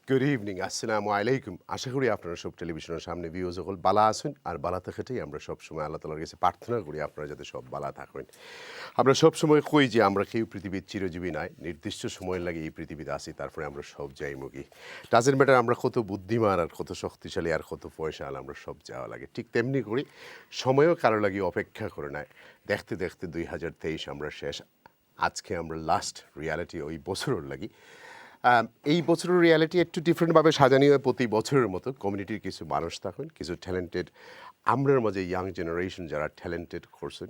Good evening, Assalamu alaikum. আশা করি আপনারা সব টেলিভিশনের সামনে ভিউজ সকল বালা আছেন আর বালা থাকাটাই আমরা সব সময় আল্লাহ তাআলার কাছে প্রার্থনা করি আপনারা যাতে সব বালা থাকেন। আমরা সব সময় কই যে আমরা কেউ পৃথিবীর চিরজীবী নাই, নির্দিষ্ট সময় লাগে এই পৃথিবীতে আসি, তারপরে আমরা সব যাইমুখী। ডাজেন্ট ম্যাটার আমরা কত বুদ্ধিমান আর কত শক্তিশালী আর কত পয়সাওয়ালা, আমরা সব যাওয়া লাগে। ঠিক তেমনি করি সময়ও কারো লাগে অপেক্ষা করে নাই। দেখতে দেখতে 2023 আমরা শেষ। আজকে আমরা লাস্ট রিয়ালিটি ওই বছরের লাগি। এই বছরের রিয়ালিটি একটু ডিফারেন্টভাবে সাজানি হয় প্রতি বছরের মতো। কমিউনিটির কিছু মানুষ থাকেন, কিছু ট্যালেন্টেড আমরার মাঝে ইয়াং জেনারেশন যারা ট্যালেন্টেড করছেন,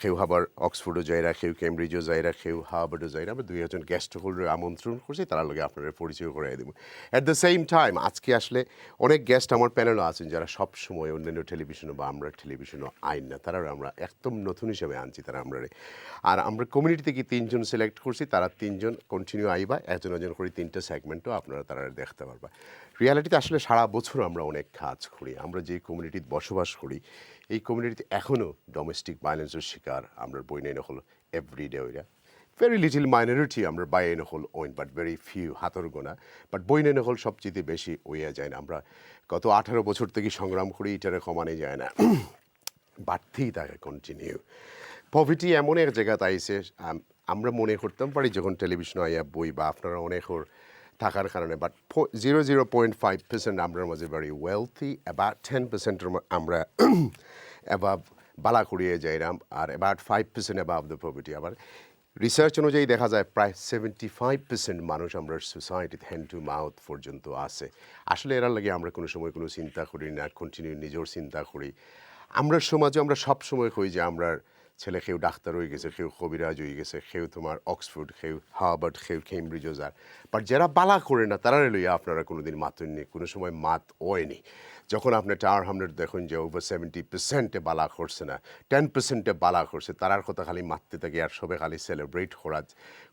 কেউ আবার অক্সফোর্ডও যাইরা, কেউ কেমব্রিজও যাইরা, কেউ হার্ভার্ডও যাইরা। আমরা 2 গেস্ট হোল্ডার আমন্ত্রণ করছি, তারা লগে আপনারা পরিচয় করে দেব। অ্যাট দ্য সেম টাইম আজকে আসলে অনেক গেস্ট আমার প্যানেলও আছেন যারা সবসময় অন্যান্য টেলিভিশনও বা আমরা টেলিভিশনও আইন না, তারা আমরা একদম নতুন হিসেবে আনছি তারা আমরা। আর আমরা কমিউনিটি থেকে 3 জন সিলেক্ট করছি, তারা 3 জন কন্টিনিউ আইবা, একজন করে 3টা সেগমেন্টও আপনারা তারা দেখতে পারবা। রিয়ালিটিতে আসলে সারা বছর আমরা অনেক কাজ করি। আমরা যে কমিউনিটিতে বসবাস করি এই কমিউনিটিতে এখনও ডোমেস্টিক ভায়োলেন্সের শিকার আমরা বই নেই হল এভরিডে ওইরা। ভেরি লিটিল মাইনরিটি আমরা বাইন হল ওইন, বাট ভেরি ফিউ, হাতর গোনা, বাট বই নেই হল সবচেয়ে বেশি ওইয়া যায় না। আমরা গত 18 বছর থেকে সংগ্রাম করি, এটারে কমানো যায় না, বাড়তেই থাকে কন্টিনিউ। পভিটি এমন এক জায়গাতে আইসে আমরা মনে করতাম পারি যখন টেলিভিশন আইয়া বই বা আপনারা অনেক থাকার কারণে, বাট 0.5% আমরার মাঝে ভেরি ওয়েলথি, অ্যাবাউট 10% আমরা অ্যাবাভ বালা করিয়ে যাইরাম, আর অ্যাবাউট 5% অ্যাবাভ দ্য পভিটি। আবার রিসার্চ অনুযায়ী দেখা যায় প্রায় 75% মানুষ আমরা সোসাইটিতে হ্যান্ড টু মাউথ পর্যন্ত আছে। আসলে এরা লাগে আমরা কোনো সময় কোনো চিন্তা করি না, কন্টিনিউ নিজের চিন্তা করি। আমরা সমাজে আমরা সব সময় কই যে আমরা ছেলে কেউ ডাক্তার হয়ে গেছে, কেউ কবিরাজ হয়ে গেছে, কেউ তোমার অক্সফোর্ড, কেউ হার্ভার্ড, কেউ কেমব্রিজও যার। বাট যারা বালা করে না তারা লইয়া আপনারা কোনো দিন মাতেননি, কোনো সময় মাত হয়নি। যখন আপনি টাওয়ার হামলেট দেখুন যে ওভার 70% বালা করছে না, 10% বালা করছে, তারার কথা খালি মারতে থাকি আর সবে খালি সেলিব্রেট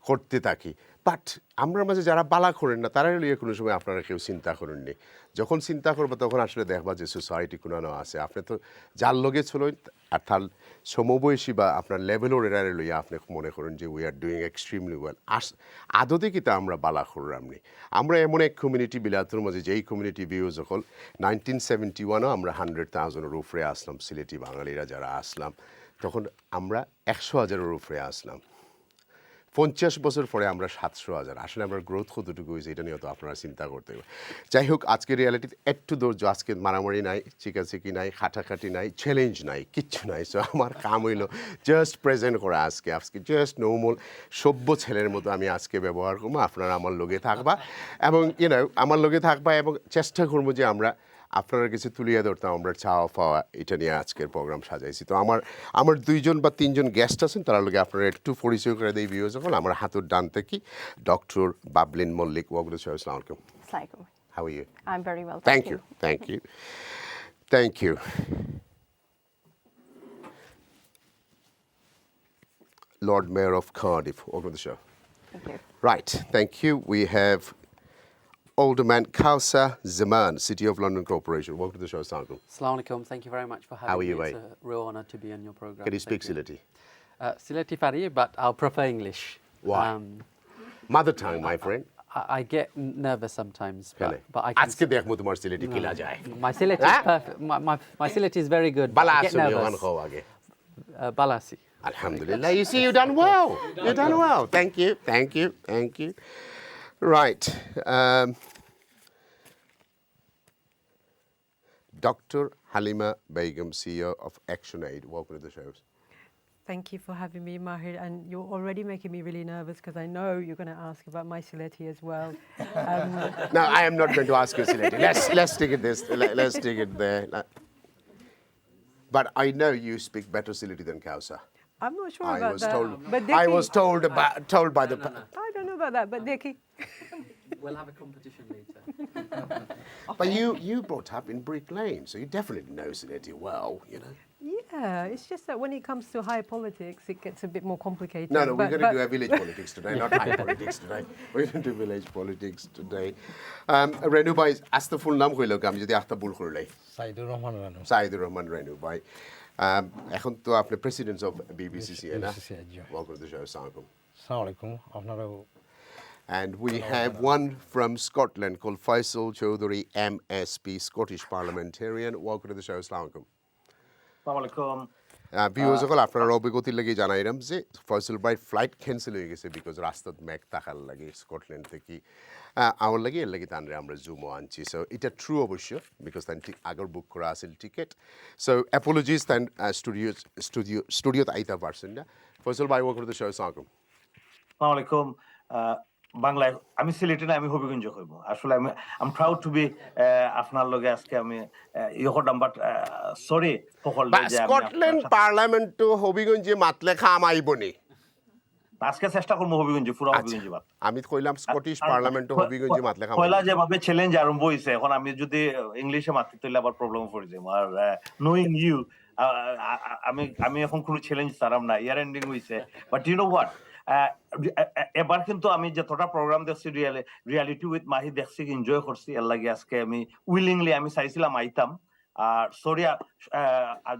করতে থাকি। বাট আমরা মাঝে যারা বালা করেন না তারা লইয়া কোনো সময় আপনারা কেউ চিন্তা করেননি। যখন চিন্তা করবো তখন আসলে দেখবা যে সোসাইটি কোনো আছে। আপনি তো যার লগে ছিল আর তার সমবয়সী বা আপনার লেভেলের এরারে লইয়া আপনি মনে করেন যে we are doing extremely well. আদতে কিন্তু আমরা বালা করলামনি। আমরা এমন এক কমিউনিটি বিলাতের মাঝে যেই কমিউনিটি ভিউ যখন 1971-ও আমরা 100,000-এর উপরে আসলাম, সিলেটি বাঙালিরা যারা আসলাম, তখন আমরা 100,000-এর উপরে আসলাম। 50 বছর পরে আমরা 700,000। আসলে আমরা গ্রোথ কতটুকু হয়েছে এটা নিয়ে তো আপনারা চিন্তা করতে হবে। যাই হোক, আজকে রিয়ালিটিতে একটু ধৈর্য। আজকে মারামারি নাই, চিকাচিকি নাই, খাটাখাটি নাই, চ্যালেঞ্জ নাই, কিচ্ছু নাই। সো আমার কাম হইলো জাস্ট প্রেজেন্ট করা। আজকে জাস্ট নর্মাল সভ্য ছেলের মতো আমি আজকে ব্যবহার করবো। আপনারা আমার লগে থাকবা এবং আমার লগে থাকবা এবং চেষ্টা করবো যে আমরা আপনারা কিছু তুলিয়ে ধরতাম। আমরা চাওয়া পাওয়া এটা নিয়ে আজকের প্রোগ্রাম সাজাইছি। তো আমার 2 বা 3 জন গেস্ট আছেন, তারা লগে আপনারা একটু পরিচয় করে দেই ভিউ যখন। আমার হাতের ডান থেকে ডক্টর বাবলিন মল্লিক। ওয়ালাইকুম আসসালাম। Assalamualaikum. How are you? I'm very well. Thank you. Thank you. Thank you. Lord Mayor of Cardiff. Welcome to the show. Thank you. Right. Thank you. We have Alderman Kausa Zaman, City of London Corporation. Welcome to the show. Assalamualaikum. Thank you very much for having How are you, me. mate? It's a real honour to be on your program. Can you speak Sylheti? Sylheti pari, but I'll prefer English. Why? Mother tongue, my friend. I get nervous sometimes, but I can. আজকে দেখবো তোমার সিলেটি কিলা যায়। My Sylheti is perfect. My Sylheti is very good. Bala I get আসলে ওখান nervous. খাও আগে। Balasi. Alhamdulillah. You see, you done well. You done well. Thank you. Thank you. Thank you. Right. Dr. Halima Begum, CEO of Action Aid. Welcome to the show. Thank you for having me, Mahee, and you're already making me really nervous because I know you're going to ask about my Sylheti as well. No, I am not going to ask you Sylheti. Let's stick it this. Let's stick it there. But I know you speak better Sylheti than Kausa. I'm not sure about that. But I was told by the. I don't know about that, but Deki. We'll have a competition later. But you brought up in Brick Lane, so you definitely know Sylheti well, you know. Yeah, it's just that when it comes to high politics, it gets a bit more complicated. No, we're going to do a village politics today, not high politics today. We're going to do village politics today. Renu bhai, asta full naam কইলো আমি যদি একটা ভুল করলে। সাইদুর রহমান রেনু ভাই। এখন তো আপনি প্রেসিডেন্ট অফ বিবিসিসি না? Welcome to the show. আসসালামু আলাইকুম। আসসালামু আলাইকুম। আপনারাও And we have one from Scotland called Faisal Chowdhury, MSP, Scottish Parliamentarian. Welcome to the show. Assalamu alaikum. Assalamu alaikum. Views সকল আপনার অভিজ্ঞতার লাগি জানাইলাম যে ফয়সল ভাই ফ্লাইট ক্যান্সেল হয়ে গেছে বিকজ রাস্তাত ম্যাক থাকার লাগে স্কটল্যান্ড থেকে আমার লাগে এর লাগে তানরে আমরা জুমও আনছি সো এটা ট্রু অবশ্য বিকজ তান ঠিক আগর বুক করা আছিল টিকেট সো অ্যাপোলজিস তান স্টুডিওতে আইতা পারছেন না ফয়সল ভাই ওয়ার্ক করতে সবাই সালাম Assalamu alaikum. বাংলায় আমি সিলেটে না আমি হবিগঞ্জ কইব আসলে আমি I am proud to be আপনার লগে আজকে আমি ইহর নাম্বার সরি সকল স্কটল্যান্ড পার্লামেন্ট তো হবিগঞ্জে মাতলে খাম আইবনি আজকে চেষ্টা করব হবিগঞ্জ পুরো হবিগঞ্জ বাত আমি কইলাম স্কটিশ পার্লামেন্ট তো হবিগঞ্জে মাতলে খাম পয়লা যেভাবে চ্যালেঞ্জ আরম্ভ হইছে এখন আমি যদি ইংলিশে মাততে তইলে আবার প্রবলেম পড়ে যাবে আর নোইং ইউ আমি এখন কোনো চ্যালেঞ্জ ছাড়াম না ইয়ার এন্ডিং হইছে বাট ইউ নো হোয়াট এবার কিন্তু আমি যতটা প্রোগ্রাম দেখছি রিয়ালিটি উইথ মাহি দেখছি এনজয় করছি এর লাগে আজকে আমি উইলিংলি আমি চাইছিলাম আইতাম আর সরি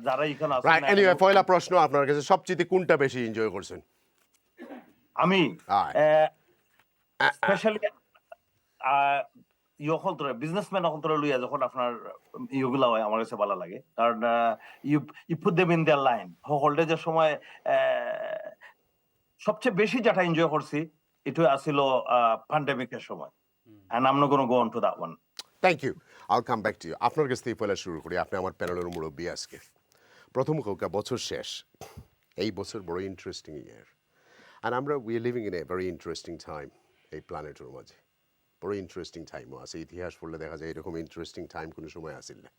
যারা এখানে আছেন রাইট এনিওয়ে পয়লা প্রশ্ন আপনার কাছে সবচেয়ে কোনটা বেশি এনজয় করছেন আমি স্পেশালি ইয়কল তোরে বিজনেসম্যান অকল তোরে লইয়া যখন আপনার ইগুলা হয় আমার কাছে ভালো লাগে কারণ you put them in their line হলডে যে সময় সবচেয়ে বেশি যেটা এনজয় করছি এটা আসিল প্যান্ডেমিকের সময় and I'm not going to go on to that one. Thank you I'll come back to you আপনার কাছ থেকে পয়লা শুরু করি আপনি আমার প্যানেলের মুরব্বী আজকে প্রথম কাউকে বছর শেষ এই বছর বড় ইন্টারেস্টিং ইয়ার আর আমরা we R living in a very interesting time এই প্ল্যানেটের মাঝে বড় ইন্টারেস্টিং টাইমও আছে ইতিহাস পড়লে দেখা যায় এরকম ইন্টারেস্টিং টাইম কোনো সময় আসিল না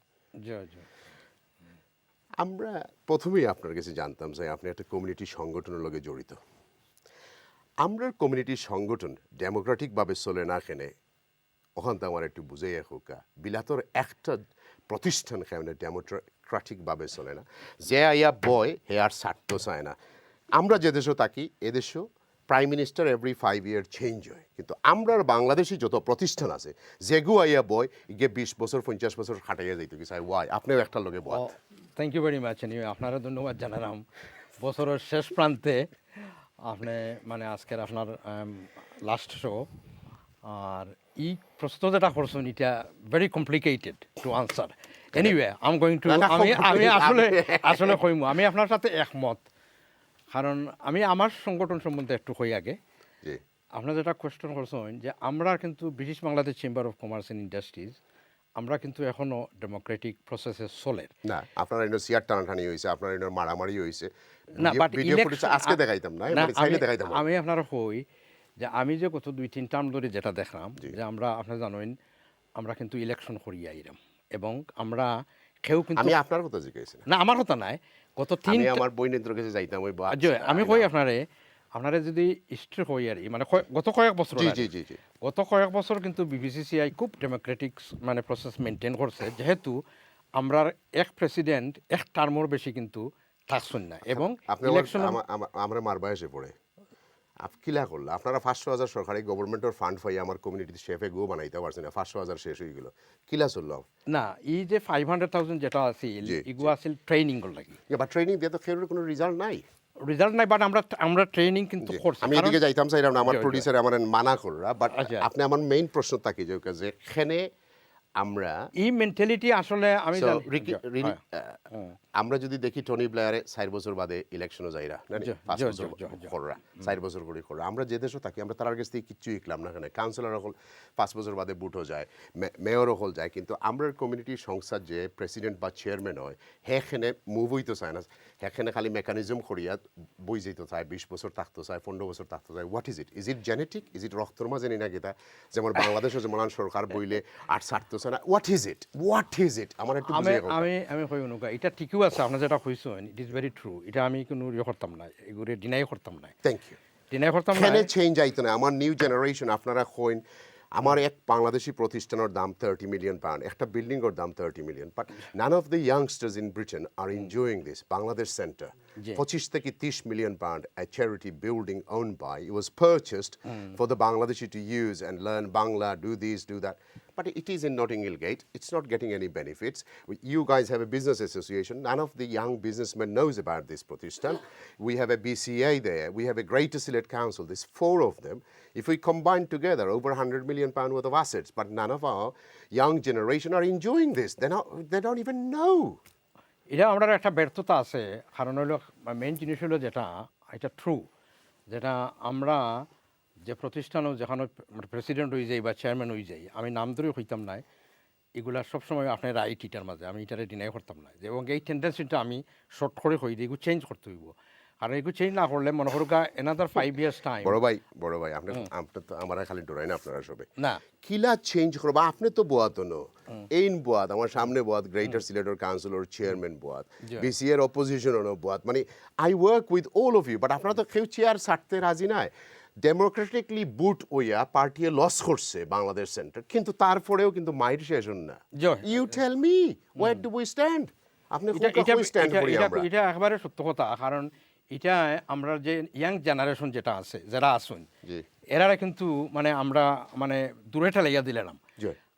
আমরা প্রথমেই আপনার কাছে জানতাম যে আপনি একটা কমিউনিটি সংগঠনের লগে জড়িত আমরা কমিউনিটি সংগঠন ডেমোক্রেটিকভাবে চলে না কেনে ওখান তো আমার একটু বুঝাই হোকা বিলাতর একটা প্রতিষ্ঠান কেমন ডেমোক্রেটিকভাবে চলে না যে আইয়া বয় হে আর স্বার্থ চায় না আমরা যে দেশও থাকি এদেশও প্রাইম মিনিস্টার এভরি 5 ইয়ার চেঞ্জ হয় কিন্তু আমরা বাংলাদেশি যত প্রতিষ্ঠান আছে যেগু আইয়া বয় ইগে 20 বছর 50 বছর খাটাইয়া যাইতে কি চাই ওয়াই আপনিও একটা লগে বয় থ্যাংক ইউ ভেরি মাচ আপনারা ধন্যবাদ জানালাম বছরের শেষ প্রান্তে আপনি মানে আজকের আপনার লাস্ট শো আর এই প্রশ্ন যেটা করছেন এটা very complicated to answer anyway I am going to আমি আসলে কইমু আমি আপনার সাথে একমত কারণ আমি আমার সংগঠন সম্বন্ধে একটু কই আগে আপনার যেটা কোয়েশ্চন করছেন যে আমরা কিন্তু British Bangladesh chamber of commerce and industries আমরা কিন্তু এখনো ডেমোক্রেটিক প্রসেসে চলে না আপনার এনে সিয়ার টানাটানি হইছে আপনার এনে মারামারি হইছে না বাট আজকে দেখাইতাম না মানে চাইলে দেখাইতাম আমি আপনার কই যে আমি যে গত 2-3 টার্ম ধরে যেটা দেখলাম যে আমরা আপনারা জানেন আমরা কিন্তু ইলেকশন করি আইরাম এবং আমরা কেউ কিন্তু আমি আপনার কথা জিজ্ঞাসা না আমার কথা নাই গত 3 আমি আমার বইনেন্দ্র কাছে যাইতাম ওই আমি কই আপনারে যদি হিস্ট্রি কই আর মানে গত কয়েক বছর জি গত কয়েক বছর কিন্তু বিবিসিসিআই খুব ডেমোক্রেটিক মানে প্রসেস মেনটেন করছে যেহেতু আমরা এক প্রেসিডেন্ট এক টার্মর বেশি কিন্তু থাকছেন না এবং ইলেকশন আমরা মারবা এসে পড়ে কিলা করলো আপনারা 500,000 সরকারি গভর্নমেন্টের ফান্ড পাই আমার কমিউনিটিতে শেফে গো বানাইতে পারছেন না 500,000 শেষ হয়ে গেল কিলা চললো না এই যে 500,000 যেটা আছে ইগো আছিল ট্রেনিং এর লাগি বা ট্রেনিং দিয়ে তো খেলোর কোনো রেজাল্ট নাই বাট আমরা ট্রেনিং কিন্তু করছি আমি এদিকে যাইতাম চাইলাম আমার প্রোডিউসার আমার মানা কররা বাট আপনি আমার মেইন প্রশ্ন তাকি যে এখানে আমরা এই মেন্টালিটি আসলে আমি আমরা যদি দেখি টনি ব্লেয়ারে 4 বছর বাদে ইলেকশনও যাইরা না 5 বছর কররা 4 বছর করে কররা আমরা যে দেশও থাকি আমরা তার কাছ থেকে কিচ্ছু ইকলাম না কেন কাউন্সিলর হল 5 বছর বাদে বুটও যায় মেয়রও হল যায় কিন্তু আমরা কমিউনিটি সংস্থার যে প্রেসিডেন্ট বা চেয়ারম্যান হয় হেখানে মুভ হইতে চায় না হেখানে খালি মেকানিজম করিয়া বই যেতে চায় 20 বছর থাকতে চায় 15 বছর থাকতে চায় what is it genetic is it রক্তর মাঝে নি না গেতা যেমন বাংলাদেশে যেমন সরকার বইলে আর ছাড়তে চায় না হোয়াট ইজ ইট আমার একটু আমি কই অনুকা এটা ঠিকই আছে আপনি যেটা কইছেন ইট ইজ ভেরি ট্রু এটা আমি কোনো করতাম না এগুলো ডিনাই করতাম না থ্যাংক ইউ ডিনাই করতাম না এখানে চেঞ্জ আইতো না আমার নিউ জেনারেশন আপনারা কইন আমার এক বাংলাদেশি প্রতিষ্ঠানের দাম 30 মিলিয়ন পাউন্ড একটা বিল্ডিংয়ের দাম 30 million but none of the youngsters in Britain are enjoying this Bangladesh centre জি। 25 থেকে 30 million pound a charity building owned by, it was purchased for the Bangladeshi to use and learn Bangla, do this, do that. But it is in Notting Hill Gate. It's not getting any benefits. You guys have a business association. None of the young businessmen knows about this Pratishthan. We have a BCA there. We have a Greater Sylhet Council. There's 4 of them. If we combine together, over 100 million pound worth of assets, but none of our young generation are enjoying this. They don't even know. এটা আমরা একটা ব্যর্থতা আছে, কারণ হলো main জিনিস হলো যেটা এটা ট্রু, যেটা আমরা যে প্রতিষ্ঠানও যেখানে প্রেসিডেন্ট হয়ে যাই বা চেয়ারম্যান হয়ে যাই, আমি নাম ধরেও হইতাম না, এগুলা সবসময় আপনার রাইট এটার মাঝে, আমি এটারে ডিনাই করতাম না, এবং এই টেন্ডেন্সিটা আমি শর্ট করে হই এগুলো চেঞ্জ করতে হইব। আর এগুলো চেঞ্জ না করলে মনে করুক এনাদার 5 years টাইম। বড় ভাই আপনি তো আমার খালি ডরাই না আপনারা সবে না কিলা চেঞ্জ করবো, আপনি তো বোয়াত নো এইন বোয়াত, আমার সামনে বোয়াত গ্রেটার সিলেটর কাউন্সিলর চেয়ারম্যান বোয়াত, বিসি এর অপোজিশন বোয়াত, মানে I work with all of you, but আপনারা তো কেউ চেয়ার ছাড়তে রাজি নাই। ডেমোক্রেটিকলি বুট ওইয়া পার্টি লস করছে বাংলাদেশ সেন্টার, কিন্তু তারপরেও কিন্তু মাইর শেষ হন না। You tell me where do we stand? আপনি স্ট্যান্ড করি আমরা? এটা একেবারে সত্য কথা, কারণ এটা আমরা যে ইয়াং জেনারেশন যেটা আছে যারা আসুন এরা কিন্তু মানে আমরা মানে দূরে ঠেলাইয়া দিলাম,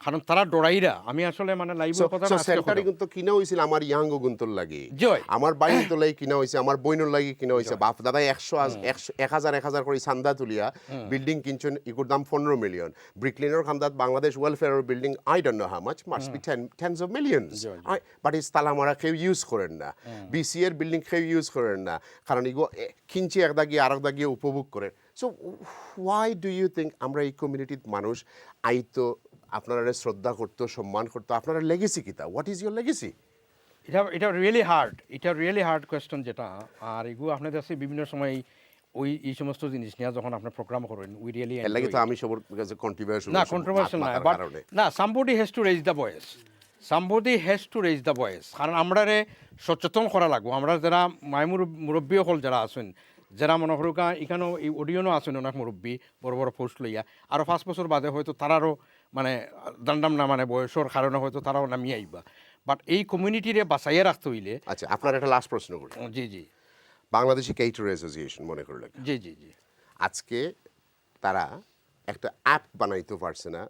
কারণ তারা ডরাইরা। আমি আসলে মানে লাইভের কথা সেন্টারে কিন্তু কিনা হইছিল আমার ইয়াং গুন্তর লাগি, আমার বাইন তো লাগি কিনা হইছে, আমার বইনের লাগি কিনা হইছে, বাপ দাদা 100,000 করে চান্দা তুলিয়া বিল্ডিং কিনছেন, ইগুর দাম 15 million। ব্রিকলিনের খান্দাত Bangladesh welfare building I don't know how much, must be tens of millions, but is তালামারা কেউ ইউজ করেন না, বিসি এর বিল্ডিং কেউ ইউজ করেন না, কারণ ইগো কিনছে একদা গিয়ে আরেকদা গিয়ে উপভোগ করে। So why do you think আমরা এই কমিউনিটির মানুষ আইতো আপনারা শ্রদ্ধা করতো, সম্মান করতো, আপনারা লেগেসি কিতা? What is your legacy? এটা রিয়েলি হার্ড কোয়েশ্চন যেটা। আর এগুলো আপনাদের কাছে বিভিন্ন সময় ওই এই সমস্ত জিনিস নিয়ে যখন আপনার প্রোগ্রাম করেন উই রিয়েলি লাগে তো আমি সবার কাছে কন্ট্রোভার্সিয়াল না কন্ট্রোভার্সিয়াল না, বাট না somebody has to raise the voice, কারণ আমরারে সচেতন করা লাগবো। আমরা যারা মুরব্বী হল যারা আছেন, যারা মনে করুক এখানেও এই অডিওনও আছেন অনেক মুরব্বী বড় বড় পোস্ট লইয়া, আরও 5 বছর বাদে হয়তো তারারও মানে দান্ডাম না মানে বয়সের কারণে হয়তো তারাও নামিয়ে আইবা, বাট এই কমিউনিটিরে বাঁচাইয়া রাখতে হইলে। আচ্ছা, আপনার একটা লাস্ট প্রশ্ন করি। জি বাংলাদেশি কেটার অ্যাসোসিয়েশন মনে করলেন জি আজকে তারা একটা অ্যাপ বানাইতে পারছে না,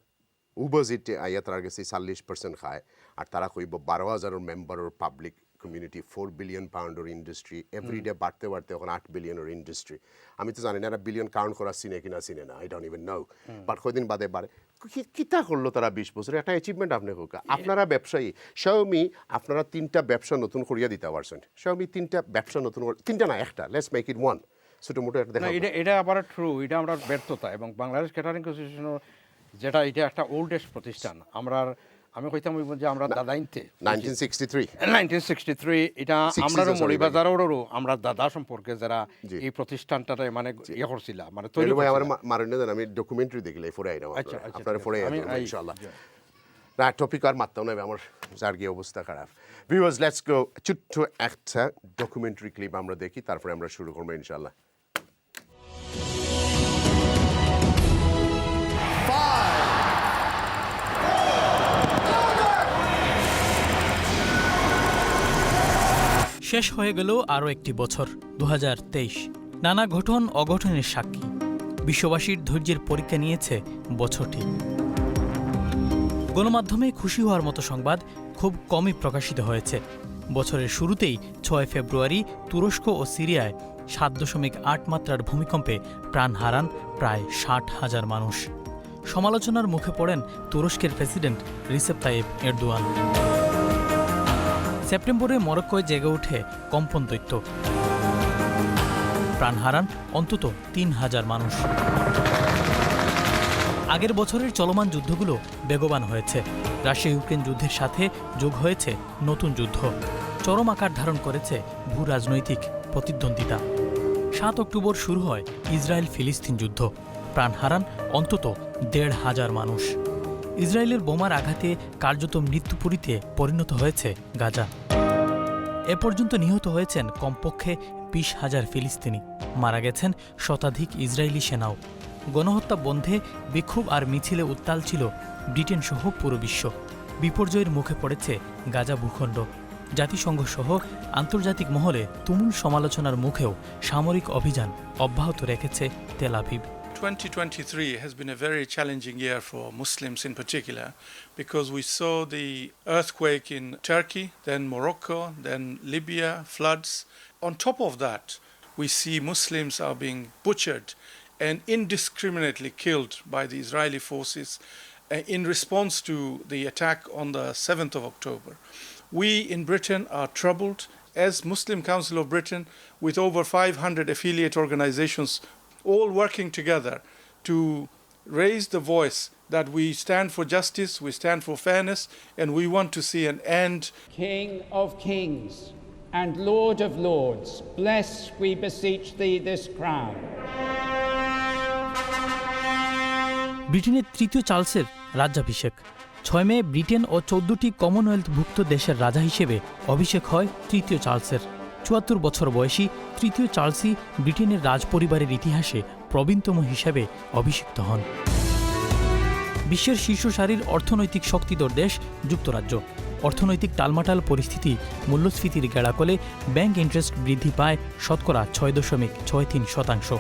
উবাজিটে আইয়া তার কাছে 40% খায়, আর তারা কইব 12,000 মেম্বারের পাবলিক কমিউনিটি, 4 বিলিয়ন পাউন্ডের ইন্ডাস্ট্রি, এভরিডে বাড়তে এখন 8 বিলিয়নের ইন্ডাস্ট্রি। আমি তো জানি না এরা বিলিয়ন কাউন্ট করা চিনে কিনা চিনে না, I don't even know, but কয়দিন বাদে বাড়ে। কিতা করলো তারা 20 বছরে? একটা অ্যাচিভমেন্ট আপনি হোক। আপনারা ব্যবসায়ী, শাওমি আপনারা 3টা ব্যবসা নতুন করিয়া দিতে পারছেন, শাওমি 3টা ব্যবসা নতুন, 3টা না একটা, লেটস মেক ইট ওয়ান, ছোটো মোটো একটা দেখা। এটা আবার ট্রু, এটা আমরা ব্যর্থতা, এবং বাংলাদেশ ক্যাটারিং অ্যাসোসিয়েশনের যেটা এটা একটা ওল্ডেস্ট প্রতিষ্ঠান। আমি কইতাম যে আমরা দাদাইনতে 1963 এটা আমরা মরিবাজারেরও আমরা দাদা সম্পর্কে যারা এই প্রতিষ্ঠানটারে মানে ইয়ে করছিল মানে তৈরি ভাই আমার মারনে দেন, আমি ডকুমেন্টারি দেখলে পরে আইরাম আপনারা পরে ইনশাআল্লাহ। না টপিক আর মারতাম না, আমার যার কি অবস্থা খারাপ। ভিউয়ার্স, লেটস গো ছোট্ট একটা ডকুমেন্টারি ক্লিপ আমরা দেখি, তারপরে আমরা শুরু করবো ইনশাআল্লাহ। শেষ হয়ে গেল আরও একটি বছর 2023। নানা ঘটন অঘটনের সাক্ষী, বিশ্ববাসীর ধৈর্যের পরীক্ষা নিয়েছে বছরটি। গণমাধ্যমে খুশি হওয়ার মতো সংবাদ খুব কমই প্রকাশিত হয়েছে। বছরের শুরুতেই 6 ফেব্রুয়ারি তুরস্ক ও সিরিয়ায় 7.8 মাত্রার ভূমিকম্পে প্রাণ হারান প্রায় 60,000 মানুষ। সমালোচনার মুখে পড়েন তুরস্কের প্রেসিডেন্ট রিসেপ তাইয়েপ এরদোয়ান। সেপ্টেম্বরে মরক্কোয় জেগে ওঠে কম্পন দৈত্য, প্রাণ হারান অন্তত 3,000 মানুষ। আগের বছরের চলমান যুদ্ধগুলো বেগবান হয়েছে। রাশিয়া ইউক্রেন যুদ্ধের সাথে যোগ হয়েছে নতুন যুদ্ধ, চরম আকার ধারণ করেছে ভূ রাজনৈতিক প্রতিদ্বন্দ্বিতা। 7 অক্টোবর শুরু হয় ইসরায়েল ফিলিস্তিন যুদ্ধ, প্রাণ হারান অন্তত 1,500 মানুষ। ইসরায়েলের বোমার আঘাতে কার্যত মৃত্যুপুরীতে পরিণত হয়েছে গাজা। এ পর্যন্ত নিহত হয়েছেন কমপক্ষে 20,000 ফিলিস্তিনি, মারা গেছেন শতাধিক ইসরায়েলি সেনাও। গণহত্যা বন্ধে বিক্ষোভ আর মিছিলে উত্তাল ছিল ব্রিটেন সহ পুরো বিশ্ব। বিপর্যয়ের মুখে পড়েছে গাজা ভূখণ্ড। জাতিসংঘ সহ আন্তর্জাতিক মহলে তুমুল সমালোচনার মুখেও সামরিক অভিযান অব্যাহত রেখেছে Tel Aviv. 2023 has been a very challenging year for Muslims in particular because we saw the earthquake in Turkey, then Morocco, then Libya, floods. On top of that, we see Muslims are being butchered and indiscriminately killed by the Israeli forces in response to the attack on the 7th of October. We in Britain are troubled, as Muslim Council of Britain, with over 500 affiliate organizations all working together to raise the voice that we stand for justice, we stand for fairness, and we want to see an end. King of kings and Lord of lords, bless, we beseech thee, this crown. ব্রিটেনের তৃতীয় চার্লসের রাজ্যাভিষেক। 6 মে Britain ও 14টি কমনওয়েলথভুক্ত দেশের রাজা হিসেবে অভিষেক হয় তৃতীয় চার্লসের। 74 বছর বয়সী তৃতীয় চার্লসই ব্রিটেনের রাজপরিবারের ইতিহাসে প্রবীণতম হিসেবে অভিষিক্ত হন। বিশ্বের শীর্ষ সারির অর্থনৈতিক শক্তিধর দেশ যুক্তরাজ্য। অর্থনৈতিক টালমাটাল পরিস্থিতি, মূল্যস্ফীতির গেড়াকলে ব্যাংক ইন্টারেস্ট বৃদ্ধি পায় শতকরা 6.63%।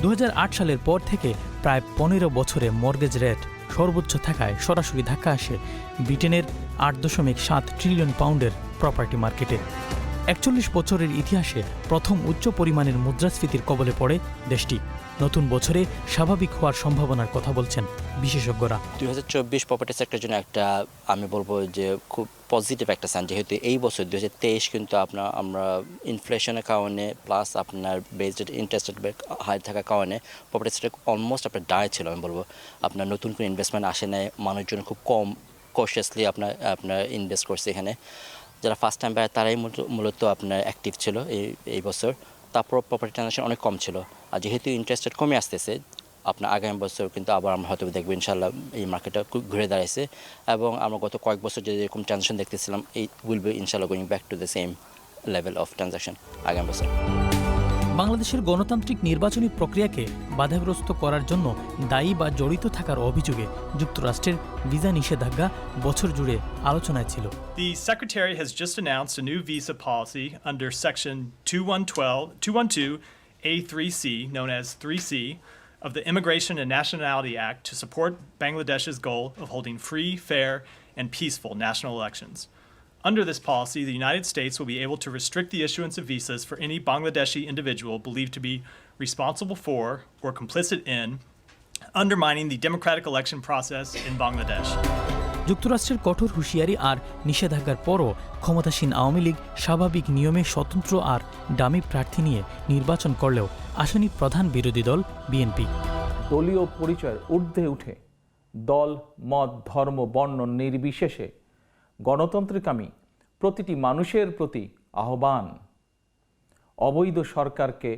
2008 সালের পর থেকে প্রায় 15 বছরে মর্গেজ রেট সর্বোচ্চ থাকায় সরাসরি ধাক্কা আসে ব্রিটেনের 8.7 ট্রিলিয়ন পাউন্ডের প্রপার্টি মার্কেটে। 41 বছরের ইতিহাসে প্রথম উচ্চ পরিমাণের মুদ্রাস্ফীতির কবলে পড়ে দেশটি। নতুন বছরে স্বাভাবিক হওয়ার সম্ভাবনার কথা বলছেন বিশেষজ্ঞরা। 2024 প্রপার্টি সেক্টরের জন্য একটা আমি বলবো যে খুব পজিটিভ একটা সাইন, যেহেতু এই বছর 2023 কিন্তু আমরা ইনফ্লেশনের কারণে প্লাস আপনার বেসড ইন্টারেস্ট রেট হাই থাকার কারণে প্রপার্টি সেক্টর অলমোস্ট আপনার ডায় ছিল। আমি বলবো আপনার নতুন কোনো ইনভেস্টমেন্ট আসে নাই, মানুষজন খুব কম কশিয়াসলি আপনার ইনভেস্ট করছে এখানে। যারা ফার্স্ট টাইম বায়ার তারাই মূলত আপনার অ্যাক্টিভ ছিল এই বছর। তারপর প্রপার্টি ট্রানজাকশন অনেক কম ছিল, আর যেহেতু ইন্টারেস্ট রেট কমে আসতেছে আপনার আগামী বছর কিন্তু আবার আমরা হয়তো দেখবো ইনশাল্লাহ এই মার্কেটটা ঘুরে দাঁড়াইছে, এবং আমরা গত কয়েক বছর যেরকম ট্রানজাকশন দেখতেছিলাম এই উইল বি ইনশাল্লাহ going back to the same level of transaction আগামী বছর। বাংলাদেশের গণতান্ত্রিক নির্বাচনী প্রক্রিয়াকে বাধাগ্রস্ত করার জন্য দায়ী বা জড়িত থাকার অভিযোগে যুক্তরাষ্ট্রের ভিসা নিষেধাজ্ঞা বছর জুড়ে আলোচনায় ছিল। The Secretary has just announced a new visa policy under Section 212A3C, known as 3C, of the Immigration and Nationality Act to support Bangladesh's goal of holding free, fair, and peaceful national elections. Under this policy, the United States will be able to restrict the issuance of visas for any Bangladeshi individual believed to be responsible for or complicit in undermining the democratic election process in Bangladesh. যুক্তরাষ্ট্রের কঠোর হুঁশিয়ারি আর নিষেধাজ্ঞার পরও ক্ষমতাসীন আওয়ামী লীগ স্বাভাবিক নিয়মে স্বতন্ত্র আর dummy প্রার্থী নিয়ে নির্বাচন করলেও আসেনি প্রধান বিরোধী দল বিএনপি। দলীয় পরিচয়ের ঊর্ধ্বে উঠে দল, মত, ধর্ম, বর্ণ নির্বিশেষে গণতন্ত্রকামী প্রতিটি মানুষের প্রতি আহ্বান, অবৈধ সরকারকে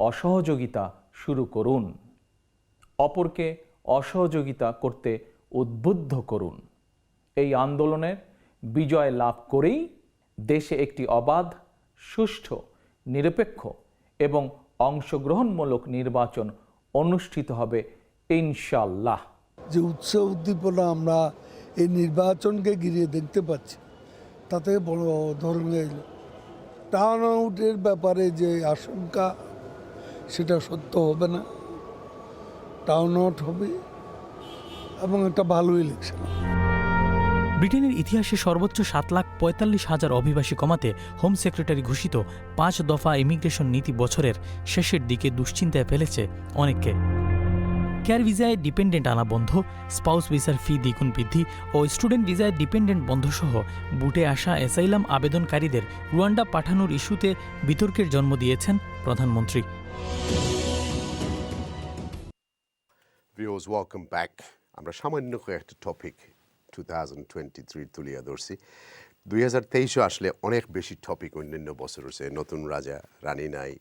অসহযোগিতা শুরু করুন, অপরকে অসহযোগিতা করতে উদ্বুদ্ধ করুন। এই আন্দোলনের বিজয় লাভ করেই দেশে একটি অবাধ, সুষ্ঠু, নিরপেক্ষ এবং অংশগ্রহণমূলক নির্বাচন অনুষ্ঠিত হবে ইনশাআল্লাহ। যে উৎসাহ উদ্দীপনা আমরা এই নির্বাচনকে ঘিরে দেখতে পাচ্ছি, তাতে বড় ধরনের টার্ন আউটের ব্যাপারে যে আশঙ্কা, সেটা সত্য হবে না। টার্ন আউট হবে এবং একটা ভালো ইলেকশন। ব্রিটেনের ইতিহাসে সর্বোচ্চ 7,45,000 অভিবাসী কমাতে হোম সেক্রেটারি ঘোষিত 5 দফা ইমিগ্রেশন নীতি বছরের শেষের দিকে দুশ্চিন্তায় ফেলেছে অনেককে। কেয়ার ভিসায় ডিপেন্ডেন্ট আনা বন্ধ, স্পাউস ভিসার ফি দ্বিগুণ বৃদ্ধি ও স্টুডেন্ট ভিসায় ডিপেন্ডেন্ট বন্ধসহ বুটে আসা অ্যাসাইলাম আবেদনকারীদের রুয়ান্ডা পাঠানোর ইস্যুতে বিতর্কের জন্ম দিয়েছেন প্রধানমন্ত্রী। Viewers, welcome back. আমরা সামান্য কয়েকটা টপিক 2023 তুলিয়া ধরছি। 2023 আসলে অনেক বেশি টপিক অন্যান্য বছর হচ্ছে। নতুন রাজা রানী নাই,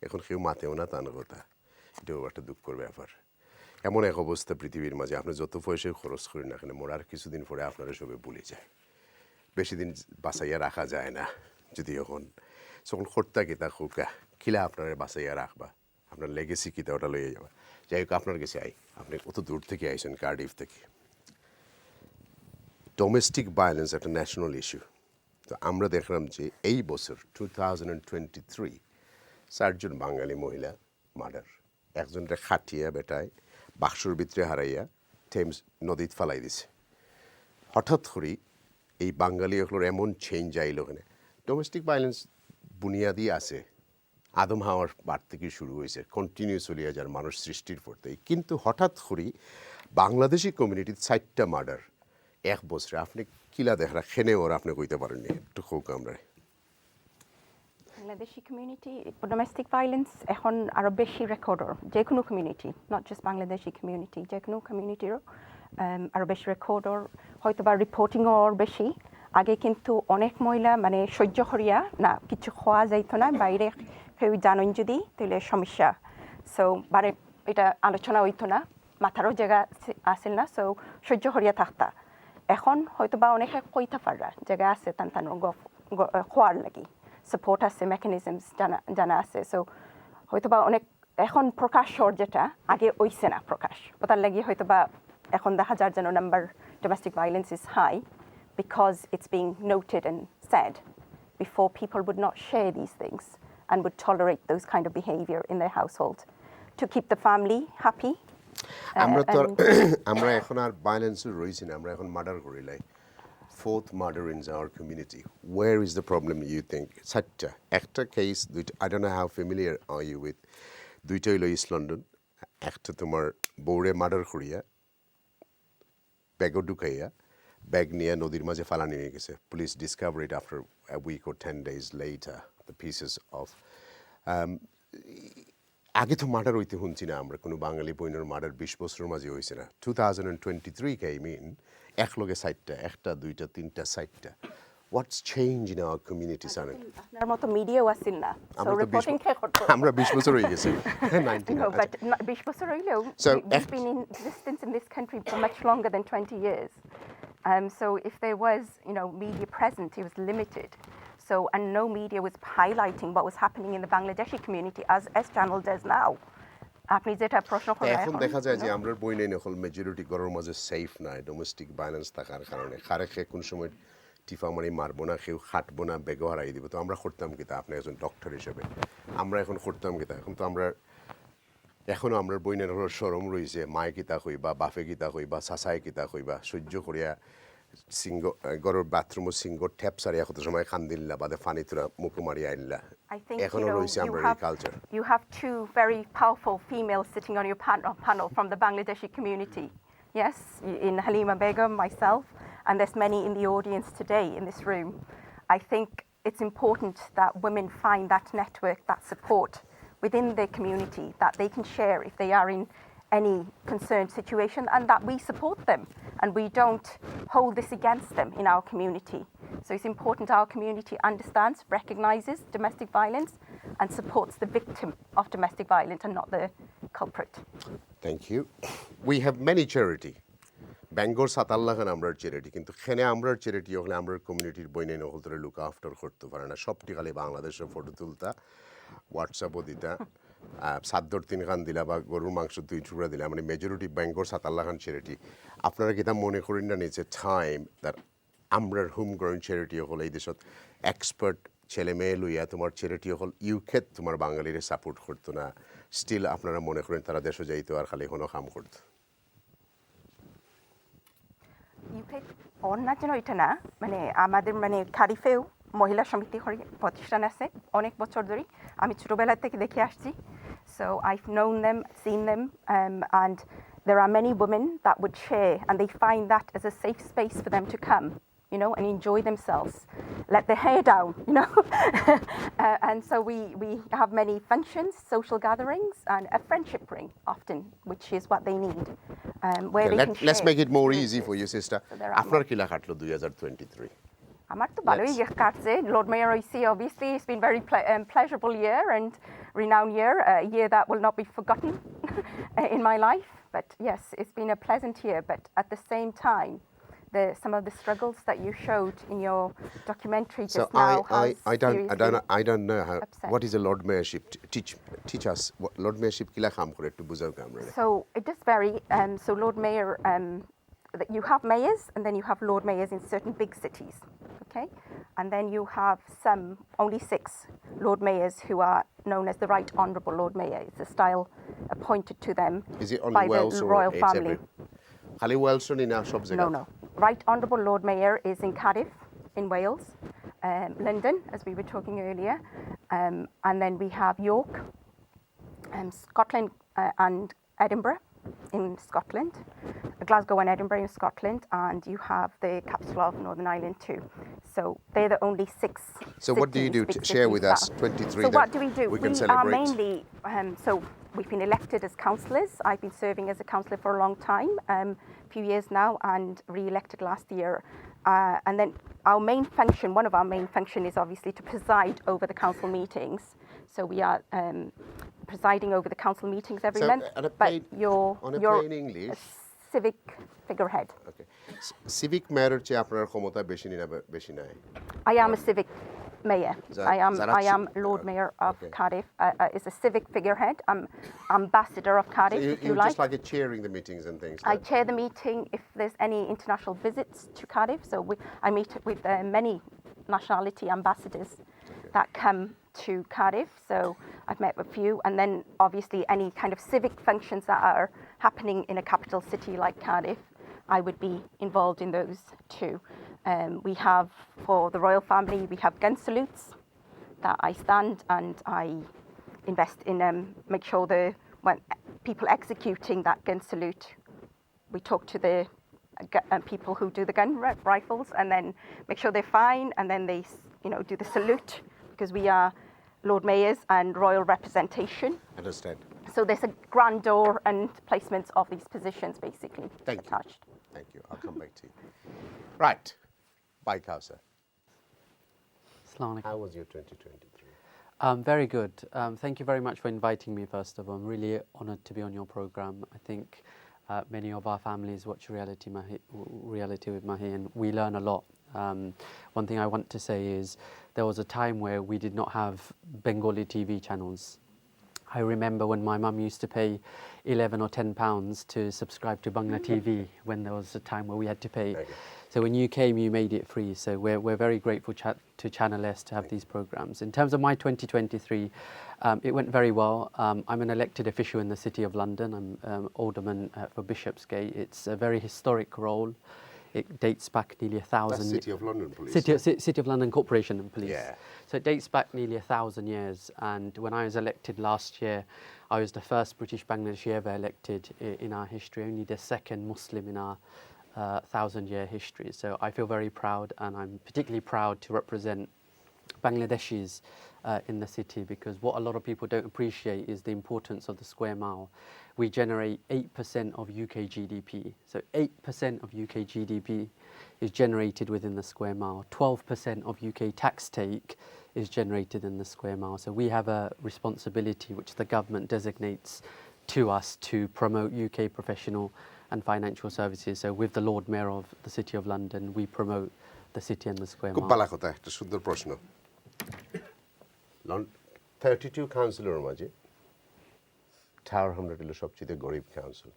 এখন কেউ মাতেও না, তার কথা এটাও একটা দুঃখের ব্যাপার। এমন এক অবস্থা পৃথিবীর মাঝে, আপনি যত পয়সা খরচ করেন না কেন, মরার কিছুদিন পরে আপনারা সবে ভুলে যায়। বেশি দিন বাঁচাইয়া রাখা যায় না। যদি এখন যখন খরতা কিতা খোকা খিলা আপনারা বাঁচাইয়া রাখবা, আপনার লেগেসি কিতা ওটা লইয়া যাবা। যাই হোক, আপনার কাছে আই, আপনি কত দূর থেকে আইসেন, কার্ডিফ থেকে। ডোমেস্টিক ভায়োলেন্স একটা ন্যাশনাল ইস্যু, তো আমরা দেখলাম যে এই বছর 2023 4জন বাঙালি মহিলা মার্ডার, একজনটা খাটিয়া বেটায় বাক্সর ভিতরে হারাইয়া থেমস নদীত ফালাই দিছে। হঠাৎ করে এই বাঙালি এগুলোর এমন চেঞ্জ আইল, ওখানে ডোমেস্টিক ভায়োলেন্স বুনিয়াদি আছে, আদম হাওয়ার বার থেকে শুরু হয়েছে, কন্টিনিউ চলিয়া যার মানুষ সৃষ্টির পড়তেই, কিন্তু হঠাৎ করে বাংলাদেশি কমিউনিটির 4টা মার্ডার এক বছরে। আপনি কিলা দেখা খেনে ওর আপনি কইতে পারেননি, একটু হোক আমরা। বাংলাদেশি কমিউনিটি ডোমেস্টিক ভায়োলেন্স এখন আরও বেশি রেকর্ডর, যে কোনো community, not just Bangladeshi community, যে কোনো কমিউনিটিরও আরও বেশি রেকর্ডর, হয়তো বা রিপোর্টিংও ওর বেশি। আগে কিন্তু অনেক মহিলা মানে সহ্য করিয়া না কিছু খাওয়া যাইতো না, বাইরে কেউ জানেন যদি তাহলে সমস্যা। সো বারে এটা আলোচনা হইতো না, মাথারও জায়গা আসেল না, সো সহ্য করিয়া থাকতা। এখন হয়তো বা অনেকে কইতা পাররা জায়গা আছে টান টান খোয়ার লাগি, সাপোর্ট আছে, মেকানিজমস জানা আছে। সো হয়তো বা অনেক এখন প্রকাশর যেটা আগে ওইছে না প্রকাশ, ওটার লাগি হয়তো বা এখন দেখা যার যেন number domestic violence is high because it's being noted and said. Before, people would not share these things and would tolerate those kind of behavior in their household to keep the family happy. আমরা তো আমরা এখন আর violence রইছি না, আমরা এখন murder করি। Like 4th murder in our community. Where is the problem you think? Satta একটা case, দুইটা, I don't know how familiar are you with, দুইটা হইল ইস্ট লন্ডন, একটা তোমার বউরে মার্ডার করিয়া ব্যাগও ঢুকাইয়া ব্যাগ নিয়ে নদীর মাঝে ফালানি নিয়ে গেছে। Police discover it after a week or 10 days later, the pieces of আগে তো মার্ডার হইতে শুনছি না আমরা, কোনো বাঙালি বইনের মার্ডার 20 বছরের মাঝে হয়েছে না। 2023 came in, একলগে 4টা, একটা, দুইটা, তিনটা, 4টা। What's changed in our community, Sanet? আপনার মতো মিডিয়াও আসিল না, সো রিপোর্টিং কে করতে আমরা 20 বছর হয়ে গেছে। 19 No, but 20 বছর হইলেও we've been in existence in this country for much longer than 20 years. So if there was, media present, it was limited. So, and no media was highlighting what was happening in the Bangladeshi community as Channel does now. আপনি যেটা প্রশ্ন করেন এখন দেখা যায় যে আমরা বই নেই নকল মেজরিটি ঘরের মাঝে সেফ নাই ডোমেস্টিক ভায়োলেন্স থাকার কারণে। কারে কোন সময় টিফা মারি মারবো না, কেউ খাটবো না, বেগ হারাই দিব। তো আমরা করতাম কিতা, আপনি একজন ডক্টর হিসেবে আমরা এখন করতাম কিতা? এখন তো আমরা এখনও আমরা বইনের সরম রয়েছে, মায় কিতা কইবা, বাফে কিতা কইবা, সাসায় কিতা কইবা, সহ্য করিয়া সিংহ গড়ের বাথরুমও সিংহ ট্যাপ সারিয়া কত সময় খান দিল্লা বাদে ফানি তোরা মুখো মারি আইল্লা। এখনও রয়েছে আমরা এই culture. You have two very powerful females sitting on your panel from the Bangladeshi community. Yes, in Halima Begum, myself, and there's many in the audience today in this room. I think it's important that women find that network, that support within their community, that they can share if they are in any concerned situation, and that we support them and we don't hold this against them in our community. So it's important our community understands, recognizes domestic violence and supports the victim of domestic violence and not the culprit. Thank you. We have many charity. Bangor সাতাল্লা খান আমরার charity, কিন্তু খেনে আমরার charity হলে আমরার কমিউনিটির বইনে নহল ধরে look after করতে পারে না। সবটি খালি বাংলাদেশের ফটো তুলতা, হোয়াটসঅ্যাপও দিতা, সাদ্দর 3 খান দিলা বা গরুর মাংস 2 টুকরা দিলা, মানে মেজরিটি ব্যাঙ্গর সাতাল্লা খান চ্যারিটি। আপনারা কিতা মনে করেন না নিচে টাইম দ্যাট আমরার হোম গ্রাউন্ড চ্যারিটি হল এই দেশত এক্সপার্ট ছেলে মেয়ে লইয়া তোমার চ্যারিটি হল ইউকেত তোমার বাঙালিরে সাপোর্ট করতো না, স্টিল আপনারা মনে করেন তারা দেশে যাইতো আর খালি কোনো কাম করতো? ইউকে অন্য যেন এটা না, মানে আমাদের মানে খারিফেও মহিলা সমিতি প্রতিষ্ঠান আছে অনেক বছর ধরে, আমি ছোটোবেলা থেকে দেখে আসছি। So I've known them, seen them, and there are many women that would share and they find that as a safe space for them to come, and enjoy themselves, let their hair down, and so we have many functions, social gatherings, and a friendship ring often, which is what they need, where they can share. Let's make it more easy for you, sister. আপনার কি লা কাটলো 2023? আমার তো ভালোই কাটছে। Lord Mayor হইছি, obviously it's been very pleasurable year and renowned year, a year that will not be forgotten in my life. But yes, it's been a pleasant year, but at the same time some of the struggles that you showed in your documentary just now I don't know how upset. What is a Lord Mayorship? Teach us what Lord Mayorship kila kaam kore ekটু বুঝাও আমরা। So it does vary. So Lord Mayor, you have mayors and then you have Lord Mayors in certain big cities. Okay, and then you have only 6 Lord Mayors who are known as the Right Honourable Lord Mayor. It's a style appointed to them Is it only by Wales the or royal it's family. Khali Wales in our shops? No. Right Honourable Lord Mayor is in Cardiff, in Wales, London, as we were talking earlier, and then we have York, Scotland, and Edinburgh in Scotland, Glasgow and Edinburgh in Scotland, and you have the capital of Northern Ireland too. So they're the only 6. So what do you do? Share with us 23. So what do we do? We can are celebrate. mainly, so we've been elected as councillors. I've been serving as a councillor for a long time, a few years now, and re-elected last year. And then our main function, one of our main function is obviously to preside over the council meetings. So we are presiding over the council meetings every month. But you're plain English, a civic figurehead. Okay. Civic mayor che আপনার ক্ষমতা বেশি নাই. I am a civic mayor. I am Lord Mayor of Cardiff. Is a civic figurehead. I'm ambassador of Cardiff, so if you you're like. just like chairing the meetings and things. I chair the meeting if there's any international visits to Cardiff. So I meet with many nationality ambassadors that come to Cardiff. So I've met with a few, and then obviously any kind of civic functions that are happening in a capital city like Cardiff, I would be involved in those too. We have, for the royal family, we have gun salutes that I stand and I invest in, make sure when people executing that gun salute, we talk to the people who do the gun rifles and then make sure they're fine, and then they do the salute, because we are Lord Mayors and royal representation. Understand. So there's a grandeur and placements of these positions basically attached. Thank you. I'll come back to you. Right. Bye, Kausa. How was your 2023? Very good. Thank you very much for inviting me, first of all. I'm really honoured to be on your programme. I think many of our families watch Reality with Mahee, and we learn a lot. One thing I want to say is there was a time where we did not have Bengali TV channels. I remember when my mum used to pay 11 or 10 pounds to subscribe to Bangla TV when there was a time where we had to pay. So when you came, you made it free. So we're very grateful to Channel S to have these programs. In terms of my 2023, it went very well. I'm an elected official in the City of London. I'm alderman for Bishopsgate. It's a very historic role. It dates back nearly 1,000 years. City of London Police. City of London Corporation and Police. Yeah. So it dates back nearly 1,000 years. And when I was elected last year, I was the first British Bangladeshi ever elected in our history, only the second Muslim in our 1,000-year history. So I feel very proud, and I'm particularly proud to represent Bangladeshis in the city, because what a lot of people don't appreciate is the importance of the square mile. We generate 8% of UK GDP. So 8% of UK GDP is generated within the square mile. 12% of UK tax take is generated in the square mile. So we have a responsibility which the government designates to us to promote UK professional and financial services. So with the Lord Mayor of the City of London, we promote the city and the square mile. খুব ভালো কথা, একটা সুন্দর প্রশ্ন। 32 কাউন্সিলরের মাঝে tower Hamlet হলো সবচেয়ে গরিব কাউন্সিল।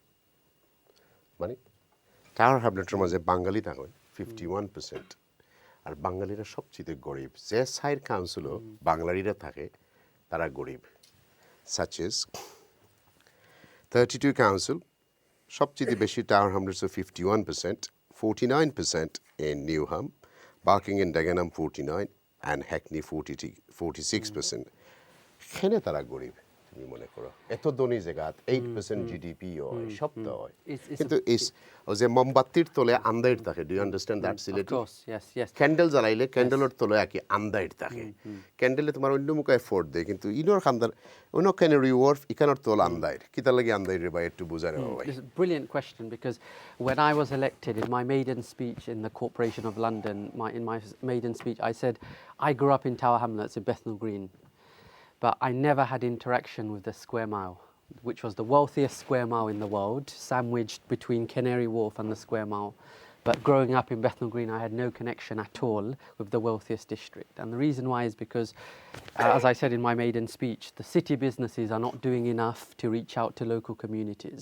মানে টাওয়ার হ্যামলেটের মাঝে বাঙালি থাকেন 51%, আর বাঙালিরা সবচেয়ে গরিব। যে সাইড কাউন্সিলও বাঙালিরা থাকে তারা গরিব। Such as 32 council, সবচেয়ে বেশি tower Hamlets 51%, 49% in Newham, Barking and Dagenham 49, and Hackney 46%. এখানে তারা গরিব তুমি মনে করো, এত ধনী জায়গাত 8% GDP হয়, সব তো হয়, কিন্তু যে মোমবাতির তলে আন্দাইর থাকে। Do you understand that Sylheti? Candle জ্বালাইলে ক্যান্ডেলের তলে আর কি আন্দাইর থাকে। ক্যান্ডেলে তোমার অন্য মুখে এফোর্ট দেয়, কিন্তু ইনোর খান্দার অন্য কেন রিওয়ার্ড ইকানোর তল আন্দাইর কিতা লাগে আন্দাইর বা একটু বোঝানো হয়। It's a brilliant question, because when I was elected in my maiden speech in the Corporation of London, in my maiden speech, I said I grew up in Tower Hamlets in Bethnal Green, but I never had interaction with the Square Mile, which was the wealthiest square mile in the world, sandwiched between Canary Wharf and the Square Mile. But growing up in Bethnal Green, I had no connection at all with the wealthiest district. And the reason why is because, as I said in my maiden speech, the city businesses are not doing enough to reach out to local communities.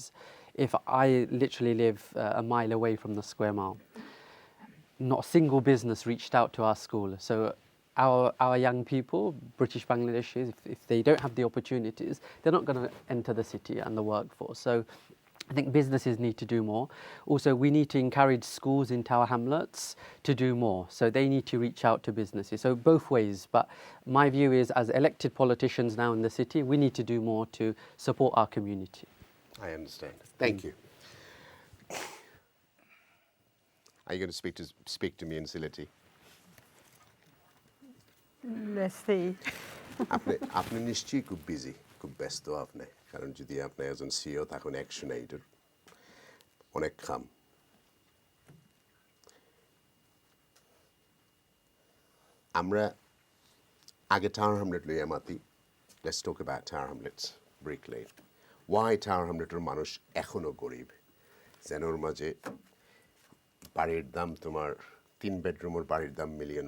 If I literally live a mile away from the Square Mile, not a single business reached out to our school. So our young people, British Bangladeshis, if they don't have the opportunities, they're not going to enter the city and the workforce. So I think businesses need to do more. Also, we need to encourage schools in Tower Hamlets to do more. So they need to reach out to businesses. So both ways. But my view is, as elected politicians now in the city, we need to do more to support our community. I understand. Thank you. Are you going to speak to me in Sylheti? Let's see. আপনি নিশ্চয়ই খুব busy, খুব ব্যস্ত আপনি, কারণ যদি আপনি একজন সিইও থাকুন অ্যাকশন এইডের অনেক কাম। আমরা আগে টাওয়ার হ্যামলেট লইয়া মাতি। Let's talk about Tower Hamlets, Brick Lane. Why Tower Hamletর মানুষ এখনো গরিব? যেনোর মাঝে বাড়ির দাম তোমার 3 বেডরুমের বাড়ির দাম $1 million+,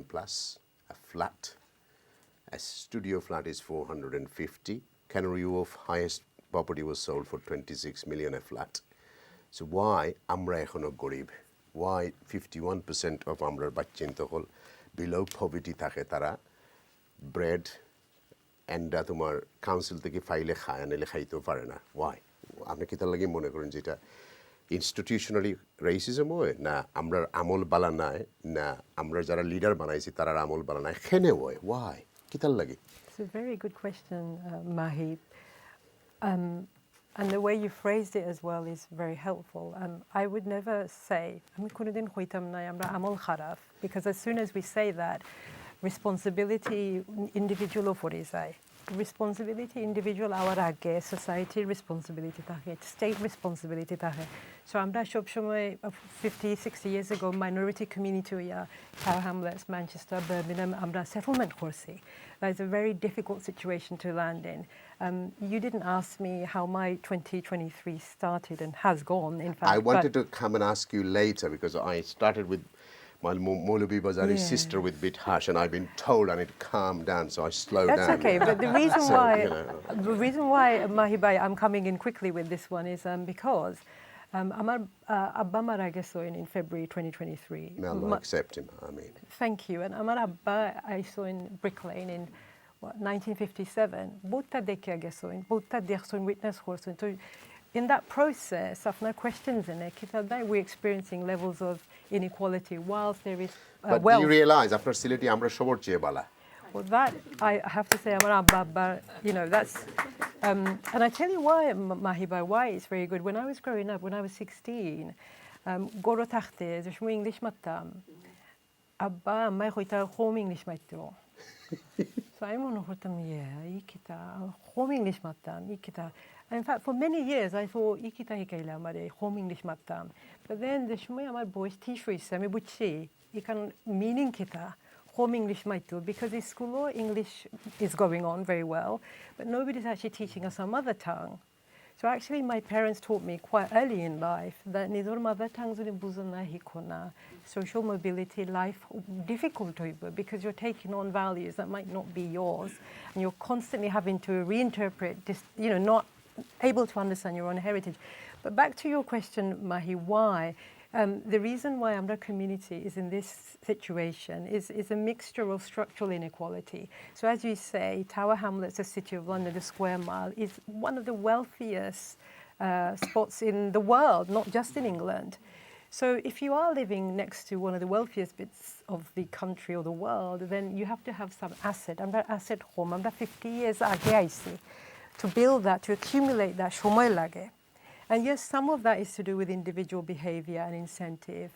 a flat. A studio flat is 450. Canary Wharf highest property was sold for 26 million a flat. So why amra ekhono gorib? Why 51% of amrar bachchinto hol below poverty thake tara bread and তোমার council থেকে ফাইলে খায় আনলে খাইতেও পারে না? Why? আপনি কি তার লাগি মনে করেন যেটা ইনস্টিটিউশনালি রেসিজম হয় না আমরার আমল বালা নাই না আমরা যারা লিডার বানাইছি তারার আমল বালা নাই খেনে হয়? Why? It's a very good question, Mahee. And the way you phrased it as well is very helpful. I would never say, because as soon as we say that, responsibility individual for responsibility individual our age, society responsibility take, state responsibility take. So আমরা সব সময় 50-60 years ago minority community Tower Hamlets, Manchester, Birmingham আমরা settlement করছি. That's a very difficult situation to land in. You didn't ask me how my 2023 started and has gone, in fact. I wanted to come and ask you later because I started with my Molabi Bazari's sister with bit harsh, and I've been told I need to calm down, so I slow down. That's okay, but the reason why, Mahee Bhai, I'm coming in quickly with this one is because আমার আব্বা মারা গেছেন in February 2023. May Allah accept him, I mean. Thank you. And আমার আব্বা আইসো in Brick Lane in 1957. Botta দেখে গেছেন, botta দেখছেন, witness করছেন. So in that process, আপনার questions in it, we're experiencing levels of inequality whilst there is But wealth. do you realize after Sylheti আমরা সবর চেয়ে বালা? Well, that I have to say, আমার আব্বা, you know, that's, and I tell you why, Mahee Bhai, why it's very good. When I was growing up, when I was 16, গড় থাকতে যে সময় English মারতাম, আব্বা আমায় কইতা হোম ইংলিশ মারতো। So আমি মনে করতাম, ই কিতা হোম ইংলিশ মারতাম, ই কিতা. In fact, for many years, I thought, ই কিতা শিকাইলা আমারে হোম ইংলিশ মারতাম. But then the সময় আমার বয়স 30 হইছে, আমি বুঝছি ইখান মিনিং কিতা home English might do, because in school English is going on very well, but nobody's actually teaching us our mother tongue. So actually my parents taught me quite early in life that nidor mother tongues buzana hikona, social mobility, life difficult because you're taking on values that might not be yours, and you're constantly having to reinterpret, you know, not able to understand your own heritage. But back to your question, Mahee, why? The reason why Amra community is in this situation is a mixture of structural inequality. So as you say, Tower Hamlets, the City of London, the Square Mile, is one of the wealthiest spots in the world, not just in England. So if you are living next to one of the wealthiest bits of the country or the world, then you have to have some asset. Amra asset home, Amra 50 years ageaisi to build that, to accumulate that shomoy lage. And yes, some of that is to do with individual behavior and incentive,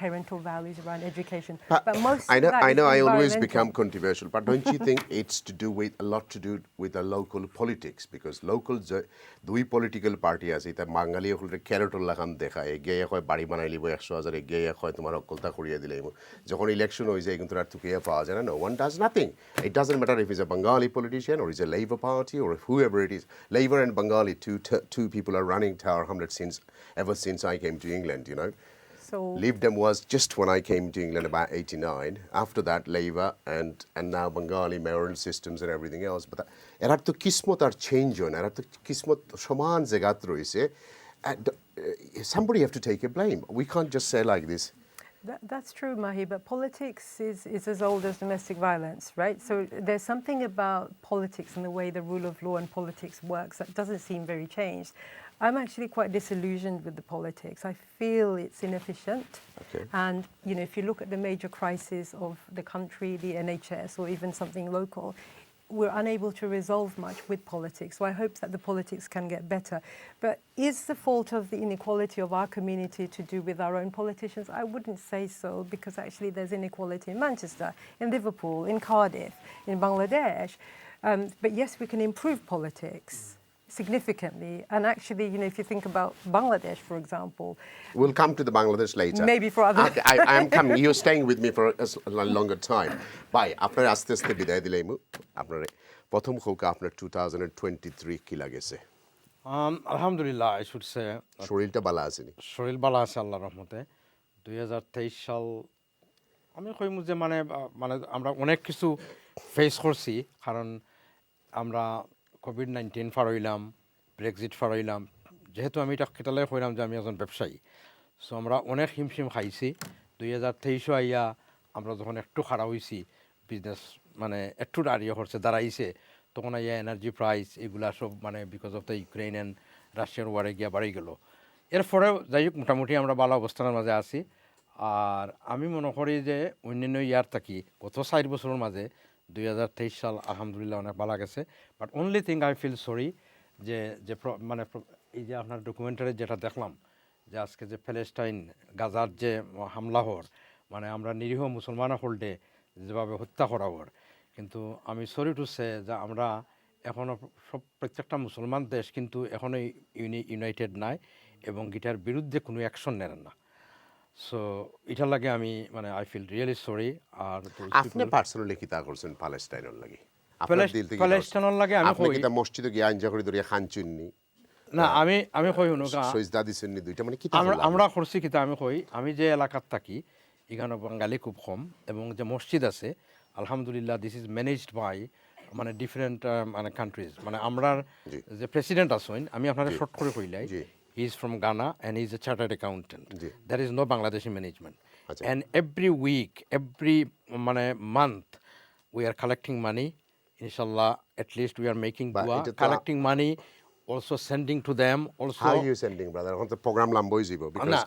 parental values around education. But most I know I always become controversial, but don't you think it's to do with a lot to do with the local politics? Because local দুই political party আছে, এটা বাঙালি হলে ক্যারেটর লাগান দেখায়, গিয়ে হয় বাড়ি বানাই লিব 100,000, গিয়ে হয় তোমার অকলতা করিয়ে দিলে, যখন ইলেকশন হয়ে যায় কিন্তু আর তুকিয়ে পাওয়া যায় না. No one does nothing. It doesn't matter if he's a Bengali politician or he's a Labour Party or whoever it is. Labour and Bengali, two people are running Tower Hamlets ever since I came to England, you know. So Leave Dem was just when I came to England about 89. After that, Labour and now Bengali mayoral systems and everything else. But এরা তো কিসমত আর change হয় না, এরা তো কিসমত সমান জায়গাত রয়েছে. Somebody have to take a blame. We can't just say like this. That's true, Mahee, but politics is as old as domestic violence, right? So there's something about politics and the way the rule of law and politics works that doesn't seem very changed. I'm actually quite disillusioned with the politics. I feel it's inefficient. Okay. And, you know, if you look at the major crises of the country, the NHS, or even something local, we're unable to resolve much with politics. So I hope that the politics can get better. But is the fault of the inequality of our community to do with our own politicians? I wouldn't say so, because actually there's inequality in Manchester, in Liverpool, in Cardiff, in Bangladesh. But yes, we can improve politics significantly. And actually, you know, if you think about Bangladesh, for example. We'll come to the Bangladesh later. Maybe for other... I am coming. You're staying with me for a longer time. Bye. আপনার আস্তে আস্তে বিদায় দিলাম আপনার প্রথম খোকা আপনার 2023 কি লাগেছে? আলহামদুলিল্লাহ, আই শুড সে শরীরটা ভালো আছে নি? শরীর ভালো আছে আল্লাহর রহমতে। 2023 সাল আমি কইমু যে মানে আমরা অনেক কিছু ফেস করছি, কারণ আমরা কোভিড-19 পার হইলাম, ব্রেক্সিট পার হইলাম। যেহেতু আমি এটা কেটালে কইলাম যে আমি একজন ব্যবসায়ী, সো আমরা অনেক হিমশিম খাইছি। 2023 আইয়া আমরা যখন একটু খারাপ হয়েছি, বিজনেস মানে একটু দাঁড়াইছে, তখন আইয়া এনার্জি প্রাইস এগুলা সব মানে because of the Ukraine and রাশিয়ার ওয়ারে গিয়া বাড়ি গেল। এরপরেও যাই হোক মোটামুটি আমরা ভালো অবস্থানের মাঝে আছি। আর আমি মনে করি যে অন্যান্য ইয়ার থাকি গত 4 বছরের মাঝে 2023 সাল আলহামদুলিল্লাহ অনেক ভালো গেছে। But only thing I feel sorry যে মানে এই যে আপনার ডকুমেন্টারি যেটা দেখলাম যে আজকে যে প্যালেস্টাইন গাজার যে হামলা হওয়ার, মানে আমরা নিরীহ মুসলমান হোল্ডে যেভাবে হত্যা করা হওয়ার, কিন্তু আমি সরি টু সে যে আমরা এখনও প্রত্যেকটা মুসলমান দেশ কিন্তু এখনও ইউনাইটেড নাই এবং এটার বিরুদ্ধে কোনো অ্যাকশন নেন না। সো এটার লাগে আমি মানে আই ফিল রিয়েলি সরি। আর আপনি পার্সোনালি কি তা করছেন প্যালেস্টাইনের লাগে? প্যালেস্টাইনের লাগে আমি আপনি কি তা মসজিদে গিয়ে আইনজা করে ধরে খানচুননি? না, আমি কই হুনো সজদা দিছেন নি দুইটা, মানে কি আমরা করছি কি আমি কই, আমি যে এলাকাত থাকি এখানে বাঙালি খুব কম, এবং যে মসজিদ আছে আলহামদুলিল্লাহ দিস ইজ ম্যানেজড বাই মানে ডিফারেন্ট মানে কান্ট্রিজ। মানে আমরার যে প্রেসিডেন্ট আছেন, আমি আপনারা শর্ট করে কইলাই, he is from Ghana and he is a chartered accountant. There is no Bangladeshi management. And every week, every month, we are collecting money. Inshallah, at least we are making dua, collecting money, also sending to them. Also, how are you sending, brother? On the program lamboi jibo because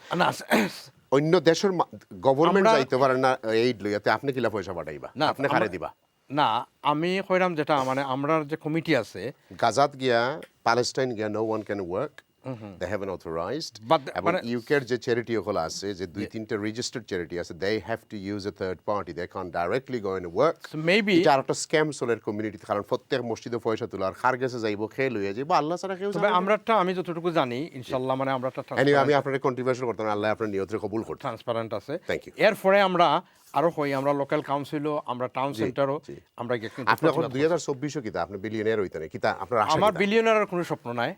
অন্য দেশের government যাইতে পারে না aid লইয়াতে আপনি কিলা পয়সা পাঠাইবা? না আপনি কারে দিবা? না, আমি কইরাম যেটা মানে আমরার যে কমিটি আছে গাজাত গিয়া প্যালেস্টাইন গিয়া no one can work. They haven't authorized. But UKের যে চ্যারিটি ওগুলো আছে, যে 2-3টা রেজিস্টার্ড চ্যারিটি আছে, they have to use a third party. They can't directly go and work. So maybe এটা একটা স্ক্যাম সোলের কমিউনিটি, কারণ প্রত্যেক মসজিদে পয়সা তোলা আর খার গেছে যাইবো খেয়ে লইয়া যাইবো, আল্লাহ ছাড়া কেউ জানে না। আমরাটা আমি যতটুকু জানি ইনশাআল্লাহ মানে আমরাটা আমি আপনাদের কন্ট্রিবিউশন করতাম, আল্লাহ আপনার নিয়তে কবুল করতে ট্রান্সপারেন্ট আছে। Thank you. এরপরে আমরা আরো কই, আমরা লোকাল কাউন্সিলও, আমরা টাউন সেন্টারও আমরা আপনি এখন 2024 কিতা আপনি বিলিয়নিয়ার হইতেন কিতা আপনার আশা? আমার বিলিয়নিয়ারের কোনো স্বপ্ন নাই।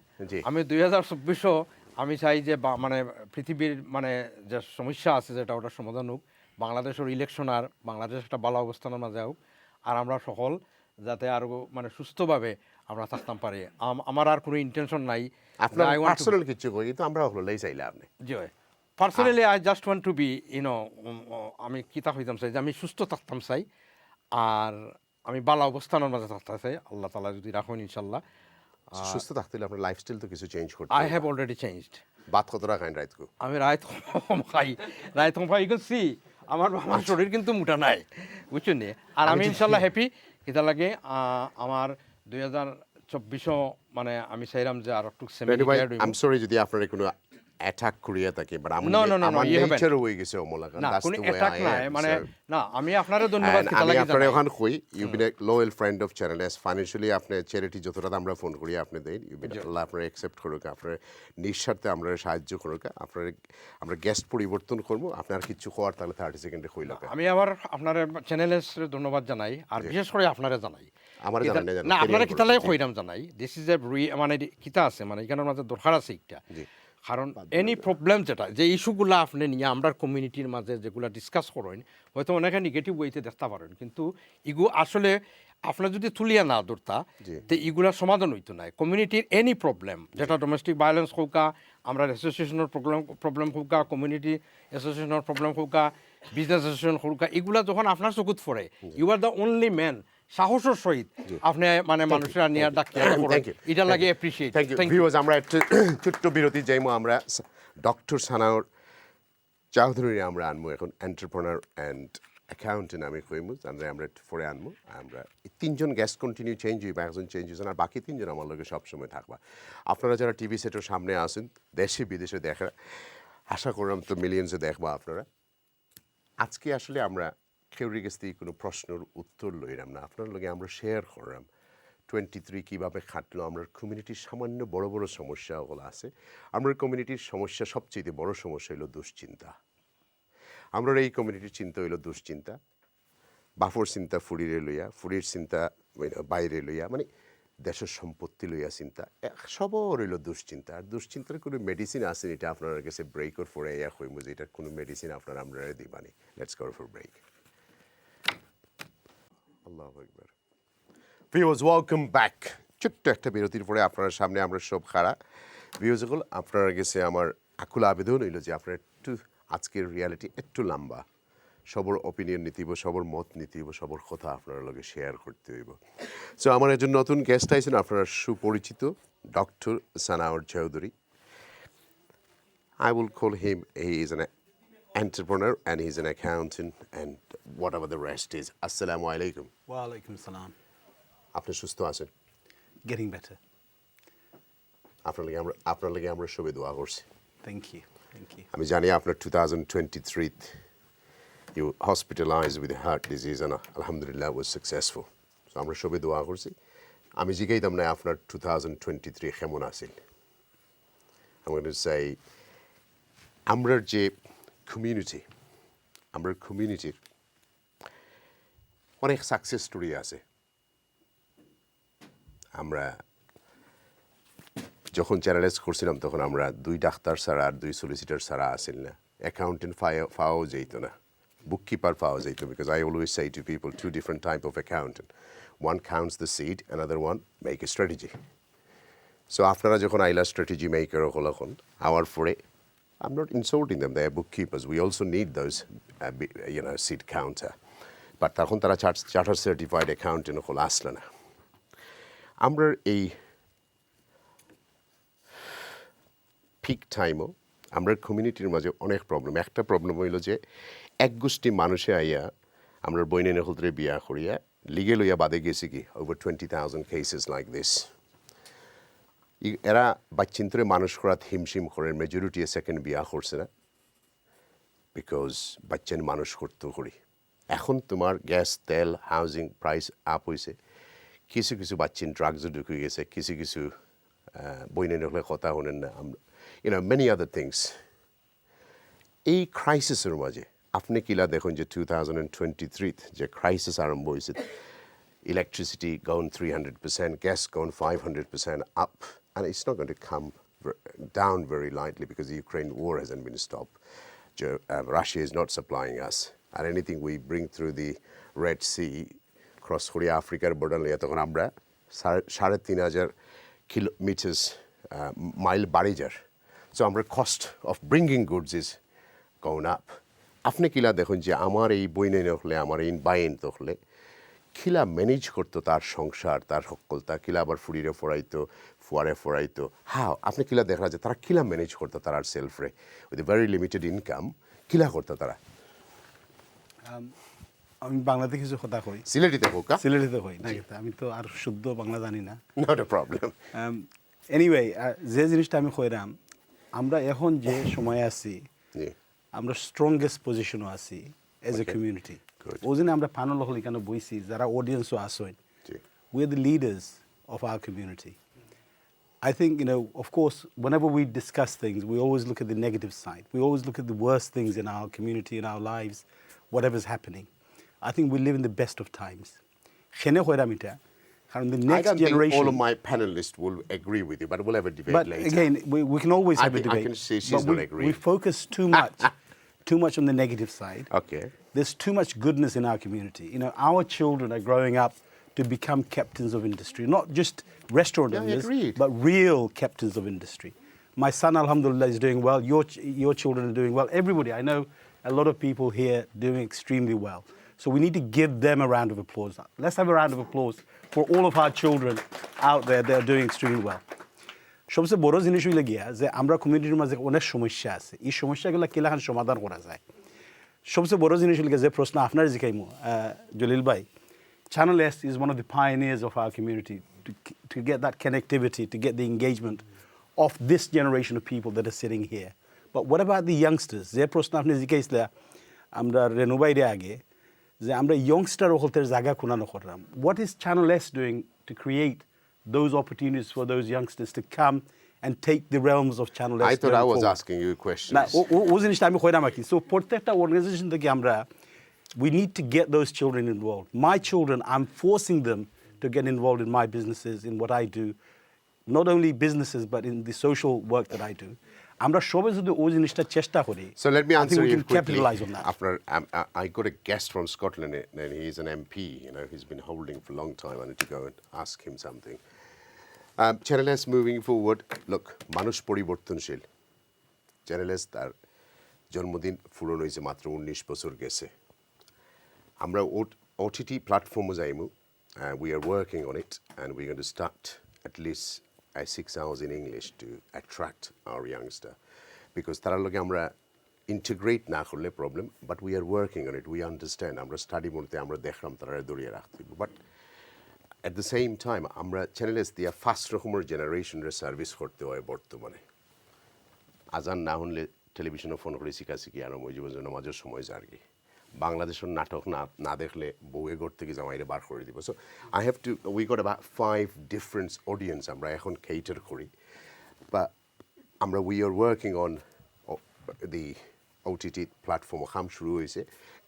আমি 2024 আমি চাই যে মানে পৃথিবীর মানে যে সমস্যা আছে যেটা ওটার সমাধান হোক, বাংলাদেশের ইলেকশন আর বাংলাদেশ একটা ভালো অবস্থানের মাঝে হোক, আর আমরা সকল যাতে আরো মানে সুস্থভাবে আমরা থাকতাম পারি। আমার আর কোনো ইন্টেনশন নাই আপনার পার্সোনাল কিছু কই, তো আমরা হলোই চাইলে আপনি জি personally I just want to be আমি কিতা হইতাম চাই যে আমি সুস্থ থাকতাম চাই, আর আমি ভালো অবস্থানের মাঝে থাকতে চাই। আল্লাহ তাআলা যদি রাখেন ইনশাআল্লাহ। সুস্থ থাকতে হলে আপনার লাইফস্টাইল তো কিছু চেঞ্জ করতে। I have already changed. ভাত কতটা খান রাত কো? আমি রাত কম খাই, ইউ ক্যান সি আমার শরীর কিন্তু মোটা নাই, বুঝছেন? আর আমি ইনশাআল্লাহ হ্যাপি। কিতা লাগে আমার 2024 মানে আমি চাইলাম যে আর একটু সেমিনার। আই এম সরি যদি আপনার কোনো অ্যাটাক করিয়া থাকে, বাট আমার নেচার হয়ে গেছে ওমলাকা, that's the way I am. মানে না, আমি আপনারে ধন্যবাদ কিতা লাগে জানি। আপনারা এখন কই you been a loyal friend of channel, as financially আপনি চ্যারিটি যতটা আমরা ফোন করি আপনি দেন, ইউ বিন আল্লাহ আপনারা অ্যাকসেপ্ট করুক, আপনার নিঃস্বার্থে আমরা সাহায্য করুক, আপনার আমরা গেস্ট পরিবর্তন করব, আপনার কিছু হওয়ার তাহলে 30 সেকেন্ডে কইলা। আমি আবার আপনার চ্যানেলের ধন্যবাদ জানাই, আর বিশেষ করে আপনারে জানাই। আমার জানাই না, আপনারা কিতা লাগে কইরাম জানাই, দিস ইজ এ মানে কিতা আছে মানে এখানের মাঝে দরকার আছে একটা, কারণ এনি প্রবলেম যেটা যে ইস্যুগুলো আপনি নিয়ে আমরা কমিউনিটির মাঝে যেগুলো ডিসকাস করেন, হয়তো অনেকে নেগেটিভ ওয়েতে দেখতে পারেন, কিন্তু ইগু আসলে আপনার যদি তুলিয়া না ধরতা তো এগুলার সমাধান হইতো না। কমিউনিটির এনি প্রবলেম, যেটা ডোমেস্টিক ভায়োলেন্স হোক, আমরা অ্যাসোসিয়েশনের প্রবলেম হোক গা, কমিউনিটি অ্যাসোসিয়েশনের প্রবলেম হোক গা, বিজনেস অ্যাসোসিয়েশন হোক গা, এগুলা যখন আপনার চকুত পড়ে, you are the only man সাহসের সহিত আপনি মানে মানুষরা নিয়ে ডাকিয়া পড়েন, এটা লাগে অ্যাপ্রিসিয়েট। থ্যাংক ইউ ভিউয়ার্স, আমরা একটা ছোট্ট বিরতি যাইমু। আমরা ডক্টর সানাউর চৌধুরী আমরা আনবো এখন, এন্টারপ্রেনার অ্যান্ড অ্যাকাউন্টেন্ট আমি কইমু, আমরা একটু পরে আনবো। আমরা এই তিনজন গেস্ট কন্টিনিউ চেঞ্জ হইবা, একজন চেঞ্জ হয়েছেন আর বাকি তিনজন আমার লগে সবসময় থাকবা। আপনারা যারা টিভি সেটের সামনে আসেন, দেশে বিদেশে দেখা, আশা করলাম তো মিলিয়ন্সে দেখবা আপনারা। আজকে আসলে আমরা কেউরি কাছ থেকে কোনো প্রশ্নের উত্তর লইলাম না, আপনার লগে আমরা শেয়ার করলাম 23 কীভাবে খাটলো। আমরা কমিউনিটির সামান্য বড় বড় সমস্যাগুলো আছে। আমরা কমিউনিটির সমস্যা, সবচেয়ে বড় সমস্যা হলো দুশ্চিন্তা। আমরা এই কমিউনিটির চিন্তা হইল দুশ্চিন্তা, বাফর চিন্তা ফুরিরে লইয়া, ফুরির চিন্তা বাইরে লইয়া, মানে দেশের সম্পত্তি লইয়া চিন্তা, সবর হইল দুশ্চিন্তা। আর দুশ্চিন্তার কোনো মেডিসিন আসেনি, এটা আপনার কাছে ব্রেকর ফরে ইয়া হইম যে এটার কোনো মেডিসিন আপনারা আমরা দিবানি। Let's go for break. আল্লাহু আকবার। Viewers, welcome back. ছোট্ট একটা বিরতির পরে আপনার সামনে আমরা সব খাড়া। ভিউয়ার্সগুলো, আপনার কাছে আমার আকুল আবেদন হইল যে আপনারা একটু আজকের রিয়ালিটি একটু লম্বা, সবর অপিনিয়ন নিতে হইব, সবর মত নিতে হইব, সবর কথা আপনার লগে শেয়ার করতে হইব। সো আমার একজন নতুন গেস্ট আইছেন, আপনারা সুপরিচিত, doctor Sanaur Chowdhury. I will call him, he is an entrepreneur and he's an accountant and whatever the rest is. Assalamu alaikum. Wa alaikum salam. আপনি সুস্থ আছেন? Getting better. আপনার লাগে আমরা সবাই দোয়া করছি। Thank you. Thank you. আমি জানি আপনার 2023 you hospitalized with a heart disease and alhamdulillah was successful. So আমরা সবাই দোয়া করছি। আমি জিজ্ঞাইতাম না আপনার 2023 কেমন আছেন। I'm going to say আমরা যে কমিউনিটি, আমরা কমিউনিটির অনেক সাকসেস স্টোরি আছে। আমরা যখন চ্যানেলাইজ করছিলাম তখন আমরা 2 ডাক্তার ছাড়া আর 2 সলিসিটার ছাড়া আসিল না, অ্যাকাউন্টেন্ট পাওয়াও যেত না, বুককিপার পাওয়া যেত, because I always say to people 2 different type of accountant. One counts the seed, another one make a strategy. So আপনারা যখন আইলা স্ট্র্যাটেজি মেকার হল এখন আওয়ার পরে, I'm not insulting them, they are bookkeepers, we also need those seed counter, but তখন তারা charter certified accountant হল আসলে না। আমরা এই পিক টাইমও আমরা কমিউনিটির মাঝে অনেক প্রবলেম। একটা প্রবলেম হইল যে এক গোষ্ঠী মানুষে আইয়া আমরা বইনে হলরে বিয়া করিয়া লিগে লইয়া বাদে গেছি কি ওভার 20,000 কেসেস লাইক দিস। এরা বাচ্চিন্তরে মানুষ করাত হিমশিম করেন, মেজরিটি সেকেন্ড বিয়া করছে না, বিকজ বাচ্চান মানুষ করতে করি। এখন তোমার গ্যাস, তেল, হাউজিং প্রাইস আপ হয়েছে, কিছু কিছু বাচ্চিন ড্রাগসও ঢুকে গেছে, কিছু কিছু বইনে হলে কথা শোনেন না, many other things. এই ক্রাইসিসের মাঝে আপনি কিলা দেখুন যে 2023 যে ক্রাইসিস আরম্ভ হয়েছে, electricity gone 300%, gas gone 500% up, and it's not going to come down very lightly because the Ukraine war hasn't been stopped. Russia is not supplying us, and anything we bring through the Red Sea, cross Korea, Africa border লিয়া তখন আমরা 3,500 kilometers mile বাড়ি যার। So our cost of bringing goods is going up. আপনি কিলা দেখুন যে আমার এই বইনে হলে, আমার এই বাইন হলে কিলা ম্যানেজ করতো তার সংসার, তার সকলতা কিলা আবার ফুরিরে ফরাইতো, ফুয়ারে ফরাইতো, হ্যাঁ আপনি কিলা দেখা যায় তারা কিলা ম্যানেজ করতো তার সেলফরে with a very limited income, কিলা করতো তারা। আমি বাংলাতে কিছু কথা কই, সিলেটিতে হোক, সিলেটিতে কই না, আমি তো আর শুদ্ধ বাংলা জানি না। Not a problem. এনিওয়ে, যে জিনিসটা আমি কইরাম, আমরা এখন যে সময় আছি, আমরা স্ট্রংগেস্ট পজিশনও আছি এজ এ কমিউনিটি। ওই জন্য আমরা পানল হল কেন বইছি, যারা অডিয়েন্সও আসেন, we are the leaders of our community. I think, of course, whenever we discuss things, we always look at the negative side. We always look at the worst things in our community, in our lives, whatever's happening. I think we live in the best of times. The next I don't generation, think all of my panelists will agree with you, but we'll have a debate but later. Again, we can always have a debate. I can see she's not agreeing. We focus too much on the negative side. Okay. There's too much goodness in our community. Our children are growing up to become captains of industry, not just restaurant owners, but real captains of industry. My son, alhamdulillah, is doing well. Your children are doing well. Everybody, I know a lot of people here doing extremely well. So we need to give them a round of applause. Let's have a round of applause for all of our children out there that are doing extremely well. সবচেয়ে বড় জিনিস হইলে গিয়া যে আমরা কমিউনিটির মাঝে অনেক সমস্যা আছে, এই সমস্যাগুলো কিলাখান সমাধান করা যায়। সবচেয়ে বড় জিনিস হইলে যে প্রশ্ন আপনার জিকাইমু জলিল ভাই, Channel S is one of the pioneers of our community to get that connectivity, to get the engagement of this generation of people that are sitting here. But what about the youngsters? যে প্রশ্ন আপনি জিকাইছিলা আমরা রেনুবাইরে আগে যে আমরা youngster হলতের জায়গা খুনানো করলাম. What is Channel S doing to create those opportunities for those youngsters to come and take the realms of Channel S? I thought I was forward? asking you questions. না ও জিনিসটা আমি কইরাম আর কি। So প্রত্যেকটা organisation থেকে আমরা we need to get those children involved. My children, I'm forcing them to get involved in my businesses, in what I do, not only businesses but in the social work that I do. আমরা সবাই যদি ওই জিনিসটা চেষ্টা করি, So let me I think answer we you can quickly. capitalize on that. After I got a guest from Scotland, and he's an MP. You know, he's been holding for a long time. I need to go and ask him something. Channel S moving forward. Look, মানুষ পরিবর্তনশীল. Channel S তার জন্মদিন পূরণ হয়েছে মাত্র 19 বছর গেছে। আমরা OTT প্ল্যাটফর্মে যাইমু. We are working on it, and we're going to start at least 6 hours in English to attract our youngster, because তার লগে আমরা ইন্টিগ্রেট না করলে problem, but we are working on it, we understand. আমরা study মধ্যে আমরা দেখলাম তারা দৌড়িয়ে রাখতে, but at the same time আমরা চ্যানেল এস দিয়া ফার্স্ট রকমের জেনারেশনের সার্ভিস করতে হয় বর্তমানে। আজান না হলে টেলিভিশনে ফোন করে শিখাশিখি আর ওই জীবন নামাজের সময় যারগি বাংলাদেশের নাটক না দেখলে বউয়ে ঘর থেকে জামাইরে বার করে দিব। So I have to we got about 5 different audience আমরা এখন কেটার করি, বা আমরা we are working on the OTT platform কাম শুরু হয়েছে।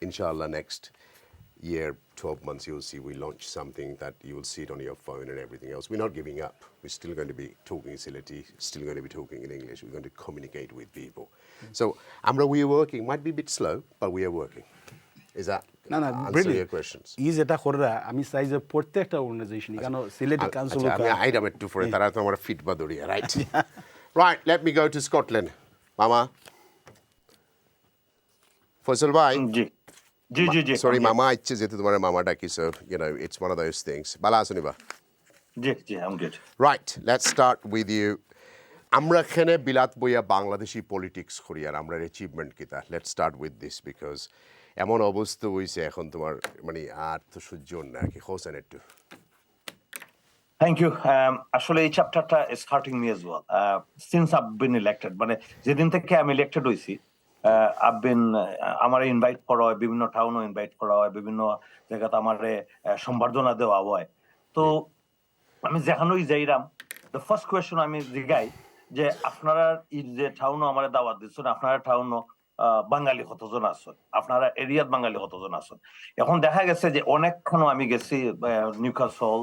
ইনশাআল্লাহ next year, 12 months, you'll see we launch something that you'll see it on your phone and everything else. We're not giving up. We're still going to be talking Sylheti, still going to be talking in English. We're going to communicate with people. So, we are working. Might be a bit slow, but we are working. Is that answer your questions? Is এটা করা আমি চাই যে প্রত্যেকটা organisation এখানে Sylheti council আমি আইডা মেট্টু ফরে তারা তো আমার ফিট বাদরিয়া, right? Right, let me go to Scotland. Mama. Faisal bhai. জি Sorry, Mama, ইচ্ছে যেতে তোমার মামা ডাকি, so you know it's one of those things. Bala asuniba. G I'm good. Right, let's start with you. আমরা এখানে বিলাত বইয়া বাংলাদেশি পলিটিক্স করি আর আমরা অ্যাচিভমেন্ট কিতা। Let's start with this because এমন অবস্থা হইছে এখন তোমার মানে আর তো সহ্য না কি হোসেন একটু। Thank you. আসলে এই চ্যাপ্টারটা is hurting me as well. Since I've been elected, মানে যেদিন থেকে আমি ইলেক্টেড হইছি, I've been আমার ইনভাইট করা হয়, বিভিন্ন টাউনও ইনভাইট করা হয়, বিভিন্ন জায়গাতে আমারে সম্বর্ধনা দেওয়া হয়। তো আমি যেখানেই যাইরাম, the first question আমি জিগাই যে আপনারা এই যে টাউনও আমারে দাওয়াত দিচ্ছেন, আপনারা টাউনও বাঙালি কতজন আছেন, আপনারা এরিয়াত বাঙালি কতজন আছেন। এখন দেখা গেছে যে অনেকক্ষণ আমি গেছি নিউক্যাসল,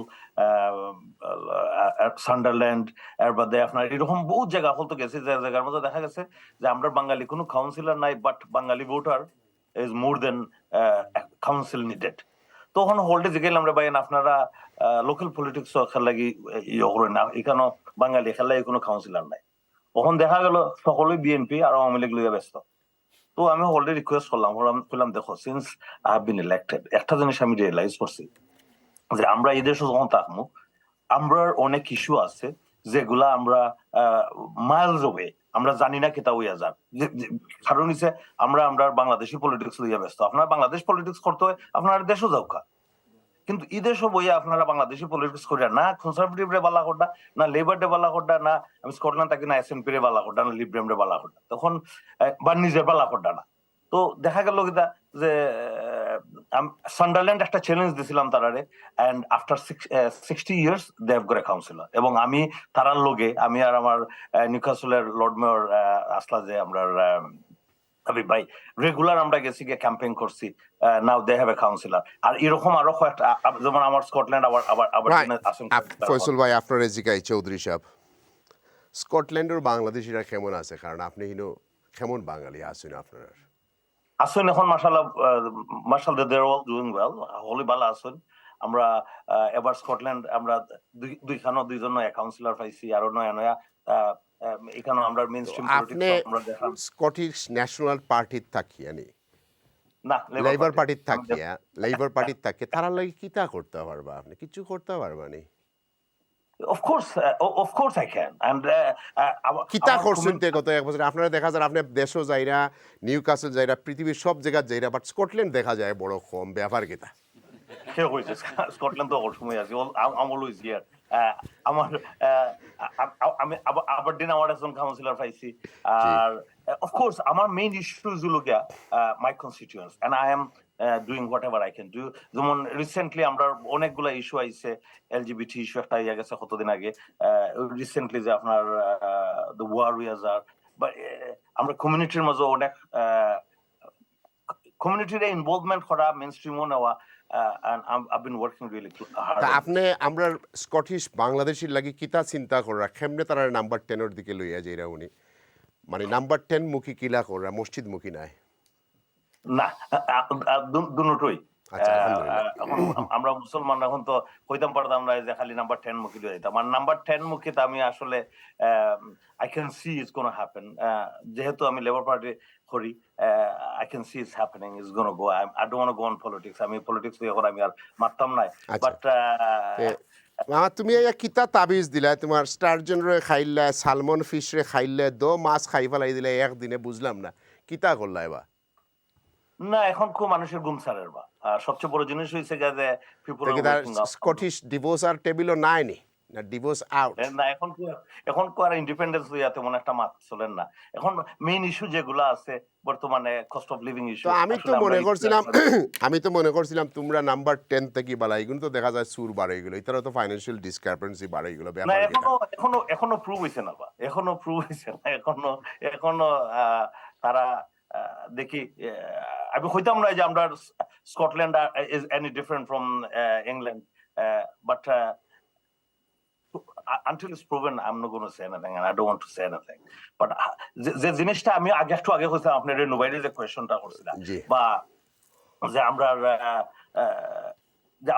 সান্ডারল্যান্ড, এর বাদে আপনার এরকম বহুত জায়গা হলতো গেছি, যে জায়গার মধ্যে দেখা গেছে যে আমরা বাঙালি কোনো কাউন্সিলর নাই, but Bengali voter is more than council needed. তখন হোল্ডে জিগাইলাম রে ভাই আপনারা লোকাল পলিটিক্স খেল লাগি ইয়ে করেন না, এখানে বাঙালি খেল লাগি কোনো কাউন্সিলর নাই। তখন দেখা গেল সকলেই বিএনপি আর আওয়ামী লীগ লইয়া ব্যস্ত। তো আমি অলরেডি রিকোয়েস্ট করলাম দেখো, since I have been elected, একটা জিনিস আমি রিয়েলাইজ করছি যে আমরা এই দেশে যখন থাকবো, আমরা অনেক ইস্যু আছে যেগুলা আমরা মাইলস অ্যাওয়ে, আমরা জানি না কেটা হইয়া যাক। কারণ হচ্ছে আমরা বাংলাদেশি পলিটিক্স লইয়া ব্যস্ত। আপনারা বাংলাদেশ পলিটিক্স করতে হয়, আপনারা দেশও যাওকা, কিন্তু এই দেশও বইয়া আপনারা বাংলাদেশি পলিটিক্স করিয়া না কনসারভেটিভ রে বালা করডা, না লেবার রে বালা করডা, না আমি স্কটল্যান্ড থাকি না এসএনপি রে বালা করডা, না লিব্রেম রে বালা করডা, তখন বা নিজের বালা করডা না। তো দেখা গেল কিটা যে সান্ডারল্যান্ড একটা চ্যালেঞ্জ দিছিলাম তারারে, and after 60 years they have got a councillor, এবং আমি তারার লগে আমি আর আমার নিউক্যাসলের লর্ড মেয়র আসলা যে আমরা হাবিব ভাই রেগুলার আমরা গেছি গিয়ে ক্যাম্পেইন করছি, নাও দে হ্যাভ এ কাউন্সিলর। আর এরকম আরো কয়েকটা, যেমন আমার স্কটল্যান্ড আবার ফয়সল ভাই আপনার এজিকাই চৌধুরী সাহেব, স্কটল্যান্ডের বাংলাদেশিরা কেমন আছে? কারণ আপনি কেমন বাঙালি আছেন আপনারা? আসুন এখন মাশাআল্লাহ দে আর অল ডুইং ওয়েল, হলি ভালো আসুন। আমরা এবার স্কটল্যান্ড আমরা দুইজন কাউন্সিলর পাইছি, আরো নয়া এখানে আমরা মেইন স্ট্রিম আপনি পলিটিক্স আমরা দেখাম স্কটিশ ন্যাশনাল পার্টির থাকিয়া নি না লেবার পার্টির থাকিয়া লেবার পার্টির থাকিয়া তারা লাগি কিতা করতে পারবা আপনি কিছু করতে পারবা নি of course I can and কিতা করছেন তে গত এক বছর আপনারা দেখা যায় আপনি দেশও যাইরা নিউ কাসল যাইরা পৃথিবীর সব জায়গা যাইরা বাট স্কটল্যান্ড দেখা যায় বড় কম ব্যাপার কিতা কে কইছে স্কটল্যান্ড তো সময় আছে I'm always here আমার আমি আবারদিন আমার একজন কাউন্সিলর পাইছি আর of course আমার মেইন ইস্যুজ হলো গিয়া my constituents and I am doing whatever I can do যেমন রিসেন্টলি আমরা অনেকগুলা ইস্যু আইছে LGBT ইস্যু একটা ইয়া গেছে কতদিন আগে রিসেন্টলি যে আপনার the warriors are but আমরা কমিউনিটির মাঝে অনেক কমিউনিটির ইনভলভমেন্ট করা মেইনস্ট্রিমও নেওয়া and I've been working really hard আপনি আমরা স্কটিশ বাংলাদেশীর লাগি কিতা চিন্তা করা কেমনে তারা নাম্বার 10 এর দিকে লইয়া যাইরা উনি মানে নাম্বার 10 মুখী কিলা করা মসজিদ মুখী নাই না দুটোই আমরা মুসলমান এখন তো কইতাম পারতাম না যে খালি নাম্বার 10 মুখী লইয়া যাইতাম আর নাম্বার 10 মুখী তো আমি আসলে I can see it's going to happen যেহেতু আমি লেবার পার্টি করি I can see it's happening it's going to go I don't want to go on politics আমি পলিটিক্স এখন আমি আর মারতাম না বাট তুমি কিতা তাবিজ দিলা তোমার স্টারজন রে খাইলা সালমন ফিশ রে খাইলে দো মাছ খাই ফেলাই দিলে একদিনে বুঝলাম না কিতা করলা এবার না এখন খুব মানুষের ঘুম ছাড়ের বা সবচেয়ে বড় জিনিস হইছে যে পিপল স্কটিশ ডিভোর্স আর টেবিলও নাই নি না ডিভোর্স আউট না এখন কো আর ইন্ডিপেন্ডেন্স হইয়াতে মনে একটা মাত চলেন না এখন মেইন ইস্যু যেগুলো আছে বর্তমানে কস্ট অফ লিভিং ইস্যু আমি তো মনে করছিলাম তোমরা নাম্বার 10 থেকে বালা এগুলো তো দেখা যায় সুর বাড়ে গেল এটারও তো ফাইনান্সিয়াল ডিসক্রিপেন্সি বাড়ে গেল ব্যাপার এখনো প্রুভ হইছে না বা এখনো প্রুভ হইছে না এখনো তারা দেখি আমি কইতাম না যে আমরা Scotland is any different from England but until it's proven I'm not going to say anything and I don't want to say anything but যে জিনিসটা আমি আগে কইছিলাম আপনার নোবাইডে যে কোয়েশ্চনটা করছিলাম বা যে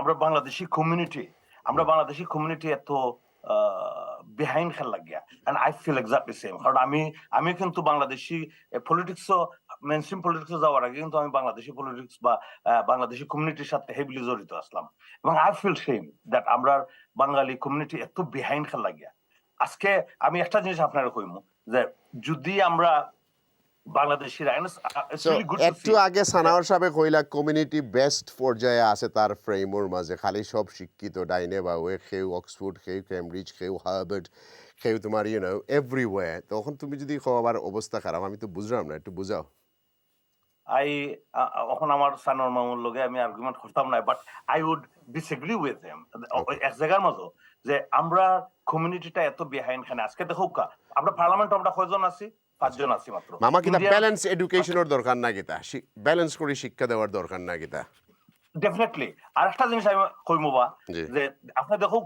আমরা বাংলাদেশি কমিউনিটি এত behind খেল লাগিয়া and I feel exactly same কারণ আমি কিন্তু বাংলাদেশি পলিটিক্সও মেইনস্ট্রিম পলিটিক্সে যাওয়ার আগে কিন্তু আমি বাংলাদেশি পলিটিক্স বা বাংলাদেশি কমিউনিটির সাথে হেভিলি জড়িত আসলাম এবং I feel shame that আমরা বাঙালি কমিউনিটি এত বিহাইন্ড খেল লাগিয়া আজকে আমি একটা জিনিস আপনারা কইমু যে যদি আমরা বাংলাদেশিরা একটু আগে সানাওয়ার সাহেব কইলা কমিউনিটি বেস্ট পর্যায়ে আছে তার ফ্রেমর মাঝে খালি সব শিক্ষিত ডাইনে বা ওয়ে কেউ অক্সফোর্ড কেউ কেমব্রিজ কেউ হার্ভার্ড কেউ তোমার এভরিওয়্যার তখন তুমি যদি আবার অবস্থা খারাপ আমি তো বুঝলাম না একটু বুঝাও এখন আমার সানোর মামুর লগে আমি আর্গুমেন্ট করতাম না but I would disagree with him এক জায়গার মতো যে আমরা কমিউনিটিটা এত বিহাইন্ড খানে আজকে দেখো আমরা পার্লামেন্ট আমরা কয়জন আছি 5 জন আছি মাত্র মামা কিতা ব্যালেন্স এডুকেশনের দরকার না কিতা ব্যালেন্স করে শিক্ষা দেওয়ার দরকার না কিতা ডেফিনেটলি আরেকটা জিনিস আমি কইমু বা যে আপনি দেখো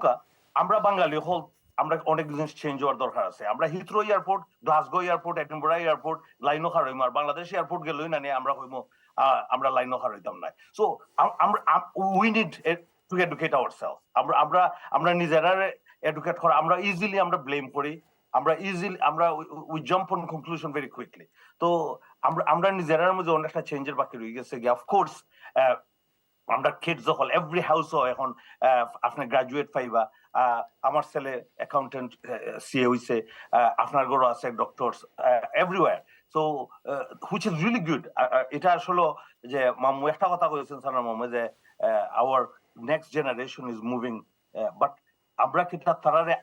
আমরা বাঙালি হল আমরা অনেক জিনিস চেঞ্জ হওয়ার দরকার আছে আমরা Heathrow airport Glasgow airport Edinburgh airport লাইনো খারইম আর বাংলাদেশ এয়ারপোর্ট গেলই না নিয়ে আমরা কইমু আমরা লাইনো খারইতাম না সো আমরা we need to educate ourself আমরা নিজেরা এডুকেট করা আমরা ইজিলি আমরা ব্লেম করি আমরা we jump on conclusion very quickly তো আমরা নিজেরার মধ্যে অনেকটা চেঞ্জের বাকি রয়ে গেছে অফকোর্স আমরা কিডস হল এভরি হাউস এখন আপনি গ্রাজুয়েট পাইবা আমার ছেলে অ্যাকাউন্টেন্ট সিএ হইছে আপনার ঘরও আছে doctors everywhere so which is really good এটা আসলে যে মামু একটা কথা কইছেন সানা মামু যে hour next generation is moving but আমরা কিটা তারারে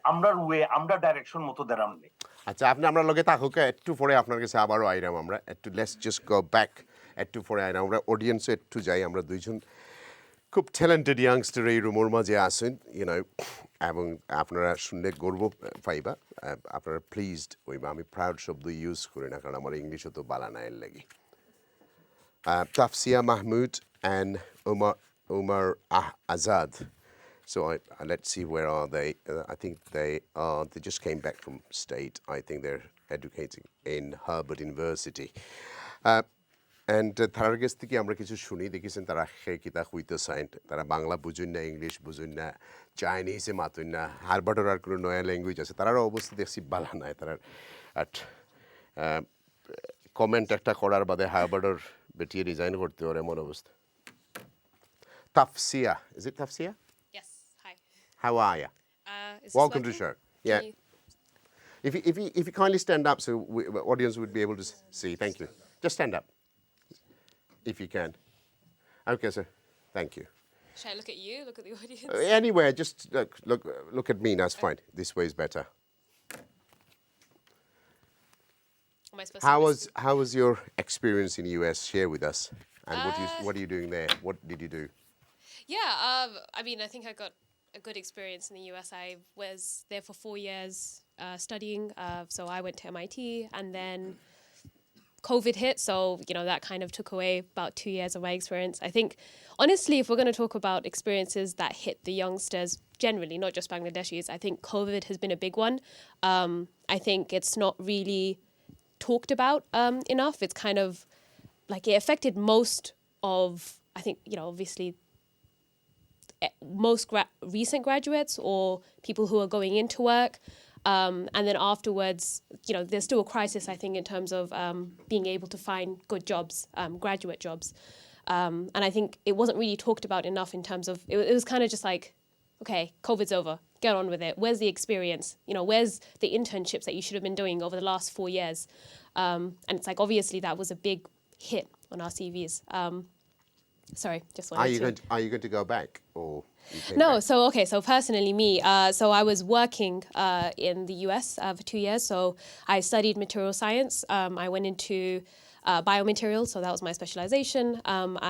আমরা ডাইরেকশন মতো দেরাম নেই আচ্ছা আপনি আমরা লগে থাকুক একটু পরে আপনার কাছে আবারও আইরাম আমরা একটু লেটস জাস্ট গো ব্যাক একটু পরে আইরাম আমরা অডিয়েন্সে একটু যাই আমরা দুইজন খুব ট্যালেন্টেড ইয়াংস্টার এই রুমের মাঝে আসেন এবং আপনারা শুনলে গর্ব পাইবা আপনারা প্লিজড হইবা আমি প্রাউড শব্দ ইউজ করি না কারণ আমার ইংলিশও তো বালা না এর লাগি Tafsia Mahmud and Umar Azad. So let's see, where are they? I think they just came back from state. I think they're educating in Harvard University. And তার কাছ থেকে আমরা কিছু শুনি দেখেছেন তারা কিতা হইতে চাইন তারা বাংলা বুঝুন না ইংলিশ বুঝুন না চাইনিজে মাতুন না হারবার্ডের আর কোনো নয়া ল্যাঙ্গুয়েজ আছে তারার অবস্থা দেখছি বালা নাই তারা আট কমেন্ট একটা করার বাদে হারবার্ডের বেটিয়ে রিজাইন করতে ওর এমন অবস্থা Tafsia. Is it Tafsia? Yes. Hi. How are you? Is Welcome to this the show. working? Yeah. Can you- If you kindly stand up so the audience would be able to see. Thank you. Just stand up. If you can. Okay, sir. Thank you. Should I look at you? Look at the audience? Anywhere, just look at me. That's fine. This way is better. Am I supposed to How was your experience in the US? Share with us. And what are you doing there? What did you do? Yeah, I mean, I think I got a good experience in the US. I was there for 4 years studying. So I went to MIT, and then COVID hit. So, that kind of took away about 2 years of my experience. I think, honestly, if we're going to talk about experiences that hit the youngsters generally, not just Bangladeshis, I think COVID has been a big one. I think it's not really talked about enough. It's kind of like it affected most of, I think, obviously most recent graduates or people who are going into work. And then afterwards, there's still a crisis, I think, in terms of being able to find good jobs, graduate jobs. And I think it wasn't really talked about enough in terms of, it was kind of just like, okay, COVID's over, get on with it. Where's the experience? Where's the internships that you should have been doing over the last 4 years? And it's like, obviously, that was a big hit on our CVs. Sorry, just wanted Are you going to go back or? No, so personally me, so I was working in the US for 2 years. So I studied material science. I went into biomaterials, so that was my specialization.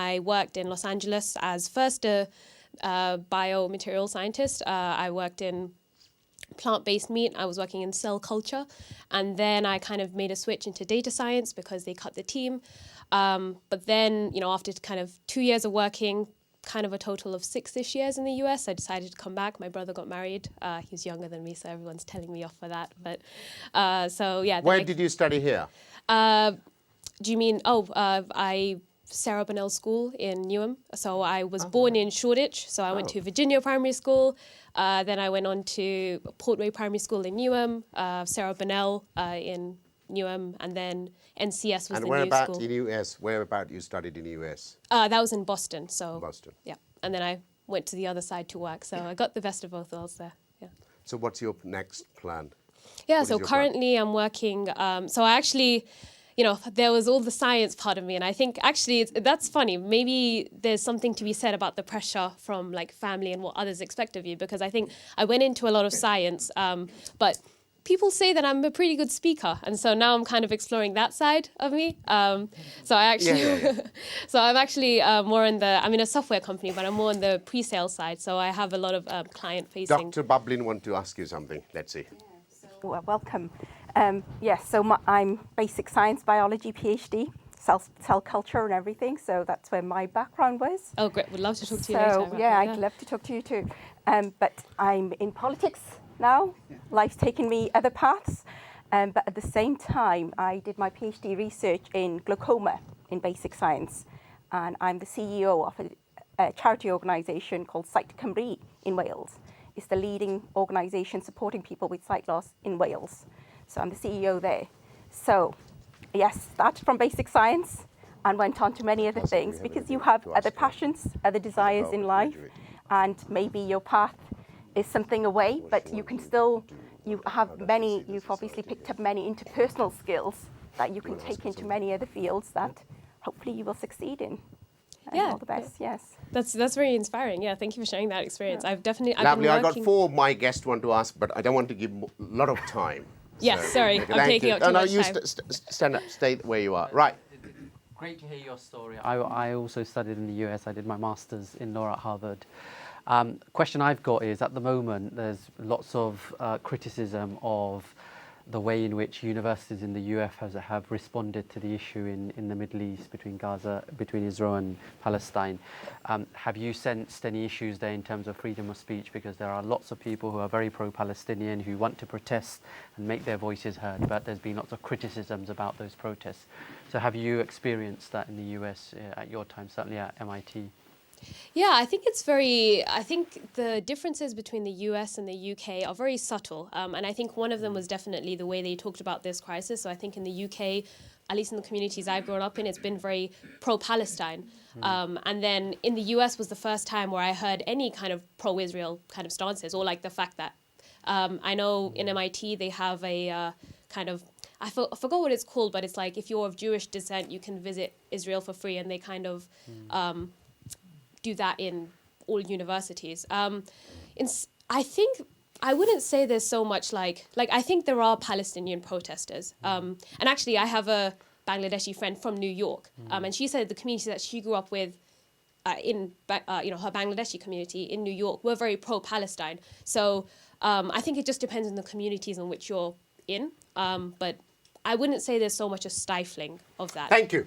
I worked in Los Angeles as first a biomaterial scientist. I worked in plant-based meat. I was working in cell culture. And then I kind of made a switch into data science because they cut the team. But then, after kind of 2 years of working, kind of a total of 6-ish years in the US, I decided to come back. My brother got married. He's younger than me, so everyone's telling me off for that. But so yeah. Where did you study here? Do you mean? I Sarah Bonnell School in Newham. So I was born in Shoreditch. So I went to Virginia Primary School. Then I went on to Portway Primary School in Newham. Sarah Bonnell in Newham, and then NCS was the new school. In US? Where about you studied in the US? That was in Boston. So Boston. Yeah, and then I went to the other side to work. So I got the best of both worlds there. Yeah. So what's your next plan? Yeah. So currently I'm working. So I actually, there was all the science part of me, and I think actually that's funny. Maybe there's something to be said about the pressure from like family and what others expect of you, because I think I went into a lot of science, but people say that I'm a pretty good speaker, and so now I'm kind of exploring that side of me. So I actually, so I'm actually more in I'm in a software company, but I'm more on the pre-sale side. So I have a lot of client-facing. Dr. Bublin want to ask you something. Let's see. Welcome. Yes, so I'm basic science biology PhD, cell culture and everything. So that's where my background was. Oh, great! Would love to talk to you later. So yeah, I'd love to talk to you too. But I'm in politics now. Life's taken me other paths. But at the same time, I did my PhD research in glaucoma in basic science. And I'm the CEO of a charity organisation called Sight Cymru in Wales. It's the leading organisation supporting people with sight loss in Wales. So I'm the CEO there. So yes, started from basic science and went on to many other things, because you have other passions, other desires in life, and maybe your path is something away, but you can still, you've obviously picked up many interpersonal skills that you can take into many other fields that hopefully you will succeed in. Yeah. All the best, yes. That's very inspiring. Yeah, thank you for sharing that experience. Yeah. I've definitely, Lovely. I got 4 of my guests want to ask, but I don't want to give a lot of time. Yes, sorry, I'm taking up too much you time. Stand up, stay where you are. Right. Great to hear your story. I also studied in the US. I did my master's in law at Harvard. Question I've got is, at the moment, there's lots of criticism of the way in which universities in the US have responded to the issue in the Middle East between Gaza, between Israel and Palestine. Have you sensed any issues there in terms of freedom of speech? Because there are lots of people who are very pro-Palestinian who want to protest and make their voices heard, but there's been lots of criticisms about those protests. So have you experienced that in the US at your time, certainly at MIT? Yeah, I think the differences between the US and the UK are very subtle. And I think one of them was definitely the way they talked about this crisis. So I think in the UK, at least in the communities I've grown up in, it's been very pro-Palestine. And then in the US was the first time where I heard any kind of pro-Israel kind of stances, or like the fact that I know in MIT they have a kind of, I forgot what it's called, but it's like if you're of Jewish descent, you can visit Israel for free, and they kind of do that in all universities. I think I wouldn't say there's so much like I think there are Palestinian protesters. And actually I have a Bangladeshi friend from New York, and she said the community that she grew up with her Bangladeshi community in New York were very pro-Palestine. So I think it just depends on the communities in which you're in. But I wouldn't say there's so much a stifling of that. Thank you.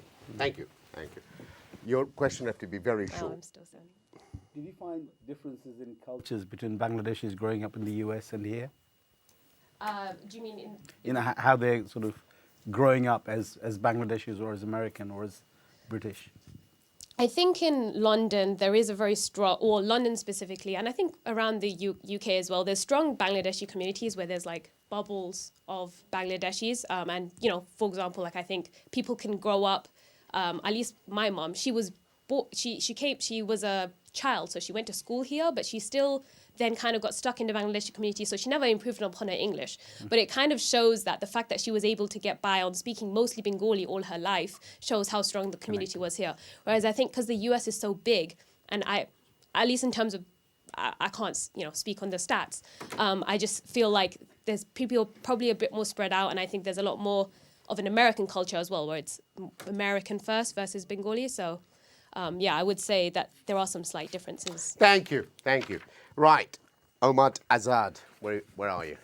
Your question have to be very short. I'm still standing. Did you find differences in cultures between Bangladeshis growing up in the US and here? Do you mean in... You know, how they're sort of growing up as Bangladeshis or as American or as British? I think in London there is a very strong, or London specifically, and I think around the UK as well, there's strong Bangladeshi communities where there's like bubbles of Bangladeshis. And, you know, for example, like I think people can grow up, at least my mom, she was a child, so she went to school here, but she still then kind of got stuck in the Bangladeshi community, so she never improved upon her English. But it kind of shows that the fact that she was able to get by on speaking mostly Bengali all her life shows how strong the community was here. Whereas I think because the US is so big, and at least in terms of, I can't speak on the stats, I just feel like there's people probably a bit more spread out, and I think there's a lot more of an American culture as well, where it's American first versus Bengali. So I would say that there are some slight differences. Thank you. Right, Omad Azad, where are you?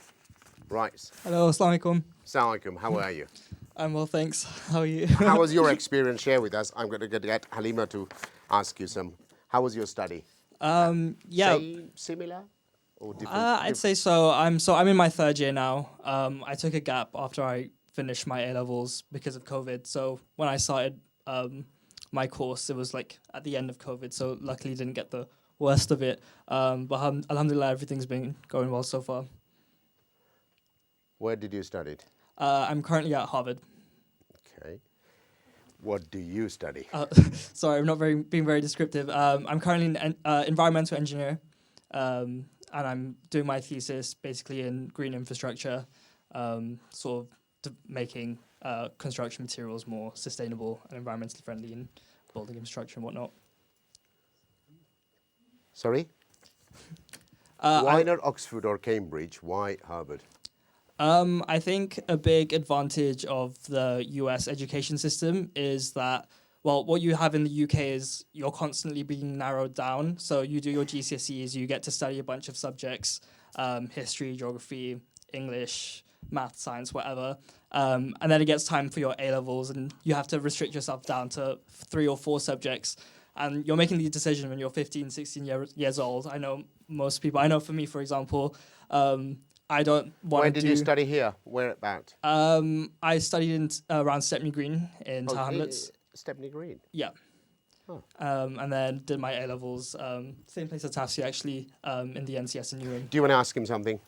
Right. Hello, assalamu alaikum. Assalamu alaikum, how are you? I'm well, thanks. How are you? How was your experience? Share with us. I'm going to get Halima to ask you some. How was your study? Same, similar, or different? I'd say so. I'm in my third year now. I took a gap after I finished my A-levels because of COVID. So when I started my course, it was like at the end of COVID. So luckily didn't get the worst of it. But alhamdulillah, everything's been going well so far. Where did you study? I'm currently at Harvard. Okay. What do you study? Sorry, I'm not being very descriptive. I'm currently an environmental engineer, and I'm doing my thesis basically in green infrastructure, sort of making construction materials more sustainable and environmentally friendly in building infrastructure and whatnot. Sorry? Why not Oxford or Cambridge? Why Harvard? I think a big advantage of the US education system is that, well, what you have in the UK is you're constantly being narrowed down. So you do your GCSEs, you get to study a bunch of subjects, history, geography, English, math, science, whatever. And then it gets time for your A-levels and you have to restrict yourself down to 3 or 4 subjects. And you're making the decision when you're 15, 16 years old. I know most people, I know for me, for example, I don't want to do... Where did you study here? Where about? I studied in around Stepney Green in Tower Hamlets. Stepney Green? Yeah. And then did my A-levels, same place as Tafsi actually, in the NCS in Newham. Do you want to ask him something?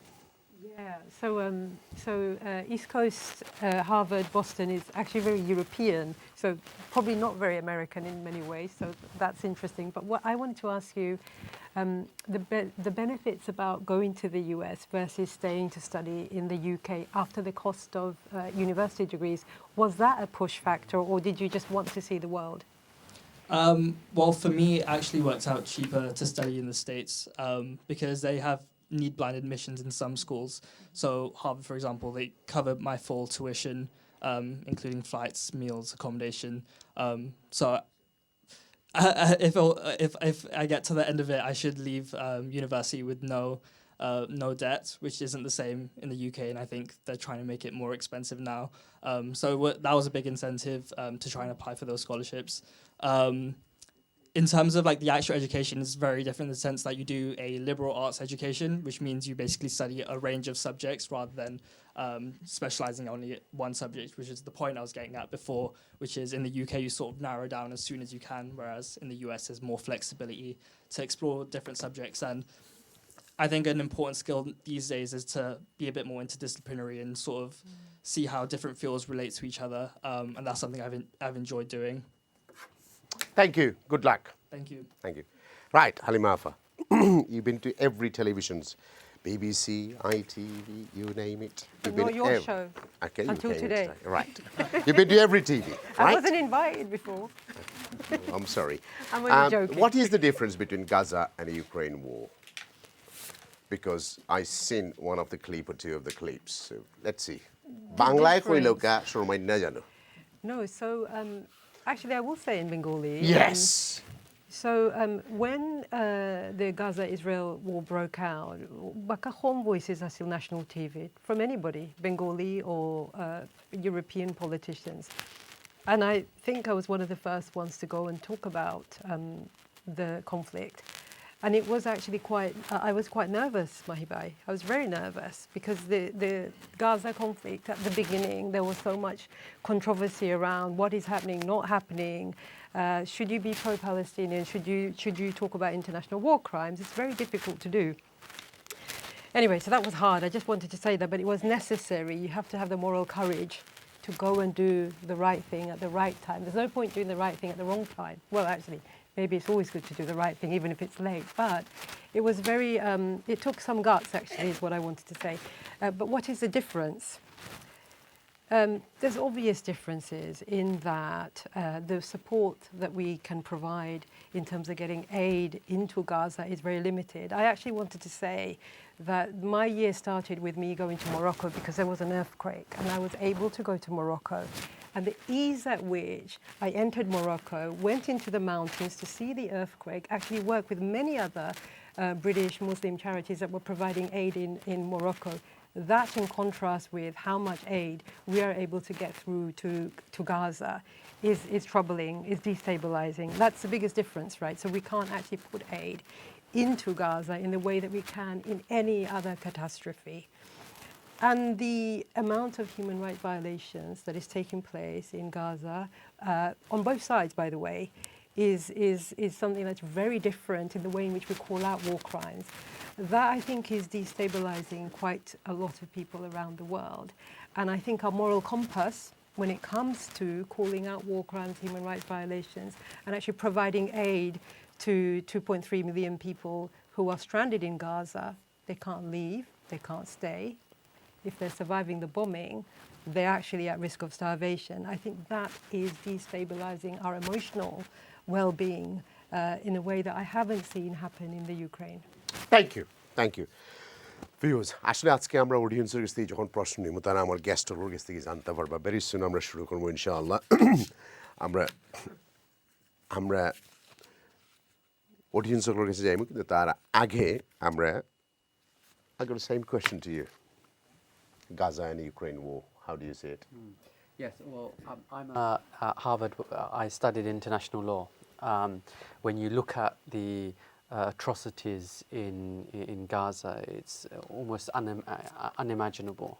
Yeah, so East Coast, Harvard, Boston is actually very European, so probably not very American in many ways, so that's interesting. But what I wanted to ask you, the benefits about going to the US versus staying to study in the UK after the cost of university degrees, was that a push factor, or did you just want to see the world? Well, for me, it actually works out cheaper to study in the States because they have need-blind admissions in some schools. So Harvard, for example, they cover my full tuition, including flights, meals, accommodation. So if I get to the end of it, I should leave university with no no debt, which isn't the same in the UK, and I think they're trying to make it more expensive now. That was a big incentive to try and apply for those scholarships. In terms of like the actual education is very different in the sense that you do a liberal arts education, which means you basically study a range of subjects rather than specializing only one subject, which is the point I was getting at before, which is in the UK you sort of narrow down as soon as you can, whereas in the US there's more flexibility to explore different subjects. And I think an important skill these days is to be a bit more interdisciplinary and sort of see how different fields relate to each other, and that's something I've enjoyed doing. Thank you. Good luck. Thank you. Thank you. Right, Halimafa, you've been to every television's, BBC, ITV, you name it. But not your show. Okay, until today. Right. You've been to every TV, right? I wasn't invited before. I'm sorry. I'm only joking. What is the difference between Gaza and the Ukraine war? Because I seen one of the clip or two of the clips. So let's see. Bangla koiloka shormai na jano. No, so actually I will say in Bengali. Yes. When the Gaza-Israel war broke out, baka home voices are still national TV from anybody, Bengali or European politicians. And I think I was one of the first ones to go and talk about the conflict. And it was actually I was quite nervous, Mahee. I was very nervous because the Gaza conflict at the beginning, there was so much controversy around what is happening, not happening. Should you be pro-Palestinian? Should you talk about international war crimes? It's very difficult to do. Anyway, so that was hard. I just wanted to say that, but it was necessary. You have to have the moral courage to go and do the right thing at the right time. There's no point doing the right thing at the wrong time. Well, actually, maybe it's always good to do the right thing, even if it's late. But it was very, it took some guts, actually, is what I wanted to say. But what is the difference? There's obvious differences in that the support that we can provide in terms of getting aid into Gaza is very limited. I actually wanted to say that my year started with me going to Morocco because there was an earthquake and I was able to go to Morocco. And the ease at which I entered Morocco, went into the mountains to see the earthquake, actually worked with many other British Muslim charities that were providing aid in Morocco. That in contrast with how much aid we are able to get through to Gaza is troubling, is destabilizing. That's the biggest difference, right? So we can't actually put aid into Gaza in the way that we can in any other catastrophe. And the amount of human rights violations that is taking place in Gaza, on both sides, by the way, is something that's very different in the way in which we call out war crimes. That, I think, is destabilizing quite a lot of people around the world. And I think our moral compass, when it comes to calling out war crimes, human rights violations, and actually providing aid to 2.3 million people who are stranded in Gaza, they can't leave, they can't stay. If they're surviving the bombing, they're actually at risk of starvation. I think that is destabilizing our emotional well-being in a way that I haven't seen happen in the Ukraine. Thank you. Thank you. Viewers, আসলে আজকে আমরা অডিয়েন্সের কাছ থেকে যখন প্রশ্ন নিব তারা আমার গেস্টের কাছ থেকে জানতে পারবা ভেরি সুন আমরা শুরু করবো ইনশাআল্লাহ আমরা অডিয়েন্সের কাছে যাইব কিন্তু তার আগে আমরা I got the same question to you. Gaza and the Ukraine war, how do you see it? Yes, well, I'm at Harvard. I studied international law. When you look at the atrocities in Gaza, it's almost unimaginable.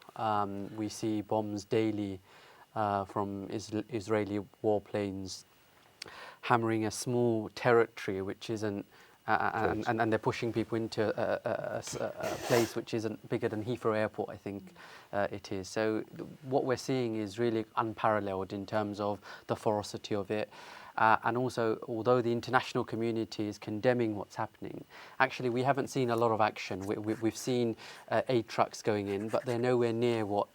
We see bombs daily from Israeli warplanes hammering a small territory which isn't, and they're pushing people into a place which isn't bigger than Heathrow Airport, I think it is. So what we're seeing is really unparalleled in terms of the ferocity of it. And also, although the international community is condemning what's happening, actually we haven't seen a lot of action. We've seen aid trucks going in, but they're nowhere near what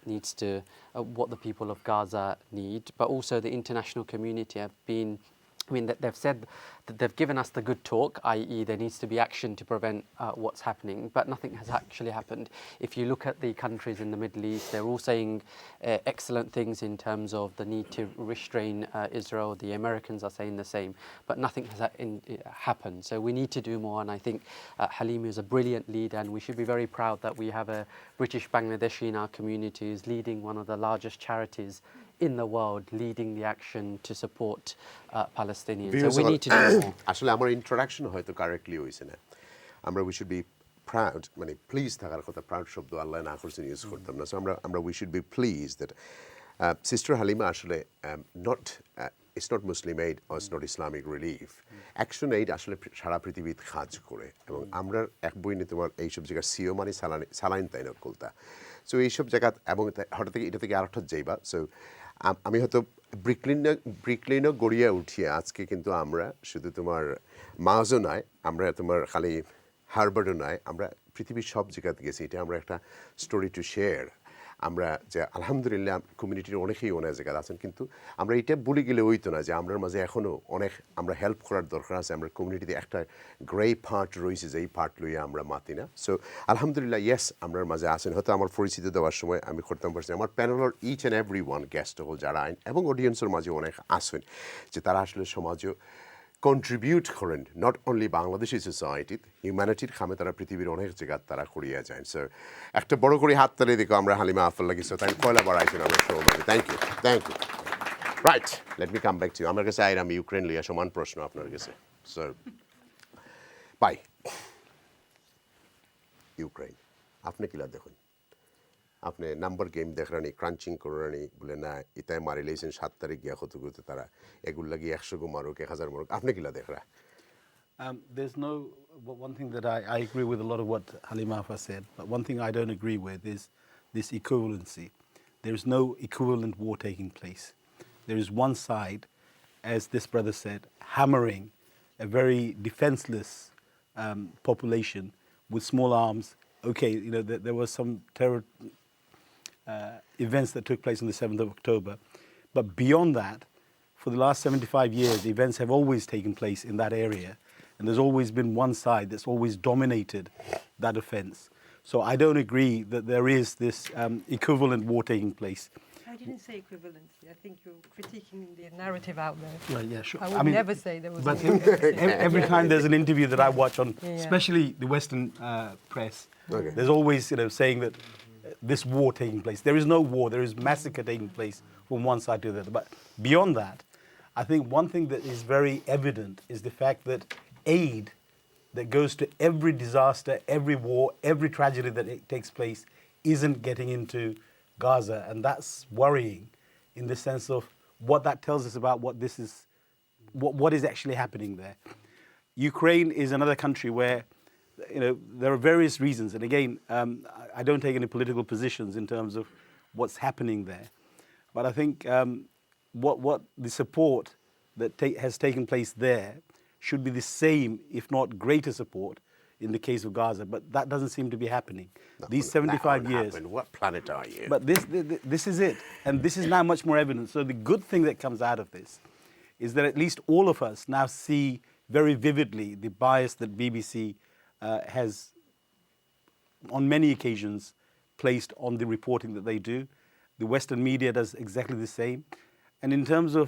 the people of Gaza need. But also the international community have been I mean, they've said that they've given us the good talk, i.e. there needs to be action to prevent what's happening, but nothing has actually happened. If you look at the countries in the Middle East, they're all saying excellent things in terms of the need to restrain Israel. The Americans are saying the same, but nothing has happened. So we need to do more, and I think Halima is a brilliant leader, and we should be very proud that we have a British Bangladeshi in our community who's leading one of the largest charities in the world, leading the action to support Palestinians. So we need to do more. আসলে আমার introduction হয়তো correctly হয়েছে না। আমরা we should be proud, মানে please থাকার কথা, proud শব্দ আল্লাহ না করছেন ইউজ করতাম না। সো আমরা we should be please that sister Halima আসলে it's not Muslim aid or it's not Islamic relief. Action aid আসলে সারা পৃথিবীতে কাজ করে, এবং আমরা এক বই নিয়ে তোমার এইসব জায়গায় সিও মানে সালাইন তাই না কলতা। সো এইসব জায়গা, এবং হঠাৎ থেকে এটা থেকে আরেকটা যাইবা। সো আমি হয়তো ব্রিকলিনও গড়িয়া উঠিয়ে আজকে কিন্তু আমরা শুধু তোমার মাউজও নয়, আমরা তোমার খালি হারবার্ডও নয়, আমরা পৃথিবীর সব জায়গাতে গেছি। এটা আমরা একটা স্টোরি টু শেয়ার। আমরা যে আলহামদুলিল্লাহ কমিউনিটির অনেকেই অনেক জায়গায় আছেন, কিন্তু আমরা এটা বলে গেলে হইতো না যে আমরার মাঝে এখনও অনেক আমরা হেল্প করার দরকার আছে। আমরা কমিউনিটিতে একটা গ্রে পার্ট রয়েছে, যে এই পার্ট লইয়া আমরা মাতি না। সো আলহামদুলিল্লাহ ইয়েস আমরার মাঝে আছেন। হয়তো আমার পরিচিতি দেওয়ার সময় আমি করতাম পারছি আমার প্যানেলের each and every one guest হল যারা আইন এবং অডিয়েন্সের মাঝে অনেক আসেন, যে তারা আসলে সমাজও কন্ট্রিবিউট করেন, নট অনলি বাংলাদেশি সোসাইটিত, হিউম্যানিটির খামে তারা পৃথিবীর অনেক জায়গা তারা করিয়া যায়। সো একটা বড় করে হাত তালে দেখো আমরা হালিমা আফল লাগিস, তাই পয়লা বাড়াইছেন আমরা সৌমাজি। Thank you, thank you. Right, let me come back to আমার কাছে আইরাম ইউক্রেন লিয়া সমান প্রশ্ন আপনার কাছে। স্যার বাই ইউক্রেন আপনি কিলা দেখুন, আপনি নাম্বার গেম দেখরানি, ক্রাঞ্চিং করানি, বলে না ইতাই মারি লেছেন 7 তারিখ গিয়া কত করতে তারা এগুলো লাগি 100 গো মারুক 1000 মারুক, আপনি কিলা দেখরা? There's no one thing that I agree with a lot of what Halima said, but one thing I don't agree with is this equivalency. There is no equivalent war taking place. There is one side, as this brother said, hammering a very defenseless population with small arms. Okay, you know, there was some terror events that took place on the 7th of October. But beyond that, for the last 75 years, events have always taken place in that area. And there's always been one side that's always dominated that offence. So I don't agree that there is this equivalent war taking place. I didn't say equivalency. I think you're critiquing the narrative out there. Well, yeah, sure. I would never say there was but an every time there's an interview that I watch on, especially the Western press, there's always, you know, saying that this war taking place. There is no war. There is massacre taking place from one side to the other. But beyond that, I think one thing that is very evident is the fact that aid that goes to every disaster, every war, every tragedy that takes place isn't getting into Gaza. And that's worrying in the sense of what that tells us about what is actually happening there. Ukraine is another country where, you know, there are various reasons. And again, I don't take any political positions in terms of what's happening there. But I think what the support that has taken place there should be the same, if not greater support, in the case of Gaza. But that doesn't seem to be happening. These 75 years. What planet are you? But this is it. And this is now much more evident. So the good thing that comes out of this is that at least all of us now see very vividly the bias that BBC has on many occasions placed on the reporting that they do. The Western media does exactly the same. And in terms of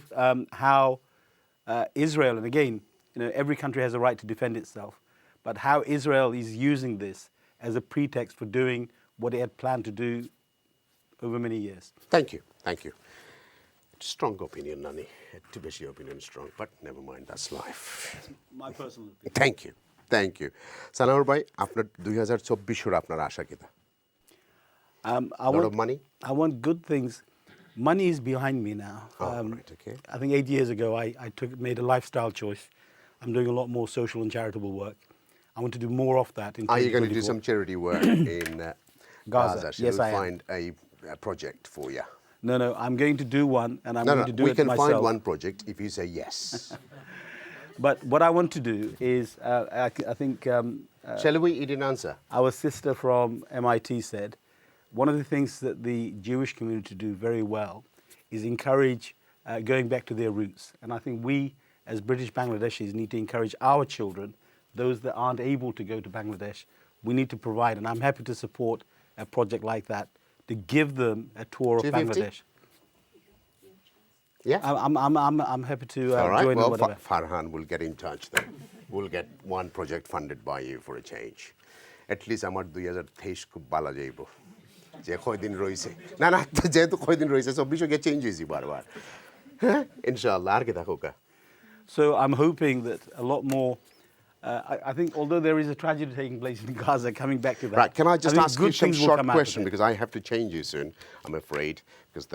how Israel, and again, you know, every country has a right to defend itself, but how Israel is using this as a pretext for doing what it had planned to do over many years. Thank you, thank you. Strong opinion, Nani. Too beshi opinion strong, but never mind, that's life. That's my personal opinion. Thank you. Thank you. Sanaur bhai, আপনার 2024 আপনার আশা কিতা? A lot of money? I want good things. Money is behind me now. Right, okay. I think 8 years ago I made a lifestyle choice. I'm doing a lot more social and charitable work. I want to do more of that. Are you going to do some charity work in Gaza? Yes, I am. Find a project for you? No, I'm going to do one, and I'm going to do it myself. We can find one project if you say yes. But what I want to do is, I think... Shall we eat an answer? Our sister from MIT said, one of the things that the Jewish community do very well is encourage going back to their roots. And I think we, as British Bangladeshis, need to encourage our children, those that aren't able to go to Bangladesh. We need to provide, and I'm happy to support a project like that, to give them a tour of 250? Bangladesh. Yeah, I'm happy to all right. join Well, in whatever. Farhan will get in touch then. We'll get one project funded by you for a change. At least আমার 2023 খুব ভালো যাইব যে কয়দিন রইছে না না যেহেতু কয়দিন রইছে 24 কে চেঞ্জ হইছি বারবার হ্যাঁ ইনশাআল্লাহ আর কি থাকুকা So I'm hoping that a lot more. I think although there is a tragedy taking place in Gaza, coming back to that. Right, can I just think ask good you some things will short come out of question it. because I have to change you soon, I'm afraid, because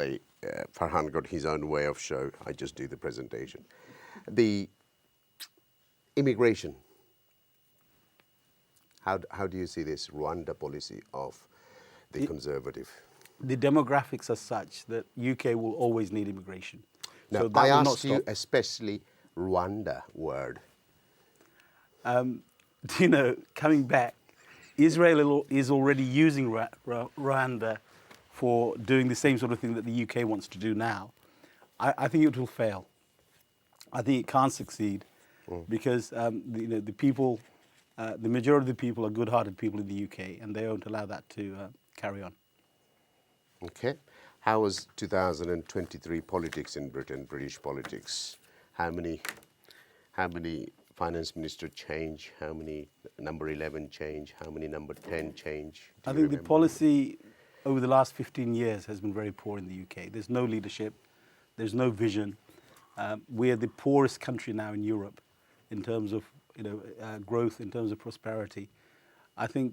Farhan got his own way of show. I just do the presentation. The immigration. How do you see this Rwanda policy of the Conservative? The demographics are such that UK will always need immigration. Now, so that I will not asked you stop. especially Rwanda word. You know, coming back, Israel is already using Rwanda for doing the same sort of thing that the UK wants to do now. I think it will fail. I think it can't succeed because the people, the majority of the people are good-hearted people in the UK, and they won't allow that to carry on. Okay. How was 2023 politics in Britain, British politics? How many finance minister change? How many number 11 change? How many number 10 change? I think the policy over the last 15 years has been very poor in the UK. There's no leadership. There's no vision. We are the poorest country now in Europe in terms of growth, in terms of prosperity. I think,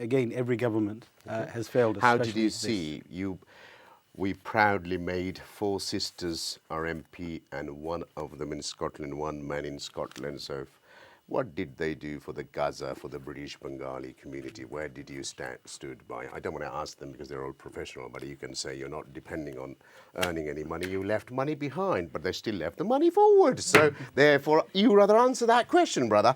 again, every government has failed. How did you see? We proudly made 4 sisters our MP and one of them in Scotland, one man in Scotland. So what did they do for the Gaza, for the British Bengali community? Where did you stood by? I don't want to ask them because they're all professional, but you can say you're not depending on earning any money. You left money behind, but they still left the money forward. So therefore, you rather answer that question, brother.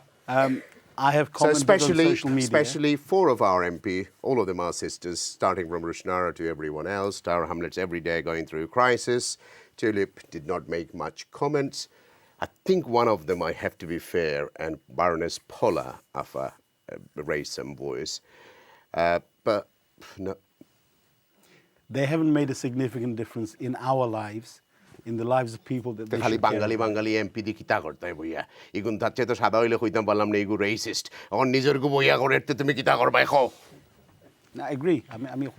I have commented on social media. Especially 4 of our MP, all of them are sisters, starting from Rushnara to everyone else. Tower Hamlets every day going through crisis. Tulip did not make much comments. I think one of them, I have to be fair, and Baroness Paula Afa raised some voice. But no. They haven't made a significant difference in our lives, in the lives of people that they খালি should care Bengali about. Bengali MP দি কিতা করতে বইয়া ইগুন তার চেয়ে তো সাদা হইলে কইতাম পারলাম না ইগু রেসিস্ট অন নিজের গু বইয়া করে তুমি কিতা করবা খাও No, I agree. I mean,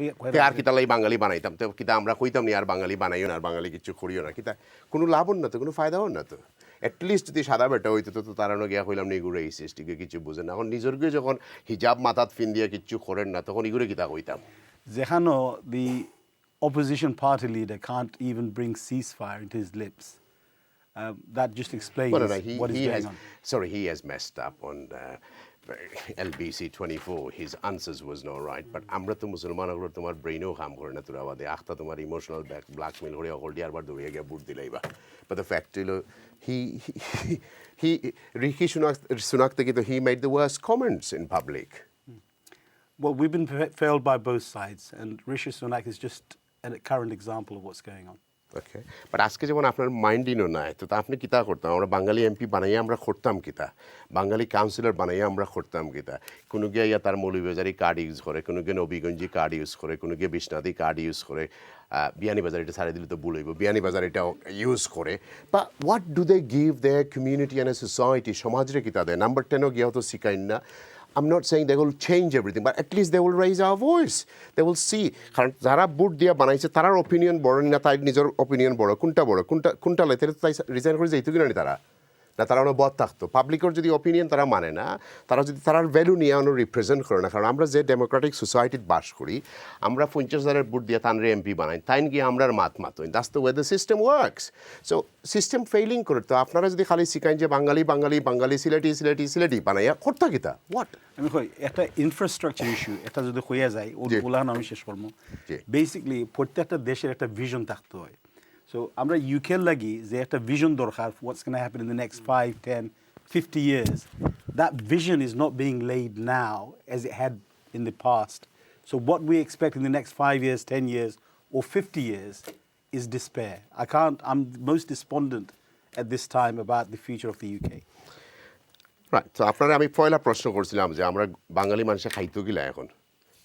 আর কিতা লাই বাঙালি বানাইতাম তো কিতা আমরা কইতাম নি আর বাঙালি বানাইও না আর বাঙালি কিছু করিও না কিতা কোনো লাভ হন না তো কোনো ফায়দা হন না তো এটলিস্ট যদি সাদা বেটা হইতো তো তারানো গিয়া কইলাম না ইগু রেসিস্ট ইগু কিছু বুঝে না এখন নিজের গু যখন হিজাব মাথাত ফিন দিয়া কিছু করেন না তখন ইগুরে কিতা কইতাম Zehano, the opposition party leader, can't even bring ceasefire into his lips. That just explains well, no, what is going on. Sorry, he has messed up on LBC 24. His answers was not right. But আমরা তো মুসলমান হলো তোমার ব্রেইনও কাম করে না তোরা বাদে আখতা তোমার ইমোশনাল ব্ল্যাকমেল করে অকল দিয়ার বার দৌড়িয়ে গিয়ে বুট দিলাইবা but the fact হলো he Rishi Sunak he made the worst comments in public. Well, we've been failed by both sides, and Rishi Sunak is just a current example of what's going on. Okay. But আজকে যেমন আপনার মাইন্ডইনও নাই তো আপনি কিতা করতাম আমরা বাঙালি MP বানাইয়া আমরা করতাম কিতা বাঙালি কাউন্সিলর বানাইয়া আমরা করতাম কিতা কোনো গিয়ে ইয়া তার মৌলভীবাজারি কার্ড ইউজ করে কোনো গিয়ে নবীগঞ্জি কার্ড ইউজ করে কোনো গিয়ে বিশ্বনাথী কার্ড ইউজ করে বিয়ানীবাজার এটা ছাড়া দিলে তো ভুল হইব বিয়ানীবাজার এটাও ইউজ করে বা what do they give their community and a society সমাজরে কিতা দেয় নাম্বার 10ও গিয়েও তো শিখাইন না I'm not saying they will change everything, but at least they will raise our voice. They will see. কারণ যারা বুট দিয়া বানাইছে তারার অপিনিয়ন বড় না তাই নিজের অপিনিয়ন বড় কোনটা লাইতে তাই রিজাইন করে যাইতো কিনা তারা না তারা অনেক বদ থাকতো পাবলিকের যদি অপিনিয়ন তারা মানে না তারা যদি তারার ভ্যালু নিয়ে অনেক রিপ্রেজেন্ট করে না কারণ আমরা যে ডেমোক্রেটিক সোসাইটিত বাস করি আমরা 50,000 বুট দিয়ে তানরে এমপি বানাই তাই গিয়ে আমরা মাতই that's the way the system works so system failing করে তো আপনারা যদি খালি শিখাইন যে বাঙালি বাঙালি বাঙালি সিলেটি বানাইয়া করতা কিতা হোয়াট আমি কই একটা ইনফ্রাস্ট্রাকচার ইস্যু এটা যদি হইয়া যায় ওর বলান আমি শেষ করবো বেসিক্যালি প্রত্যেকটা দেশের একটা ভিশন থাকতে হয় So, আমরা UK lagi যে একটা vision দরকার what's going to happen in the next 5, 10, 50 years. That vision is not being laid now as it had in the past. So what we expect in the next 5 years, 10 years, or 50 years is despair. I'm most despondent at this time about the future of the UK. Right তো আপনারা আমি পয়লা প্রশ্ন করছিলাম যে আমরা বাঙালি মানুষে খাইতো গিলা এখন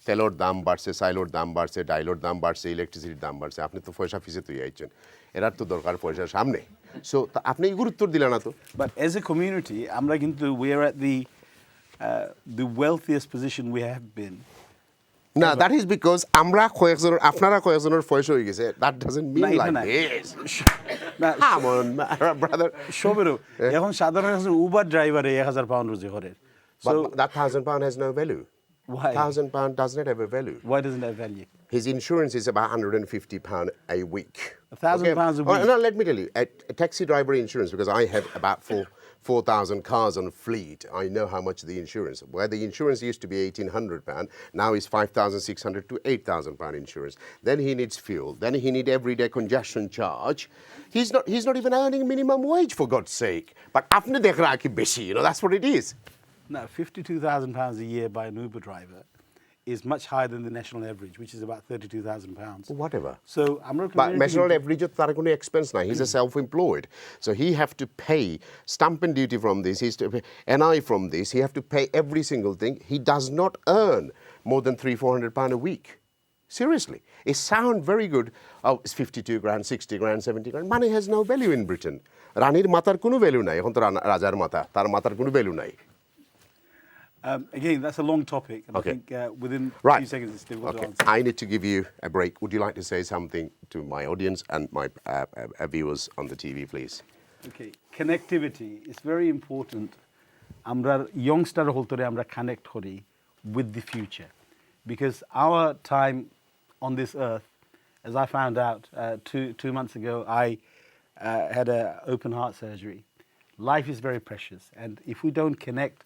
তেলর দাম বাড়ছে সাইলোর দাম বাড়ছে ডাইলোর দাম বাড়ছে ইলেকট্রিসিটির দাম বাড়ছে আপনি তো পয়সা ফিসে তুই আইছেন এরার তো দরকার পয়সার সামনে সো আপনি গুরুত্ব দিলেন না তো But as a community, আমরা কিন্তু we are at the wealthiest position we have been. না দ্যাট ইজ বিকজ আমরা কয়েকজনের আপনারা কয়েকজনের পয়সা হয়ে গেছে that doesn't mean like this come on brother সবেরও এখন সাধারণ উবার ড্রাইভারে 1000 পাউন্ড রোজগার করে so that 1000 pound has no value. Why? 1,000 pound does not have a value. Why doesn't it have value? His insurance is about 150 pound a week. 1,000 pounds a week? No, let me tell you, a taxi driver insurance, because I have about 4,000 cars on fleet. I know how much the insurance. Where the insurance used to be 1,800 pound, now is 5,600 to 8,000 pound insurance. Then he needs fuel. Then he needs everyday congestion charge. He's not even earning minimum wage, for God's sake. But after dekhra ki beshi, that's what it is. Now, 52,000 pounds a year by an Uber driver is much higher than the national average, which is about 32,000 pounds. Whatever. So I'm not. But national average tar kono expense na. He's a self-employed, so he have to pay stamp and duty from this. He's to pay NI from this. He have to pay every single thing. He does not earn more than 300-400 pound a week. Seriously, it sounds very good. Oh, it's 52 grand, 60 grand, 70 grand. Money has no value in Britain. Ranir matar kono value nai. Ekhon to rajar mata. Tar matar kono value nai. Again, that's a long topic, and Okay. I think within Right. 2 seconds it's difficult to Okay, answer. I need to give you a break. Would you like to say something to my audience and my viewers on the TV, please? Okay, connectivity is very important. আমরা youngster holtore আমরা connect kori with the future, because our time on this earth, as I found out 2 months ago, I had an open heart surgery. Life is very precious, and if we don't connect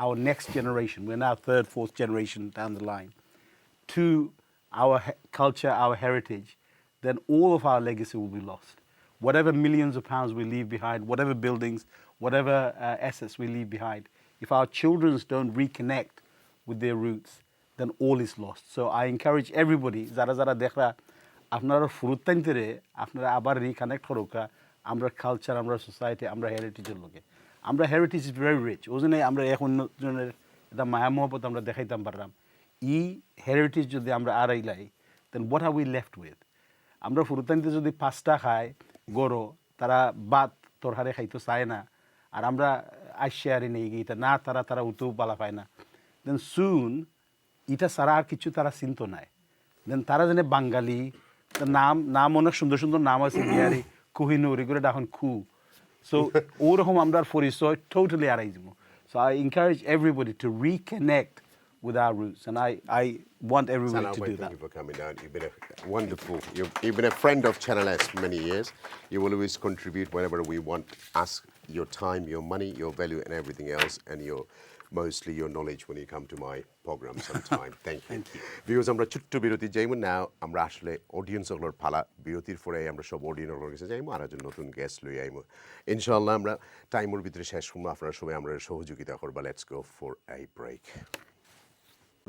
our next generation, we're now third, fourth generation down the line, to our culture, our heritage, then all of our legacy will be lost. Whatever millions of pounds we leave behind, whatever buildings, whatever assets we leave behind, if our children don't reconnect with their roots, then all is lost. So I encourage everybody, zara zara dekhra, আপনারা ফুরুত টাইমতে আপনারা আবার reconnect করোকা আমরা culture, আমরা society, আমরা হেরিটেজের লোকে। আমরা heritage is very rich, ওই জন্য আমরা এখন জনের এটা মায়া মহব্বত আমরা দেখাইতাম পারলাম। ই হেরিটেজ যদি আমরা আড়াইলাই, then what are we left with? আমরা ফুরুতানিতে যদি 5টা খায় গরো, তারা বাত তরকারি খাইতে চায় না, আর আমরা আইসিয়ারি নেই গিয়ে না, তারা উতেও পালা পায় না, দেন সুন এটা ছাড়া আর কিছু তারা চিন্ত নাই। দেন তারা যেন বাঙালি, নাম অনেক সুন্দর সুন্দর নাম আছে, বিহারি, কোহিনুর, এগুলো এখন খু। So ওরকম আমরা পরিচয় টোটালি হারাই যাব। So I encourage everybody to reconnect with our roots, and I want everybody to do that. Thank you for coming down. You've been wonderful. You've been a friend of Channel S for many years. You will always contribute whenever we want. Ask your time, your money, your value, and everything else, and mostly your knowledge when you come to my program sometime. Thank you. Viewers, আমরা ছোট্ট বিরতি যাইমু না, আমরা আসলে audience গুলোর ফালা বিরতির পরে আমরা সব অডিয়েন্স গুলোর কাছে যাইমু আর একজন নতুন গেস্ট লই আইমু। ইনশাআল্লাহ আমরা টাইমের ভিতরে শেষ করব, আপনারা সবাই আমরা সহযোগিতা করবা। Let's go for a break.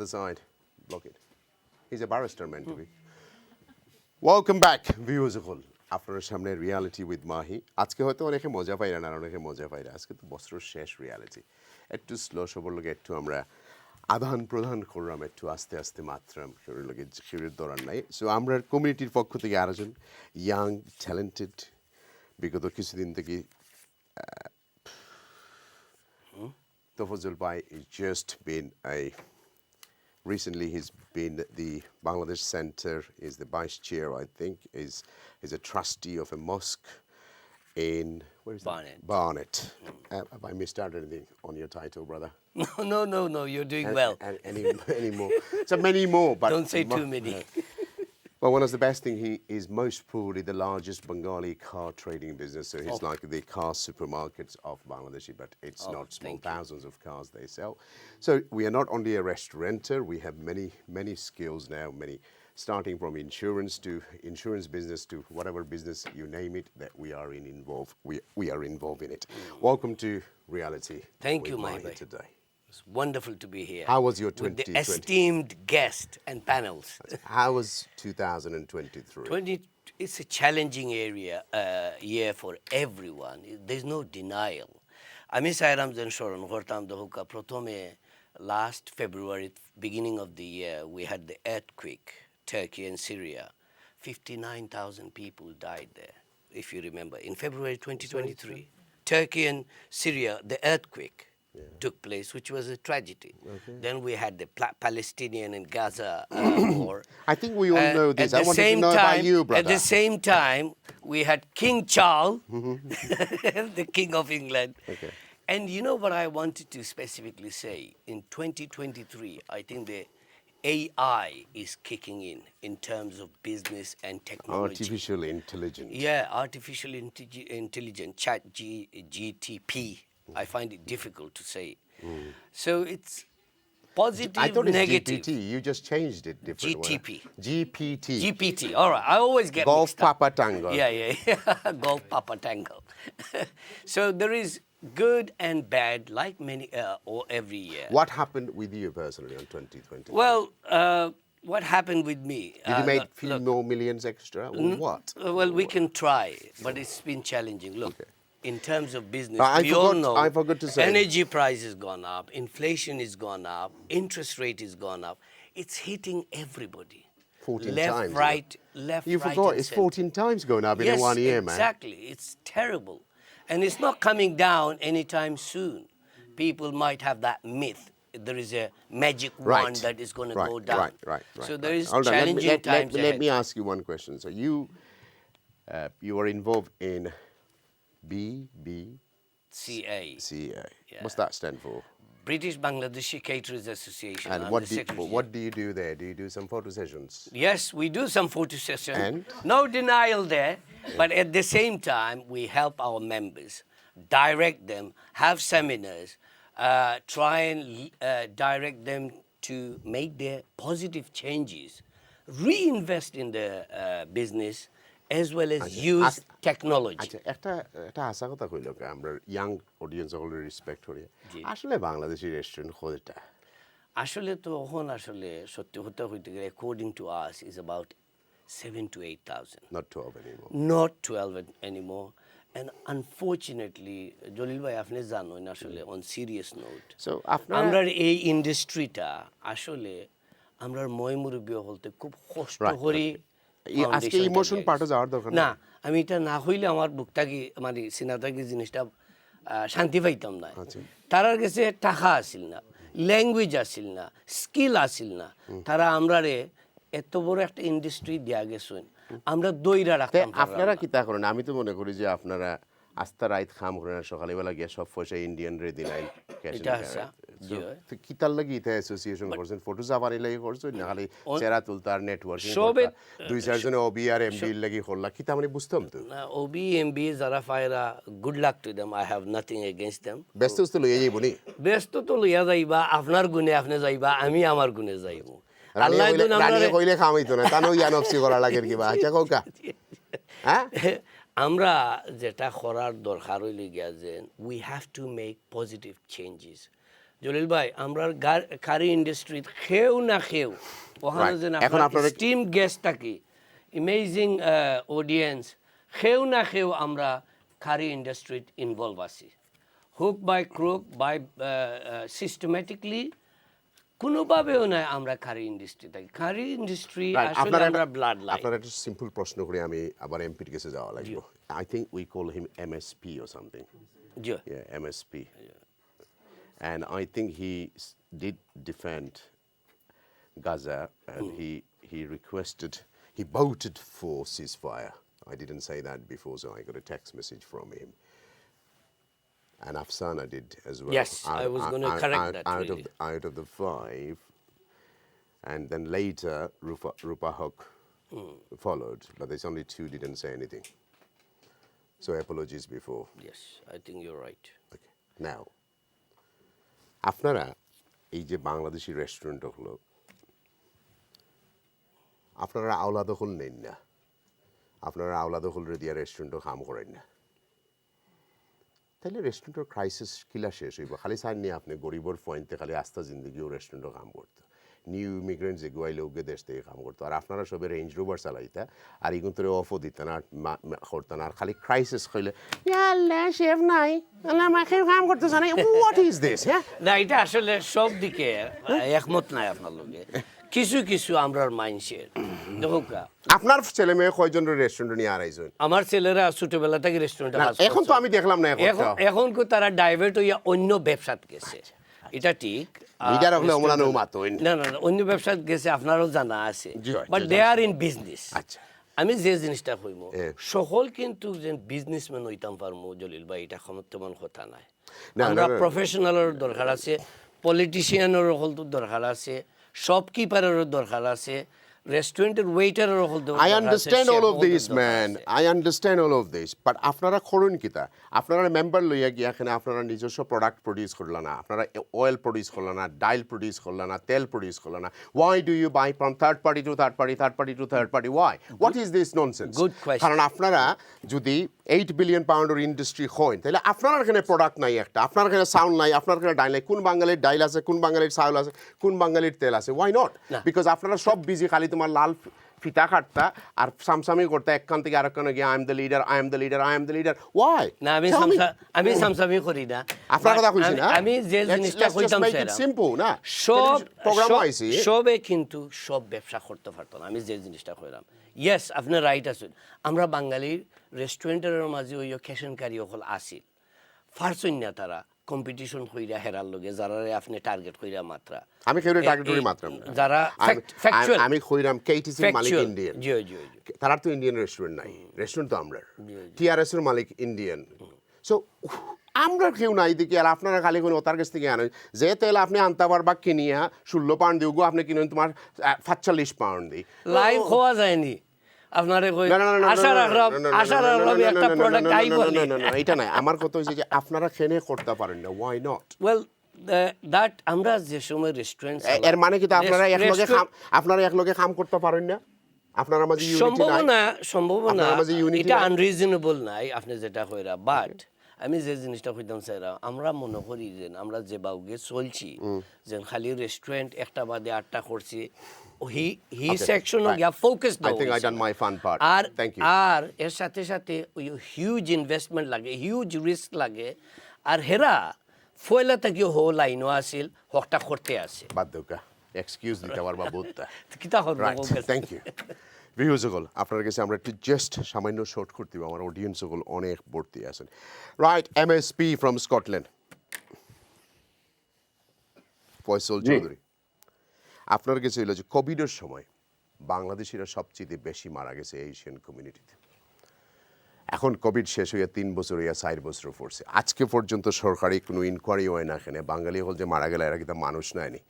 The side, block it. He's a barrister meant to be. Welcome back, viewers all. আপনার সামনে রিয়ালিটি উইথ মাহি। আজকে হয়তো অনেকে মজা পাই না, আর অনেকে মজা পাই না। আজকে তো বছরের শেষ রিয়ালিটি, একটু স্লো সবর লোকে একটু আমরা আদান প্রদান করলাম, একটু আস্তে আস্তে মাত্রাম শরীর লোকে শরীর দৌড়ান নাই। সো আমরা কমিউনিটির পক্ষ থেকে আরেকজন ইয়াং ট্যালেন্টেড, বিগত কিছুদিন থেকে তফজল ভাই is just been recently he's been the Bangladesh Center, is the vice chair, I think, is a trustee of a mosque in where is Barnet. That? Barnet. Have I missed out anything on your title, brother? No, you're doing well. Any more? So many more, but don't say too many. Well, one of the best thing, he is most probably the largest Bengali car trading business. So he's like the car supermarkets of Bangladeshi, but it's not small. Thousands of cars they sell. So we are not only a restaurateur. We have many skills now. Starting from insurance business to whatever business you name it, that we are involved. We are involved in it. Welcome to Reality. Thank you, Mahee, Mahee. today. It's wonderful to be here. How was your with 2020? the esteemed guest and panels. How was 2023? it's a challenging year for everyone. There's no denial. আমি সাইরাম যেন স্মরণ করতাম দহুকা প্রথমে last February, beginning of the year, we had the earthquake, Turkey and Syria. 59,000 people died there, if you remember. In February 2023, Turkey and Syria, the earthquake took place, which was a tragedy. Then we had the Palestinian and Gaza war. I think we all know this. I wanted to know about you, brother. At the same time, we had King Charles, the King of England. Okay. And you know what I wanted to specifically say? In 2023, I think the AI is kicking in terms of business and technology. Artificial intelligence. Yeah, artificial intelligence, chat GTP. I find it difficult to say. So it's positive, I thought it's negative. GPT. You just changed it different. GTP. GPT. GPT. All right. I always get Golf mixed up. Papa Tango. Yeah. Golf Papa Tango. So there is good and bad, like many or every year. What happened with you personally on 2020? Well, what happened with me? Did you make few more millions extra? Or what? Well, we can try, but it's been challenging. Look, in terms of business, I forgot to say. Energy price has gone up, inflation has gone up, interest rate has gone up. It's hitting everybody. 14 left, times. right, left, You right. forgot, it's 14 times going up in one year, man. Exactly. It's terrible. And it's not coming down anytime soon. People might have that myth. There is a magic wand that is going to go down. Right. So there is Hold on, challenging times let ahead. me ask you one question. So you are involved in CA. What's that stand for? British Bangladeshi Caterers Association. And I'm what the secretary. what do you do there? Do you do some photo sessions? Yes, we do some photo sessions. And? No denial there. But at the same time, we help our members, direct them, have seminars, try and direct them to make their positive changes, reinvest in the business, as well as use technology. আচ্ছা একটা আশা কথা কইল আমরা young audience already respect করি আসলে Bangladeshi restaurant কোনটা আসলে তো এখন আসলে সত্যি হতে হইতে গেলে according to us is about 7,000 to 8,000. Not 12 anymore. Not 12 anymore. And unfortunately, Jalil bhai apni জানেন আসলে on serious note. So আমরা এই ইন্ডাস্ট্রিটা আসলে আমরা মই মুরব্বি হলতে খুব কষ্ট করি আজকে ইমোশন পার্টে যাওয়ার দরকার না আমি এটা না হইলে আমার বুকটাকে মানে সিনাটাকে জিনিসটা শান্তি পাইতাম না তারার কাছে টাকা আসিল না ল্যাঙ্গুয়েজ আসিল না স্কিল আসিল না তারা আমরারে এত বড় একটা ইন্ডাস্ট্রি দেয়া গেছেন আমরা দইরা রাখতাম আপনারা কি তা করেন আমি তো মনে করি যে আপনারা আস্তা রাত খাম করেন সকালবেলা গিয়ে সব পয়সা ইন্ডিয়ান রে দিলেন কি তার লাগি এটা অ্যাসোসিয়েশন করছেন ফটো জাপানি লাগি করছেন না খালি চেরা তুলতার নেটওয়ার্কিং দুই চারজনে ওবি আর এমবি লাগি করলা কি তা মানে বুঝতাম তো না ওবি এমবি যারা ফায়রা good luck to them I have nothing against them ব্যস্ত তো লইয়া যাইব নি ব্যস্ত তো লইয়া যাইবা আপনার গুণে আপনি যাইবা আমি আমার গুণে যাইবো আল্লাহ দুন আমরা কইলে খামাইতো না তানো ইয়ানফসি করা লাগে কিবা আচ্ছা কোকা হ্যাঁ আমরা যেটা করার দরকার হইলে গিয়া যে we have to make positive changes Jalil ভাই আমরা কারি ইন্ডাস্ট্রি খেউ না খেউ ওখানে যে এখন আপনারা স্টিম গেস্টটাকে অ্যামেজিং অডিয়েন্স খেউ না খেউ আমরা কারি ইন্ডাস্ট্রিত ইনভলভ আছি hook by crook by systematically কোনোভাবেও নয় আমরা কারি ইন্ডাস্ট্রি থাকি কারি ইন্ডাস্ট্রি আসলে আমরা ব্লাড লাইন আপনার একটা সিম্পল প্রশ্ন করে আমি আবার এমপির কাছে যাওয়া লাগবে I think we call him MSP or something yeah MSP and I think he did defend Gaza and he requested he voted for ceasefire. I didn't say that before, so I got a text message from him. And Afsana did as well. Yes, I was going to correct that. Out of the 5, and then later Rupa Haq followed, but there's only 2 didn't say anything. So apologies before. Yes, I think you're right. Okay. Now, আপনারা এই যে Bangladeshi restaurant হলো আপনারা আওলা দখল নেন না আপনারা আওলা দখল দিয়া রেস্টুরেন্টও কাম করেন না তাহলে রেস্টুরেন্টের ক্রাইসিস কিলা শেষ হইব খালি চান নিয়ে আপনি গরিবর পয়েন্টে খালি আস্থা জিন্দগিও রেস্টুরেন্টও কাম করতো নিউ ইমিগ্রেন্ট যে গোয়াইলে উগে দেশ থেকে কাম করতো আর আপনারা সবে রেঞ্জ রোভার চালাইতা আর এগুন তোরে অফও দিতেন আর করতেন আর খালি ক্রাইসিস হইলে ইয়াল্লা শেফ নাই আমাকে কাম করতেছ না হোয়াট ইজ দিস হ্যাঁ না এটা আসলে সব দিকে একমত নাই আপনার লগে কিছু কিছু আমরার মাইন্ডসেট দেখো আপনার ছেলে মেয়ে কয়জন রেস্টুরেন্ট নিয়ে আড়াইজন আমার ছেলেরা ছোটবেলা থেকে রেস্টুরেন্টে কাজ করে এখন তো আমি দেখলাম না এখন কো তারা ডাইভার্ট হইয়া অন্য ব্যবসাত গেছে এটা ঠিক লিডার হলে আমরা নো মাতইন না না অন্য ব্যবসাত গেছে আপনারও জানা আছে but they are in business আচ্ছা আমি যে জিনিসটা কইমু সকল কিন্তু যে বিজনেসম্যান হইতাম পারমু জলিল ভাই এটা ক্ষমতাবান কথা নাই আমরা প্রফেশনালের দরকার আছে পলিটিশিয়ানের হল দরকার আছে শপকিপারেরও দরকার আছে রেস্টুরেন্টের ওয়েটারেরও হল দরকার আছে I understand all of this man I understand all of this but আপনারা করুন কিতা আপনারা মেম্বার লইয়া গিয়া এখানে আপনারা নিজস্ব প্রোডাক্ট প্রডিউস করলা না আপনারা অয়েল প্রডিউস করলা না ডাইল প্রডিউস করলা না তেল প্রডিউস করলা না why do you buy from third party to third party third party to third party why what is this nonsense good question কারণ আপনারা যদি 8 বিলিয়ন পাউন্ডের ইন্ডাস্ট্রি হয় তাহলে আপনার এখানে প্রোডাক্ট নাই একটা আপনার এখানে সাউন্ড নাই আপনার এখানে ডাইল নাই কোন বাঙালির ডাইল আছে কোন বাঙালির চাউল আছে কোন বাঙালির তেল আছে why not বিকজ আপনারা সব বিজি খালি তোমার লাল ফিতা কাটতা আর সামসামি করতে একখান থেকে আরেকখানে গিয়ে I am the leader I am the leader I am the leader why না আমি সামসামি করি না আপনার কথা কইছি না আমি যে জিনিসটা কইতাম সেটা সিম্পল না সব প্রোগ্রাম আইছি সবে কিন্তু সব ব্যবসা করতে পারতো না আমি যে জিনিসটা কইলাম ইয়েস আপনি রাইট আছেন আমরা বাঙালি রেস্টুরেন্টের মাঝে ওই ক্যাশনকারী হল আসিল ফারছুন না তারা কম্পিটিশন কইরা হেরার লগে যারা আপনি টার্গেট কইরা মাত্রা আমি কইরা টার্গেট করি মাত্রা যারা ফ্যাকচুয়াল আমি কইরাম কেটিসি মালিক ইন্ডিয়ান জি জি তারা তো ইন্ডিয়ান রেস্টুরেন্ট নাই রেস্টুরেন্ট তো আমরা টিআরএস এর মালিক ইন্ডিয়ান সো আমরা কেউ নাই দেখি আর আপনারা খালি কোনো ওতার কাছ থেকে আনেন যে তেল আপনি আনতে পারবা কিনিয়া 16 পাউন্ড দিও গো আপনি কিনেন তোমার 45 পাউন্ড দি লাইভ হওয়া যায়নি আপনারে কই আশা রাখলাম একটা প্রোডাক্ট আই বলে না এটা নাই আমার কথা হইছে যে আপনারা খেনে করতে পারেন না why not well that আমরা যে সময় রেস্টুরেন্ট এর মানে কি আপনারা একলগে কাম করতে পারেন না আপনারা মাঝে ইউনিটি নাই সম্ভাবনা এটা আনরিজনেবল নাই আপনি যেটা কইরা বাট আমি যে জিনিসটা কইতাম স্যার আমরা মনে করি যে আমরা যে বাউগে চলছি যে খালি রেস্টুরেন্ট একটা বাদে আটটা করছি হি সেকশন গিয়া ফোকাস দাও I think I done my fun part thank you আর এর সাথে সাথে ওই হিউজ ইনভেস্টমেন্ট লাগে হিউজ রিস্ক লাগে আর হেরা ফয়লা থেকে হো লাইনও আসিল হকটা করতে আসে বাদ দোকা এক্সকিউজ দিতে পারবা বুঝতা কিতা করব থ্যাংক ইউ ভিউয়ার্স সকল আপনার কাছে আমরা একটু জাস্ট সামান্য শর্ট করতে দিব আমার অডিয়েন্স সকল অনেক ভর্তি আছেন right MSP from Scotland Faisal Chowdhury আপনার কাছে হইল যে কোভিডের সময় বাংলাদেশিরা সবচেয়ে বেশি মারা গেছে এশিয়ান কমিউনিটিতে এখন কোভিড শেষ হইয়া 3 বছর হইয়া 4 বছর পড়ছে আজকে পর্যন্ত সরকারি কোনো ইনকোয়ারি হয় না এখানে বাঙালি হল যে মারা গেলে এরা কিন্তু মানুষ নায়নি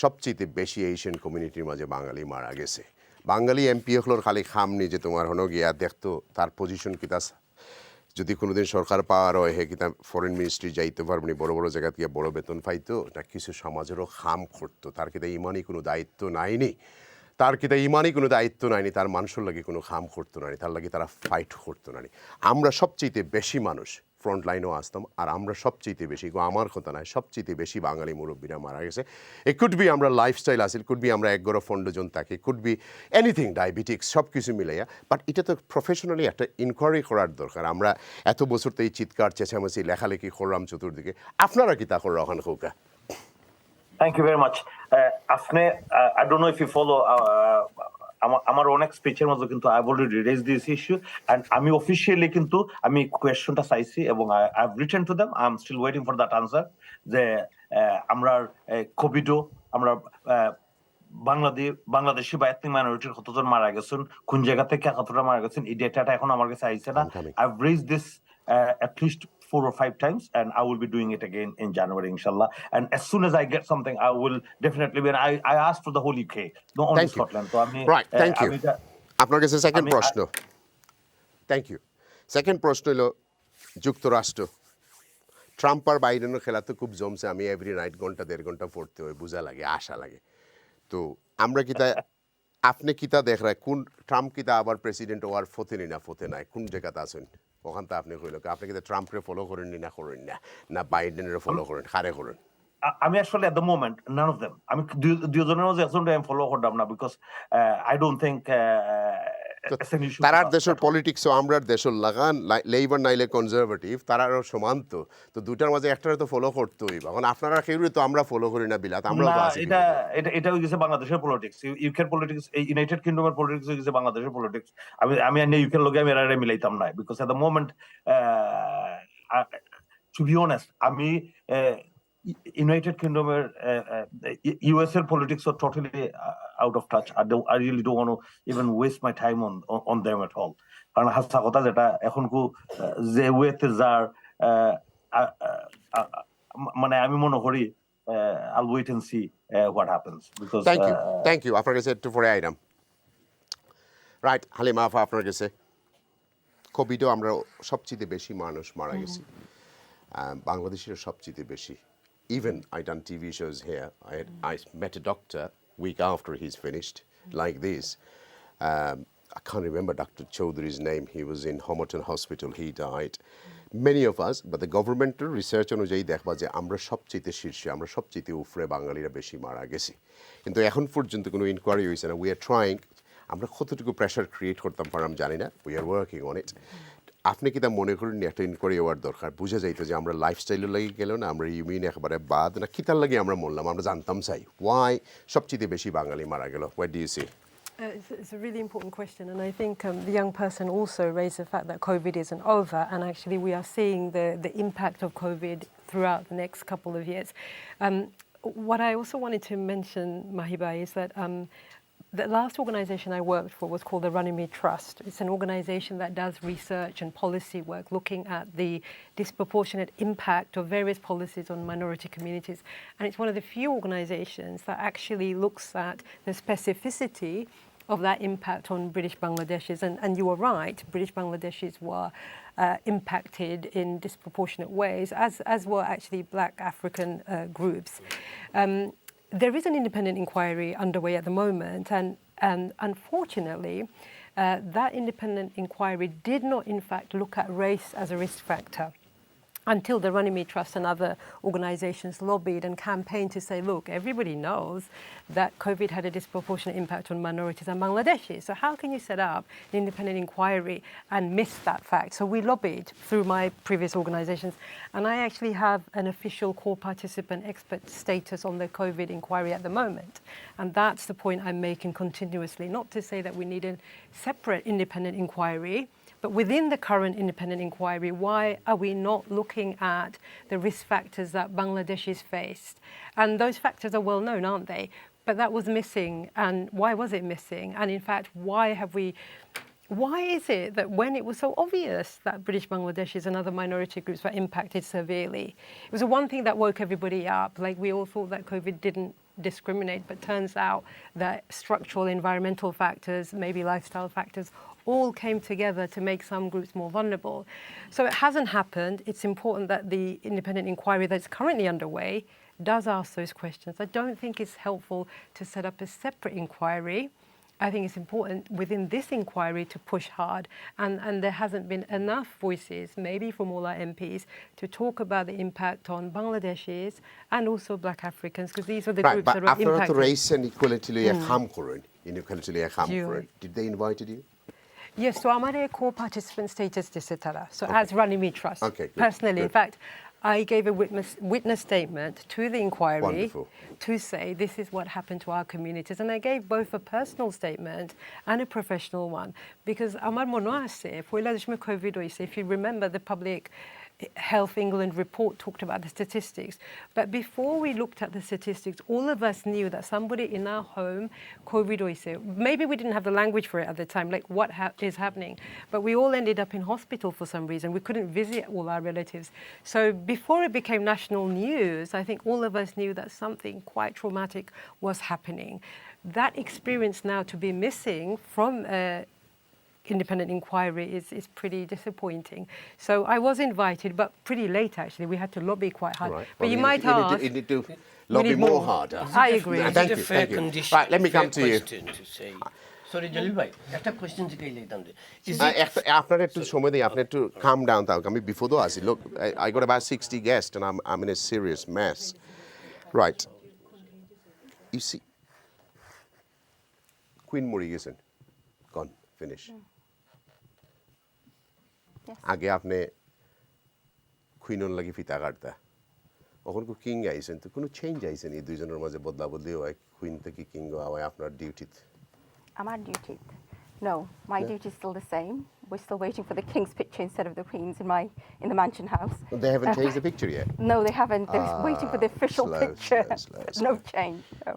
সবচেয়ে বেশি এশিয়ান কমিউনিটির মাঝে বাঙালি মারা গেছে বাঙালি এমপি হলোর খালি খাম নি যে তোমার হনো গিয়া দেখতো তার পজিশন কিতা যদি কোনোদিন সরকার পাওয়ার হয় হে কিতা ফরেন মিনিস্ট্রি যাইতে পারবনি বড় বড় জায়গা গিয়ে বড় বেতন পাইতো না কিছু সমাজেরও খাম করতো তার কিতা ইমানি কোনো দায়িত্ব নাইনি তার কিতা ইমানি কোনো দায়িত্ব নাইনি তার মানুষের লাগে কোনো খাম করতো নানি তার লাগে তারা ফাইট করতো নানি আমরা সবচেয়ে বেশি মানুষ ফ্রন্ট লাইনেও আসতাম আর আমরা সবচেয়ে বেশি আমার কথা নয় সবচেয়ে বেশি বাঙালি মুরব্বীরা মারা গেছে ইট কুড বি আমরা লাইফস্টাইল আসিল কুড বি আমরা 11 15 জন থাকি কুড বি এনিথিং ডায়াবেটিক্স সব কিছু মিলাইয়া বাট এটা তো প্রফেশনালি একটা ইনকোয়ারি করার দরকার আমরা এত বছর তো এই চিৎকার চেঁচামেচি লেখালেখি করলাম চতুর্দিকে আপনারা কি তা করে রাখান খোকা Thank you very much. Afne, I don't know if you follow আমার অনেক স্পিচের মধ্যে কিন্তু I already raise this issue and আমি অফিশিয়ালি কিন্তু আমি কোয়েশ্চনটা চাইছি এবং I have written to them I am still waiting for that answer যে আমরা কোভিডও আমরা বাংলাদেশি বা এথনিক মাইনরিটির কতজন মারা গেছেন কোন জায়গা থেকে কতটা মারা গেছেন এই ডেটাটা এখন আমার কাছে আইছে না I have raised this at least 4 or 5 times and I will be doing it again in January inshallah and as soon as I get something I will definitely be I asked for the whole UK not only Scotland so right thank you আপনার কাছে second প্রশ্ন thank you second প্রশ্ন হলো যুক্তরাষ্ট্র Trump আর বাইডেনের খেলা তো খুব জমছে আমি এভরি নাইট ঘন্টা 1.5 ঘন্টা পড়তে হয় বোঝা লাগে আশা লাগে তো আমরা কিতা আপনি কিতা দেখ রায় কোন ট্রাম্প কিতা আবার প্রেসিডেন্ট হওয়ার ফতেনি না ফতে নাই কোন জায়গাতে আছেন ওখান তো আপনি কইল আপনি কি ট্রাম্পকে ফলো করেন না করেন না না বাইডেনের ফলো করেন কারে করেন আমি আসলে at the moment none of them আমি দুজনের মধ্যে একজনটা আমি ফলো করতাম না because I don't think it's an issue তারার দেশের পলিটিক্স ও আমরার দেশের লাগান লেবার নাইলে কনজারভেটিভ তারারও সমান তো দুটার মাঝে একটারে তো ফলো করতেই এখন আপনারা কেউ তো আমরা ফলো করি না বিলাত আমরাও তো আছি এটা হয়ে গেছে বাংলাদেশের পলিটিক্স ইউকের পলিটিক্স ইউনাইটেড কিংডমের পলিটিক্স হয়ে গেছে বাংলাদেশের পলিটিক্স আমি ইউকের লগে আমি এরা মিলাইতাম না because at the moment to be honest আমি United Kingdom, US politics are totally out of touch. I really don't want to even waste my time on them at all. কারণ হাসা কথা যেটা এখন যে ওয়েতে যার মানে আমি মনে করি I'll wait and see what happens because thank you আপনার কাছে একটু পরে আইরাম রাইট হালিমা আফা আপনার কাছে কোভিডও আমরা সবচেয়ে বেশি মানুষ মারা গেছি বাংলাদেশের সবচেয়ে বেশি. Even I done TV shows here. I met a doctor week after he's finished, like this. I can't remember Dr. Chaudhry's name. He was in Homerton Hospital. He died. Many of us, but the governmental research অনুযায়ী দেখবা যে আমরা সবচেয়ে শীর্ষে আমরা সবচেয়ে উপরে বাঙালিরা বেশি মারা গেছি কিন্তু এখন পর্যন্ত কোনো ইনকোয়ারি হয়েছে না. We are trying. আমরা কতটুকু প্রেশার ক্রিয়েট করতাম পারলাম জানি না. We are working on it. আপনি কি তা মনে করেন একটা ইনকোয়ারি হওয়ার দরকার? বুঝা যাইতো যে আমরা লাইফস্টাইলের লাগি গেল না আমরা ইউমিন একেবারে বাদ না কিতার লাগে আমরা মরলাম আমরা জানতাম চাই ওয়াই সবচেয়ে বেশি বাঙালি মারা গেল. What do you see? It's a really important question, and I think the young person also raised the fact that COVID isn't over, and actually we are seeing the impact of COVID throughout the next couple of years. What I also wanted to mention, Mahee, is that the last organisation I worked for was called the Runnymede Trust. It's an organisation that does research and policy work looking at the disproportionate impact of various policies on minority communities. And it's one of the few organisations that actually looks at the specificity of that impact on British Bangladeshis. And you were right, British Bangladeshis were impacted in disproportionate ways, as were actually Black African groups. There is an independent inquiry underway at the moment, and unfortunately, that independent inquiry did not, in fact, look at race as a risk factor until the Runnymede Trust and other organisations lobbied and campaigned to say, look, everybody knows that COVID had a disproportionate impact on minorities and Bangladeshis. So how can you set up an independent inquiry and miss that fact? So we lobbied through my previous organisations, and I actually have an official core participant expert status on the COVID inquiry at the moment. And that's the point I'm making continuously, not to say that we need a separate independent inquiry, but within the current independent inquiry, why are we not looking at the risk factors that Bangladeshis faced? And those factors are well known, aren't they? But that was missing. And why was it missing? And in fact, why is it that when it was so obvious that British Bangladeshis and other minority groups were impacted severely, it was the one thing that woke everybody up. Like we all thought that COVID didn't discriminate, but turns out that structural environmental factors, maybe lifestyle factors, all came together to make some groups more vulnerable. So it hasn't happened. It's important that the independent inquiry that's currently underway does ask those questions. I don't think it's helpful to set up a separate inquiry. I think it's important within this inquiry to push hard, and there hasn't been enough voices, maybe from all our MPs, to talk about the impact on Bangladeshis and also Black Africans, because these are the groups that are impacted. After race and equality, did they invite you? Yes, so I'm a co-participant status disitara. So as Runnymede Trust, personally, in fact, I gave a witness statement to the inquiry to say this is what happened to our communities. And I gave both a personal statement and a professional one. Because Amar Monoase, if you remember the Public Health England report talked about the statistics. But before we looked at the statistics, all of us knew that somebody in our home, COVID, maybe we didn't have the language for it at the time, like what is happening. But we all ended up in hospital for some reason. We couldn't visit all our relatives. So before it became national news, I think all of us knew that something quite traumatic was happening. That experience now to be missing from independent inquiry is pretty disappointing. So I was invited, but pretty late actually. We had to lobby quite hard. Right. But well, you might ask. You need to lobby more harder. I agree. Thank you. Thank you. Right, let me come to you. Sorry, Jalil bhai, একটা question জিগাই লইতাম যে আপনার একটু সময় দিই আপনি একটু calm down তাও আমি বিপদও আছি. Look, I got about 60 guests and I'm in a serious mess. Right. You see, Queen মরে গেছেন, gone, finish. আগে আপনি কুইনর লাগি ফিতা কাটতা, এখন কো কিং আইছেন, তো কোনো চেঞ্জ আইছেন এই দুইজনের মাঝে বদলা বদলি হয়, কুইন থেকে কিং হয় আপনার ডিউটিতে? আমার duty? No, my duty is still the same. We're still waiting for the king's picture instead of the queen's in the mansion house. They haven't changed the picture yet? No, they haven't. They're waiting for the official picture. No change. No.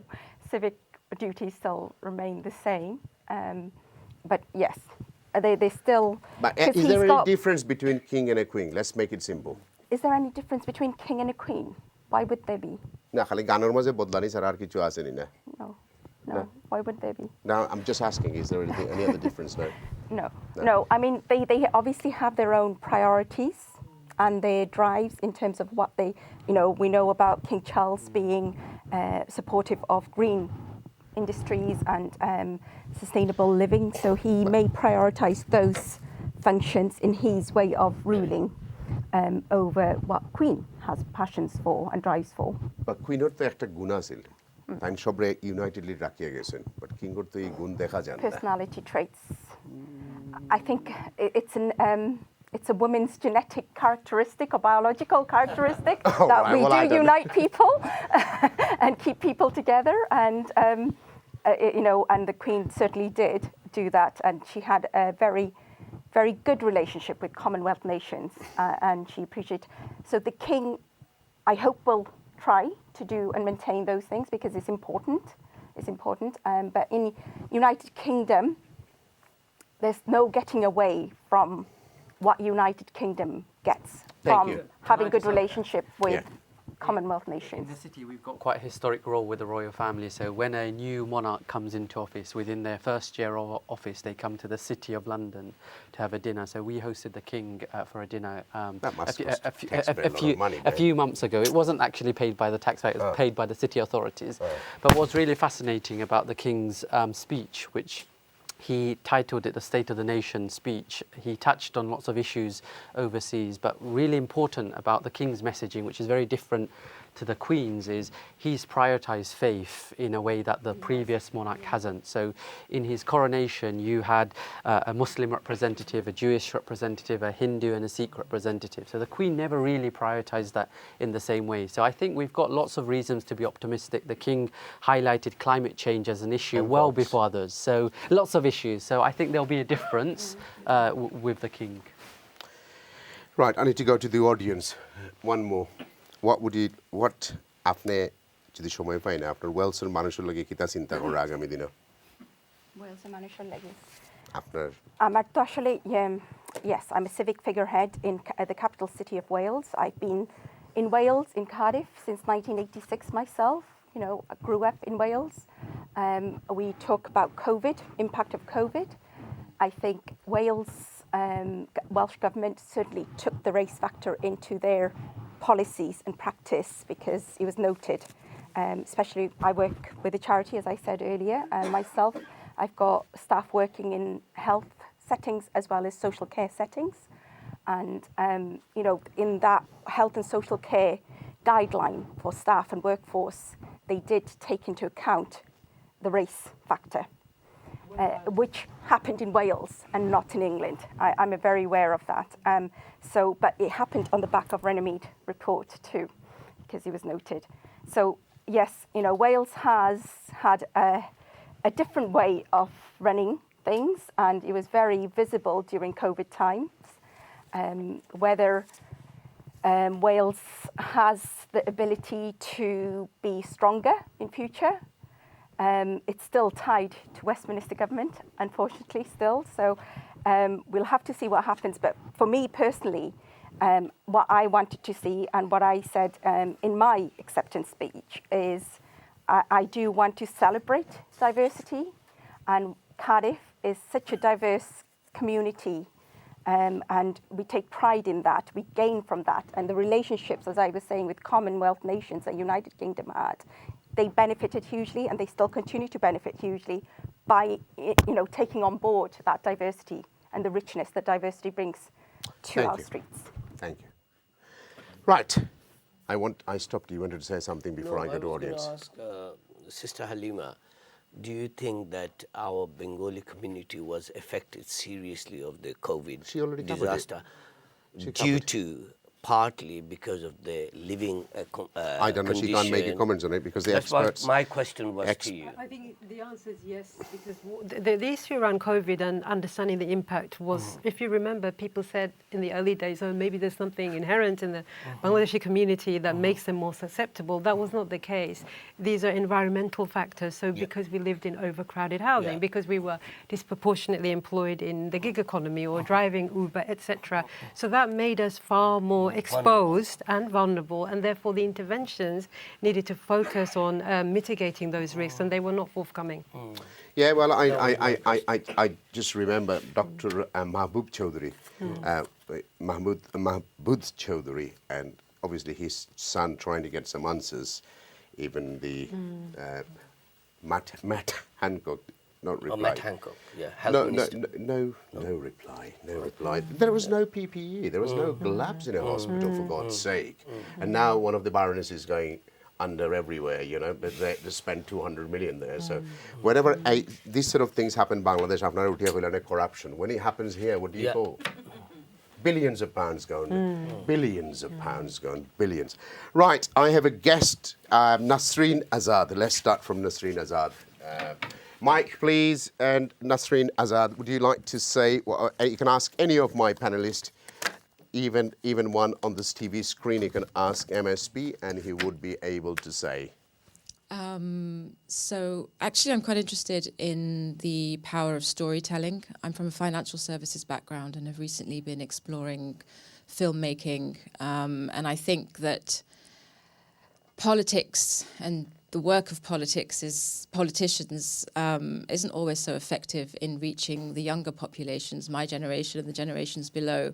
Civic duties still remain the same. But yes, they still... But is there any difference between king and a queen? Let's make it simple. Is there any difference between king and a queen? Why would there be? না খালি গানের মাঝে বদলানি ছাড়া আর কিছু আসেনি না? No. Why would there be? Now, I'm just asking, is there any other difference now? No. I mean, they obviously have their own priorities and their drives in terms of what they, we know about King Charles being supportive of green industries and sustainable living. So he may prioritize those functions in his way of ruling over what Queen has passions for and drives for. But Queen তো একটা গুণ আছিল, তাই সবরে unitedly রাখিয়া গেছেন, but কিংর তো এই গুণ দেখা যায় না। Personality traits. I think it's a woman's genetic characteristic or biological characteristic that we do unite people and keep people together, and and the Queen certainly did do that, and she had a very, very good relationship with Commonwealth nations, and she appreciated. So the King, I hope, will try to do and maintain those things because it's important. It's important. But in United Kingdom, there's no getting away from what United Kingdom gets from having good relationship with Commonwealth nations. In the city, we've got quite a historic role with the royal family. So when a new monarch comes into office, within their first year of office, they come to the City of London to have a dinner. So we hosted the King for a dinner a few months ago. It wasn't actually paid by the taxpayer, it was paid by the city authorities. But what's really fascinating about the King's speech, which he titled it the State of the Nation speech. He touched on lots of issues overseas, but really important about the King's messaging, which is very different to the Queen's, is he's prioritised faith in a way that the previous monarch hasn't. So in his coronation, you had a Muslim representative, a Jewish representative, a Hindu and a Sikh representative. So the Queen never really prioritised that in the same way. So I think we've got lots of reasons to be optimistic. The King highlighted climate change as an issue well before others. So lots of issues. So I think there'll be a difference with the King. Right, I need to go to the audience. One more. What আপনি যদি সময় পাই না আপনার ওয়েলসের মানুষের লাগে কিতা চিন্তা করে আগামী দিনে? ওয়েলসের মানুষের লাগে আপনার আমার তো আসলে yes, I'm a civic figurehead in the capital city of Wales. I've been in Wales, in Cardiff, since 1986 myself. I grew up in Wales. We talk about COVID, impact of COVID. I think Welsh government certainly took the race factor into their policies and practice because it was noted. Especially, I work with a charity, as I said earlier, and myself, I've got staff working in health settings as well as social care settings. And, in that health and social care guideline for staff and workforce, they did take into account the race factor, which happened in Wales and not in England. I'm very aware of that. But it happened on the back of Runnymede report too, because it was noted. So yes, Wales has had a different way of running things, and it was very visible during COVID times. Whether Wales has the ability to be stronger in future. It's still tied to Westminster government, unfortunately, still. So we'll have to see what happens. But for me personally, what I wanted to see and what I said in my acceptance speech is I do want to celebrate diversity, and Cardiff is such a diverse community, and we take pride in that. We gain from that, and the relationships, as I was saying, with Commonwealth nations that United Kingdom had, they benefited hugely, and they still continue to benefit hugely by taking on board that diversity and the richness that diversity brings to our streets. Thank you. Right. I stopped you. You wanted to say something before I go to audience. I was going to ask Sister Halima, do you think that our Bengali community was affected seriously of the COVID disaster due to partly because of the living I don't know. She can't make any comments on it because the experts. My question was to you. I think the answer is yes, because the issue around COVID and understanding the impact was, if you remember, people said in the early days, oh, maybe there's something inherent in the Bangladeshi community that makes them more susceptible. That was not the case. These are environmental factors. So because we lived in overcrowded housing, because we were disproportionately employed in the gig economy or driving Uber, etc. So that made us far more exposed and vulnerable, and therefore the interventions needed to focus on mitigating those risks, and they were not forthcoming. Yeah, well, I just remember Dr. Mahbub Chowdhury, Mahbub Chowdhury, and obviously his son trying to get some answers. Even the Matt Hancock not replied. Matt Hancock, yeah. No reply. There was no PPE. There was no gloves in a hospital, for God's sake. And now one of the baronesses is going under everywhere, you know, but they spend 200 million there. So whenever these sort of things happen in Bangladesh, corruption. When it happens here, what do you call? Billions of pounds going, billions of pounds going, billions. Right, I have a guest, Nasreen Azad. Let's start from Nasreen Azad. Mike, please, and Nasreen Azad, would you like to say, well, you can ask any of my panelists, even one on this TV screen, you can ask MSP and he would be able to say. So actually I'm quite interested in the power of storytelling. I'm from a financial services background and have recently been exploring filmmaking. And I think that politics and the work of politicians isn't always so effective in reaching the younger populations, my generation and the generations below.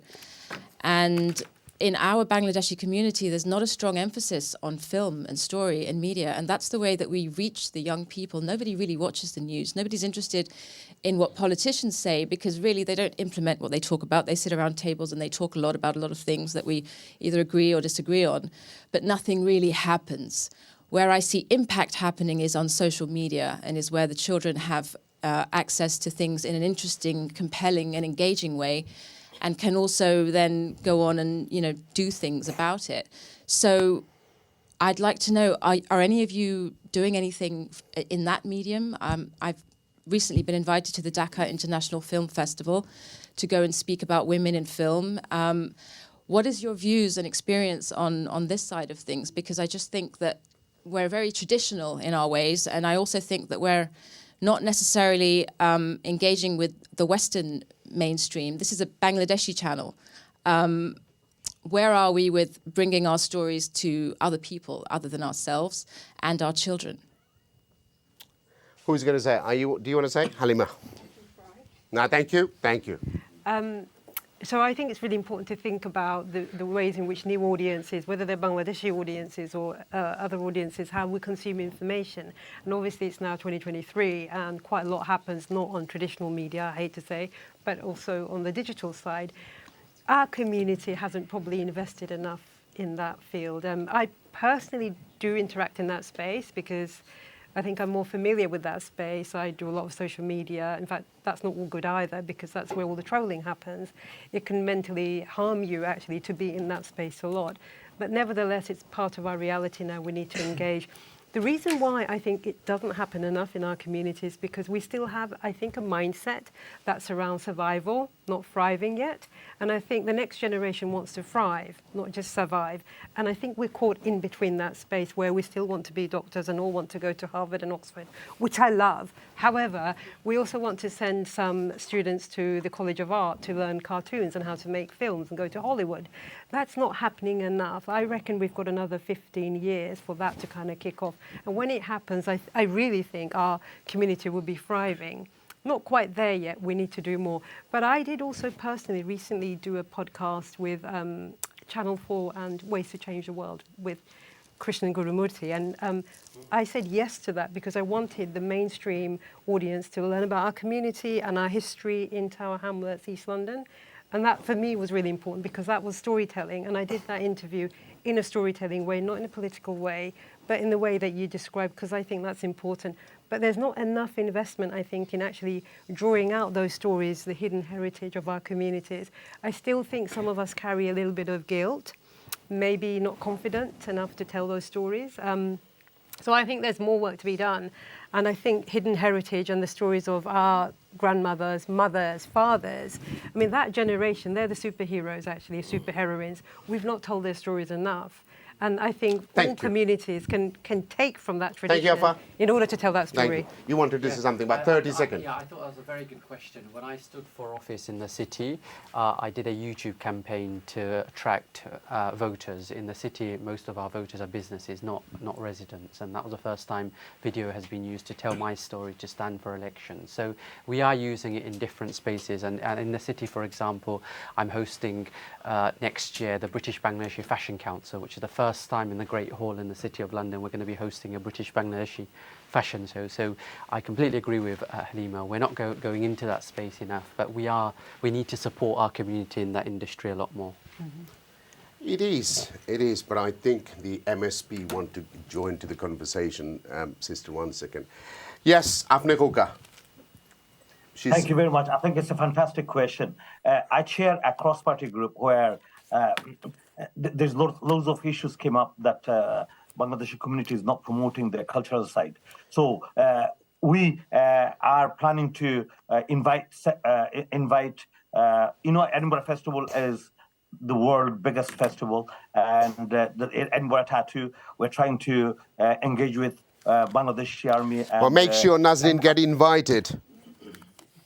And in our Bangladeshi community, there's not a strong emphasis on film and story and media, and that's the way that we reach the young people. Nobody really watches the news. Nobody's interested in what politicians say because really they don't implement what they talk about. They sit around tables and they talk a lot about a lot of things that we either agree or disagree on, but nothing really happens. Where I see impact happening is on social media and is where the children have access to things in an interesting, compelling and engaging way, and can also then go on and, you know, do things about it. So I'd like to know, are any of you doing anything in that medium? I've recently been invited to the Dhaka International Film Festival to go and speak about women in film. What is your views and experience on this side of things? Because I just think that we're very traditional in our ways, and I also think that we're not necessarily engaging with the Western mainstream. This is a Bangladeshi channel. Where are we with bringing our stories to other people other than ourselves and our children? Who's going to say? Do you want to say? Halima. No, thank you. So I think it's really important to think about the ways in which new audiences, whether they're Bangladeshi audiences or other audiences, how we consume information. And obviously it's now 2023 and quite a lot happens not on traditional media, I hate to say, but also on the digital side. Our community hasn't probably invested enough in that field. I personally do interact in that space because I think I'm more familiar with that space. I do a lot of social media. In fact, that's not all good either because that's where all the trolling happens. It can mentally harm you actually to be in that space a lot. But nevertheless, it's part of our reality now. We need to engage. The reason why I think it doesn't happen enough in our communities is because we still have, I think, a mindset that's around survival, not thriving yet. And I think the next generation wants to thrive, not just survive. And I think we're caught in between that space where we still want to be doctors and all want to go to Harvard and Oxford, which I love. However, we also want to send some students to the College of Art to learn cartoons and how to make films and go to Hollywood. That's not happening enough. I reckon we've got another 15 years for that to kind of kick off. And when it happens, I really think our community will be thriving. Not quite there yet. We need to do more. But I did also personally recently do a podcast with Channel 4 and Ways to Change the World with Krishnan Gurumurthy. And I said yes to that because I wanted the mainstream audience to learn about our community and our history in Tower Hamlets, East London. And that for me was really important because that was storytelling. And I did that interview in a storytelling way, not in a political way, but in the way that you described, because I think that's important. But there's not enough investment, I think, in actually drawing out those stories, the hidden heritage of our communities. I still think some of us carry a little bit of guilt, maybe not confident enough to tell those stories. So I think there's more work to be done. And I think hidden heritage and the stories of our grandmothers, mothers, fathers, I mean, that generation, they're the superheroes, actually, superheroines. We've not told their stories enough. And I think all communities can take from that tradition in order to tell that story. You wanted to say something about 30 seconds. Yeah, I thought that was a very good question. When I stood for office in the city, I did a YouTube campaign to attract voters. In the city, most of our voters are businesses, not residents. And that was the first time video has been used to tell my story, to stand for elections. So we are using it in different spaces. And in the city, for example, I'm hosting next year the British Bangladeshi Fashion Council, which is the first time in the Great Hall in the City of London we're going to be hosting a British Bangladeshi fashion show. So I completely agree with Halima. We're not going into that space enough, but we need to support our community in that industry a lot more. It is, but I think the MSP want to join to the conversation. Sister, 1 second. Yes, Apne Koka. Thank you very much. I think it's a fantastic question. I chair a cross-party group where there's loads of issues came up that Bangladeshi community is not promoting their cultural side. So we are planning to invite. Edinburgh Festival is the world's biggest festival, and the Edinburgh Tattoo. We're trying to engage with Bangladeshi Army. And, well, make sure Nazreen get invited.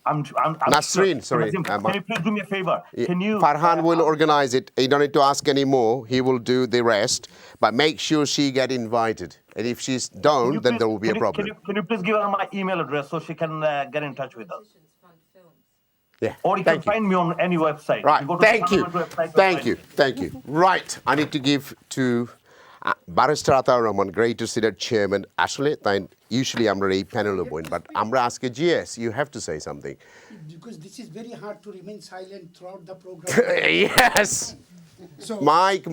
Nasreen, sorry. Can you please do me a favor? Can you? Farhan will organize it. You don't need to ask any more. He will do the rest. But make sure she get invited. And if she's don't, then there will be a problem. Can you please give her my email address so she can get in touch with us? Yeah. Or you can find me on any website. Right. You go to Thank you. Right. I need to give to Barrister Ataur Rahman, Greater Sidar Chairman. Ashley, usually I'm a panel point, but I'm asking GS, you have to say something. Because this is very hard to remain silent throughout the program. Yes. So, Mike.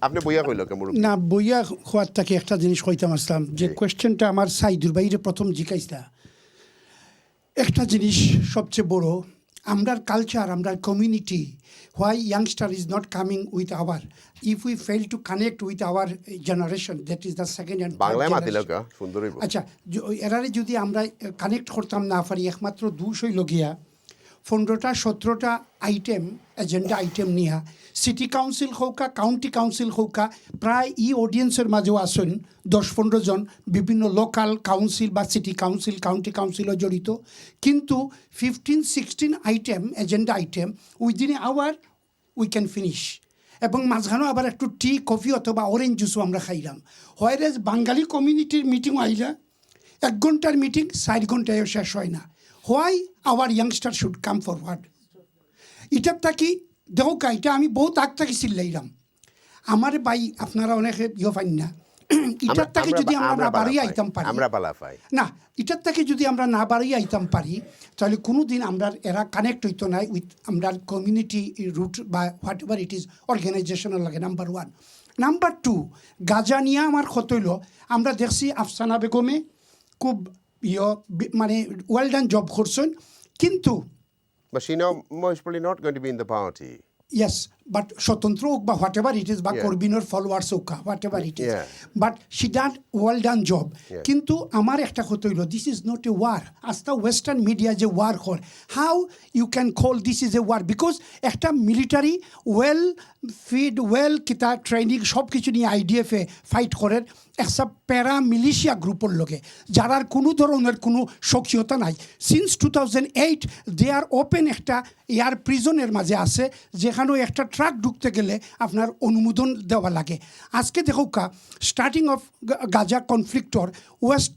আপনি বইয়া কইলো কেমন না বইয়া খোয়ার থেকে একটা জিনিস কইতাম আসলাম যে কোয়েশ্চেনটা আমার সাইদুর বাইরে প্রথম জিজ্ঞাসা একটা জিনিস সবচেয়ে বড় আমরার কালচার আমরার community why youngster is not coming with our if we fail to connect with our generation that is the second and third generation আচ্ছা এরারে যদি আমরা কানেক্ট করতাম না পারি একমাত্র দোষ হইল গিয়া 15টা 17টা আইটেম এজেন্ডা আইটেম নিয়া সিটি কাউন্সিল হোকা কাউন্টি কাউন্সিল হোকা প্রায় ই অডিয়েন্সের মাঝেও আসেন 10-15 জন বিভিন্ন লোকাল কাউন্সিল বা সিটি কাউন্সিল কাউন্টি কাউন্সিলও জড়িত কিন্তু 15-16 item agenda item within hour we can finish এবং মাঝখানেও আবার একটু টি কফি অথবা অরেঞ্জ জুসও আমরা খাইলাম হোয়ারেজ বাঙালি কমিউনিটির মিটিং আইলা 1 ঘন্টার মিটিং 4 ঘন্টায়ও শেষ হয় না why our youngster should come forward এটার থাকি দেখো এটা আমি বহুত আগ থেকে চিল্লাইলাম আমার ভাই আপনারা অনেকে পাইন না এটার থেকে যদি আমরা না বাড়িয়ে আইতাম পারি না এটার থেকে যদি আমরা না বাড়িয়ে আইতাম পারি তাহলে কোনোদিন আমরা এরা কানেক্ট হইতো না উইথ আমরা কমিউনিটি রুট বা হোয়াট এভার ইট ইজ অর্গানাইজেশনের লাগে নাম্বার 1 নাম্বার 2 গাজা নিয়ে আমার কত হইল আমরা দেখছি আফসানা বেগমে খুব মানে ওয়েল ডান জব করছেন কিন্তু but she most probably not going to be in the party. Yes, but স্বতন্ত্র হোক বা হোয়াট এভার ইট ইজ বা কর্বিনোর ফলোয়ার্স হোক what ever it is but she done well done job কিন্তু আমার একটা কথা হইল this is not a war as the western media যে ওয়ার হয় how you can call this is a war because একটা মিলিটারি ওয়েল ফিড ওয়েল কিতা training সব কিছু নিয়ে আইডিএফে ফাইট করেন একটা প্যারা মিলিশিয়া গ্রুপের লগে যারার কোনো ধরনের কোনো সক্রিয়তা নাই সিন্স 2008 দে আর ওপেন একটা এয়ার প্রিজনের মাঝে আছে যেখানেও একটা ট্রাক ঢুকতে গেলে আপনার অনুমোদন দেওয়া লাগে আজকে দেখো স্টার্টিং অফ গাজা কনফ্লিক্টর ওয়েস্ট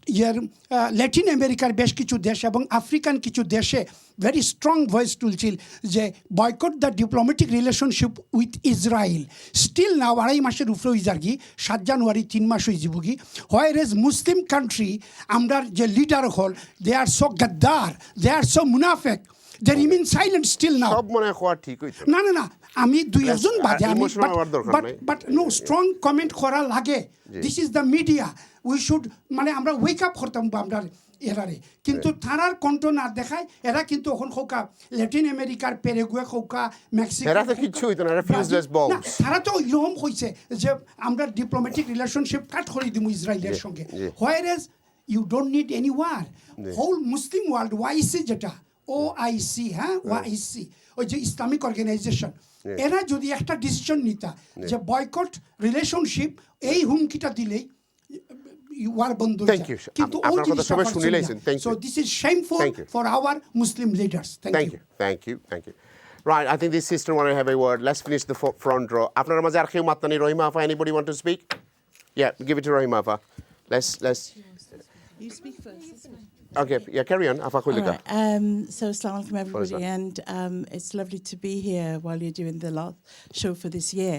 ল্যাটিন আমেরিকার বেশ কিছু দেশ এবং আফ্রিকান কিছু দেশে ভেরি স্ট্রং ভয়েস তুলছিল যে boycott the diplomatic relationship with Israel still now 2.5 মাসের উপরে হয়ে যারগি 7 জানুয়ারি 3 মাস হয়ে যাবগি হোয়ার এজ মুসলিম কান্ট্রি আমরার যে লিডার হল দে are so গদ্দার they are so মুনাফেক they remain silent still now সব মনে হওয়া ঠিক হইতো না না না আমি দুই একজন বাদে আমি emotional হওয়ার দরকার নাই। বাট নো স্ট্রং কমেন্ট করা লাগে this is the media we should মানে আমরা ওয়েক আপ করতাম আমরা এরারে কিন্তু তারার কণ্ঠ না দেখায় এরা কিন্তু এখন খোকা ল্যাটিন আমেরিকার পেরেগুয়ে খোকা মেক্সিকো এরা তো কিচ্ছু হইতো না, এরা fuseless bombs। তারা তো এরকম হয়েছে যে আমরা ডিপ্লোম্যাটিক রিলেশনশিপ কাট করে দিব ইসরায়েলের সঙ্গে whereas you don't need any war whole Muslim world OIC যেটা OIC হ্যাঁ ওয়াইসি ওই যে ইসলামিক অর্গানাইজেশন এরা যদি একটা ডিসিশন নিতা যে বয়কট রিলেশনশিপ এই হুমকিটা দিলেই ওয়ার বন্ধ হয়ে যায় কিন্তু ওই জিনিসটা করছেন না so this is shameful for our Muslim leaders thank you Right, I think this sister want to have a word. Let's finish the front row. আপনার মাঝে আর কেউ মাতনি রহিমা আফা, anybody want to speak? Yeah, give it to Rahima Afa. Let's You speak first. Okay, yeah, carry on. Afa Khulika. So assalamu alaikum everybody, and it's lovely to be here while you're doing the last show for this year.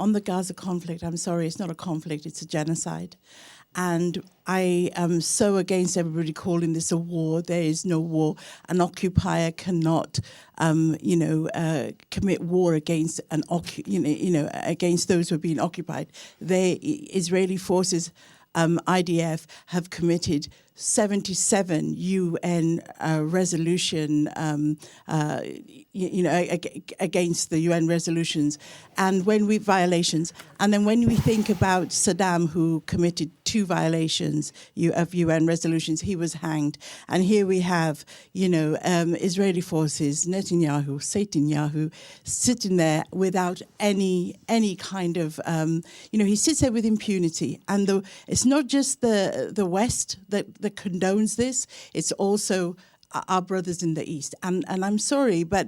On the Gaza conflict, I'm sorry, it's not a conflict, it's a genocide. And I am so against everybody calling this a war. There is no war. An occupier cannot, commit war against against those who are being occupied. The Israeli forces, IDF, have committed 77 UN resolution, against the UN resolutions, and then when we think about Saddam, who committed 2 violations of UN resolutions, he was hanged, and here we have, Israeli forces, Netanyahu, sitting there without any kind of, he sits there with impunity, and it's not just the West that condones this, it's also our brothers in the East. And I'm sorry, but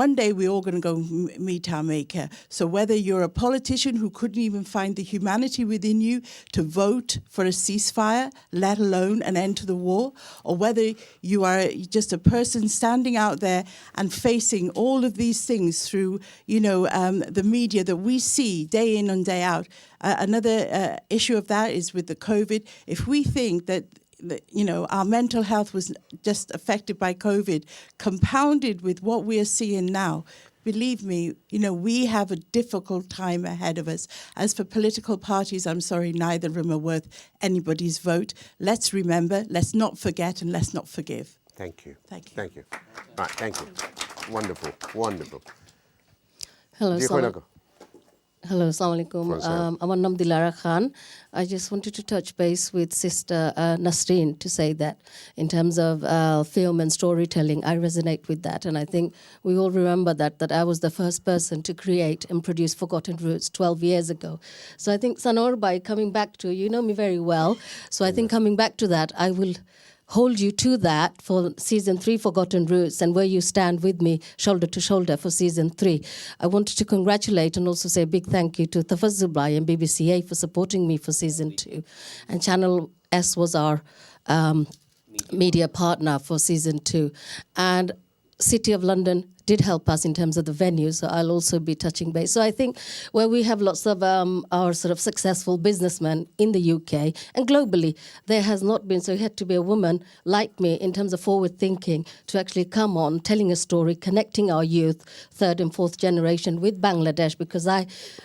one day we're all going to go meet our Maker. So whether you're a politician who couldn't even find the humanity within you to vote for a ceasefire, let alone an end to the war, or whether you are just a person standing out there and facing all of these things through, the media that we see day in and day out. Another issue of that is with the COVID. If we think that our mental health was just affected by COVID, compounded with what we are seeing now, believe me, we have a difficult time ahead of us. As for political parties, I'm sorry, neither of them are worth anybody's vote. Let's remember, let's not forget, and let's not forgive. Thank you. Right, thank you. Wonderful. Hello, assalamu alaikum. আমার নাম Dilara Khan. I just wanted to touch base with Sister Nasreen to say that in terms of film and storytelling, I resonate with that. And I think we all remember that I was the first person to create and produce Forgotten Roots 12 years ago. So I think, Sanor, by coming back to, you know me very well, so I think coming back to that, I will hold you to that for season 3 Forgotten Roots, and where you stand with me shoulder to shoulder for season 3. I wanted to congratulate and also say a big thank you to Tafaz Zubai and BBCA for supporting me for season 2, and Channel S was our media partner for season 2, and City of London did help us in terms of the venue, so I'll also be touching base. So I think where we have lots of our sort of successful businessmen in the UK and globally, there has not been, so you had to be a woman like me in terms of forward thinking to actually come on, telling a story, connecting our youth, 3rd and 4th generation with Bangladesh, because I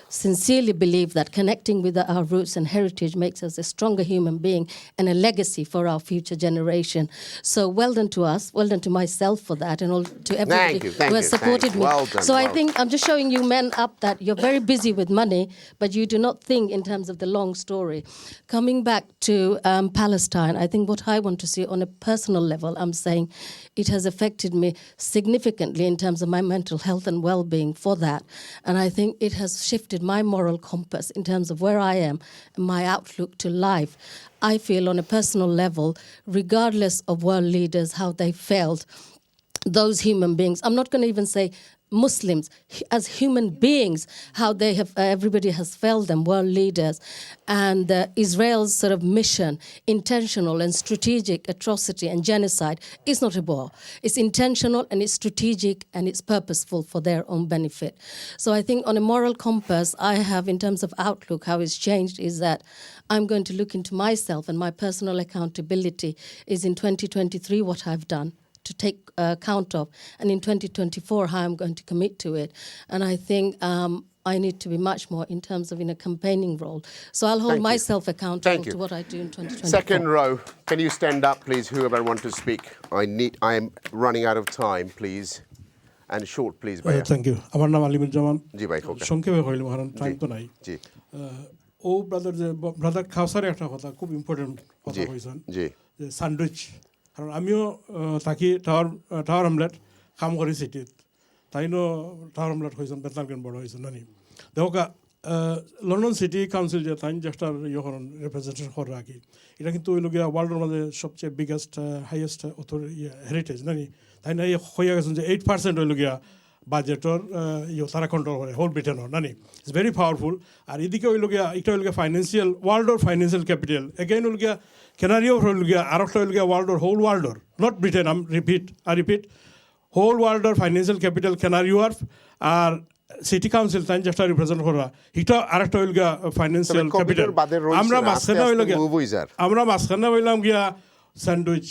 sincerely believe that connecting with our roots and heritage makes us a stronger human being and a legacy for our future generation. So well done to us, well done to myself for that, and all to everybody who has supported me. Well done, so I think I'm just showing you men up that you're very busy with money, but you do not think in terms of the long story. Coming back to Palestine, I think what I want to see on a personal level, I'm saying it has affected me significantly in terms of my mental health and well-being for that. And I think it has shifted my moral compass in terms of where I am and my outlook to life. I feel on a personal level, regardless of world leaders, how they failed, those human beings, I'm not going to even say Muslims, as human beings, how they have, everybody has failed them, world leaders. And Israel's sort of mission, intentional and strategic atrocity and genocide is not a war. It's intentional and it's strategic and it's purposeful for their own benefit. So I think on a moral compass I have in terms of outlook, how it's changed is that I'm going to look into myself, and my personal accountability is in 2023 what I've done to take account of, and in 2024 how I'm going to commit to it. And I think I need to be much more in terms of in a campaigning role. So I'll hold myself accountable to what I do in 2024. Second row, can you stand up, please, whoever wants to speak? I am running out of time, please. And short, please, Bhaiya. Thank you. আমার নাম আলিমুর জামান। জি ভাই খোকা। সংক্ষেপে হইল কারণ time তো নাই। জি। ও brother খাওসারে একটা কথা খুব ইম্পর্টেন্ট কথা কইছেন। জি। যে স্যান্ডউইচ। কারণ আমিও থাকি টাওয়ার আমলেট কাম করি সিটিত। তাইনো টাওয়ার আমলেট হইছেন বেতনারগেন বড় হইছেন নানি। দেখো লন্ডন সিটি কাউন্সিল যে তাই জাস্টার ইয়খন রিপ্রেজেন্টেশন করে রাখি। এটা কিন্তু ওই লোকিয়া ওয়ার্ল্ডের মাঝে সবচেয়ে বিগেস্ট হাইয়েস্ট হেরিটেজ নানি। তাই না হইয়া গেছেন যে 8% হইল গিয়া বাজেটর তারা কন্ট্রোল করে হোল ব্রিটেনের নানি। It's very powerful. আর এদিকে হইল গিয়া একটা হইল গিয়া ফাইন্যান্সিয়াল ওয়ার্ল্ডর ফাইন্যান্সিয়াল ক্যাপিটাল এগেইন হইল গিয়া কেনারিও হইল গিয়া আর একটা হইল গিয়া ওয়ার্ল্ডর হোল ওয়ার্ল্ডর not Britain I repeat whole ওয়ার্ল্ডর ফাইন্যান্সিয়াল ক্যাপিটাল কেনারি ওয়ার্ফ আর সিটি কাউন্সিল তাই যেটা রিপ্রেজেন্ট করা এটা আরেকটা হইল গিয়া ফাইন্যান্সিয়াল ক্যাপিটাল। আমরা মাঝখানে হইল গিয়া হইলাম গিয়া স্যান্ডউইচ।